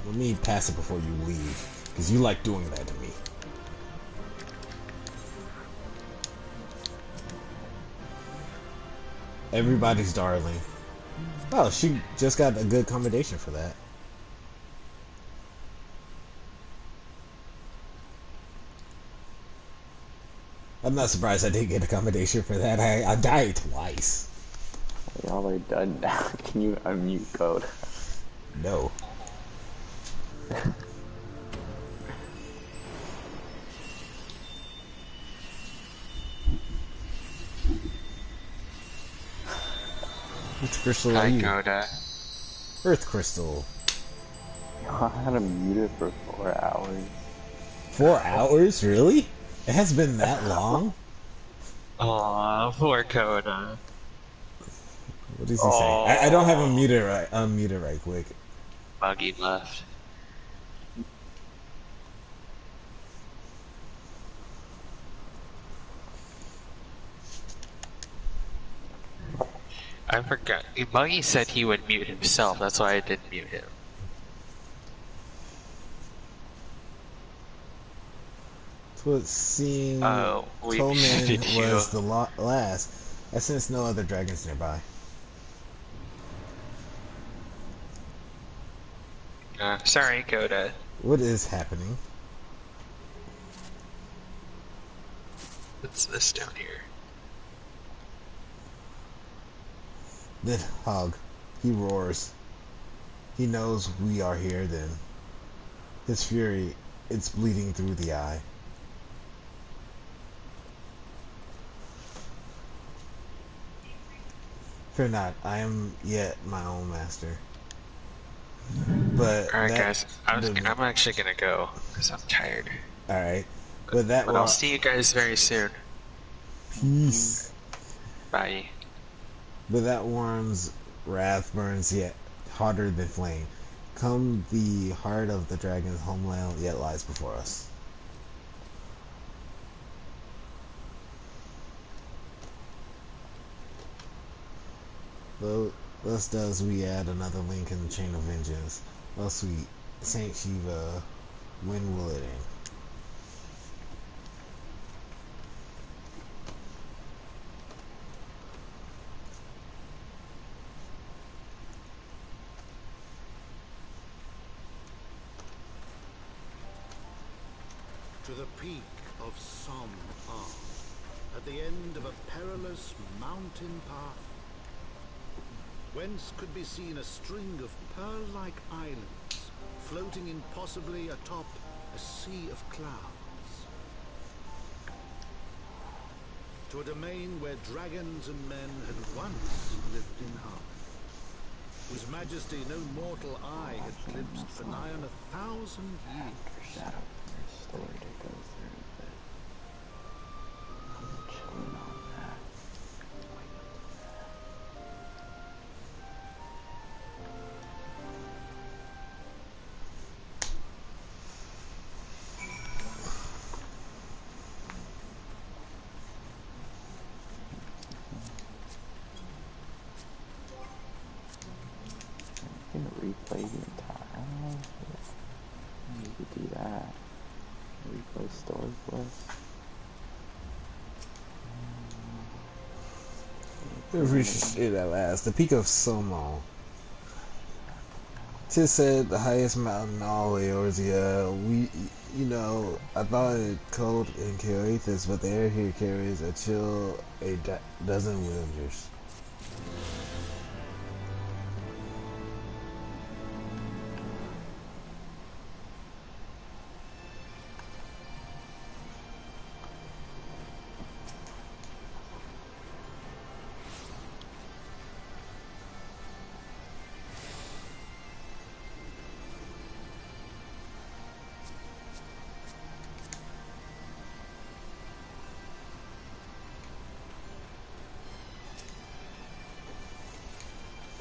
Let me pass it before you leave, because you like doing that to me. Everybody's darling. Oh, she just got a good commendation for that. I'm not surprised I didn't get a commendation for that. I died twice. Y'all are done now. Can you unmute Code? No. Which crystal are you? Coda. Earth crystal. I had to mute it for 4 hours. 4 hours? Really? It has been that long? Aw, poor Coda. What does he say? I don't have him muted right. Unmuted right quick. Buggy left. I forgot. Buggy said he would mute himself. That's why I didn't mute him. What seeing we Toman muted you. was the last. I sense no other dragons nearby. Sorry, Coda. What is happening? What's this down here? Nidhogg. He roars. He knows we are here then. His fury, it's bleeding through the eye. Fear not, I am yet my own master. But alright guys, I'm actually gonna go, because I'm tired. Alright. But I'll see you guys very soon. Peace. Bye. But that worm's wrath burns yet hotter than flame. Come, the heart of the dragon's homeland yet lies before us. Thus does we add another link in the chain of vengeance. Oh sweet Saint Shiva, when will it end? To the peak of Som at the end of a perilous mountain path, whence could be seen a string of pearl-like islands floating impossibly atop a sea of clouds. To a domain where dragons and men had once lived in harmony, whose majesty no mortal eye had glimpsed for nigh on 1,000 years. Replay the entire. I need to do that. Replay story quest. Every shit at last. The peak of Somo. Tis said the highest mountain in all Eorzea. I thought it cold in Carathis, but the air here carries a chill a dozen winters.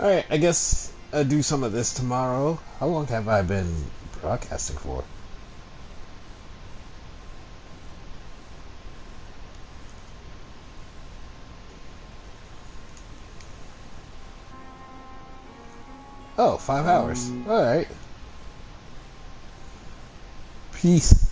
Alright, I guess I'll do some of this tomorrow. How long have I been broadcasting for? Oh, 5 hours. Alright. Peace.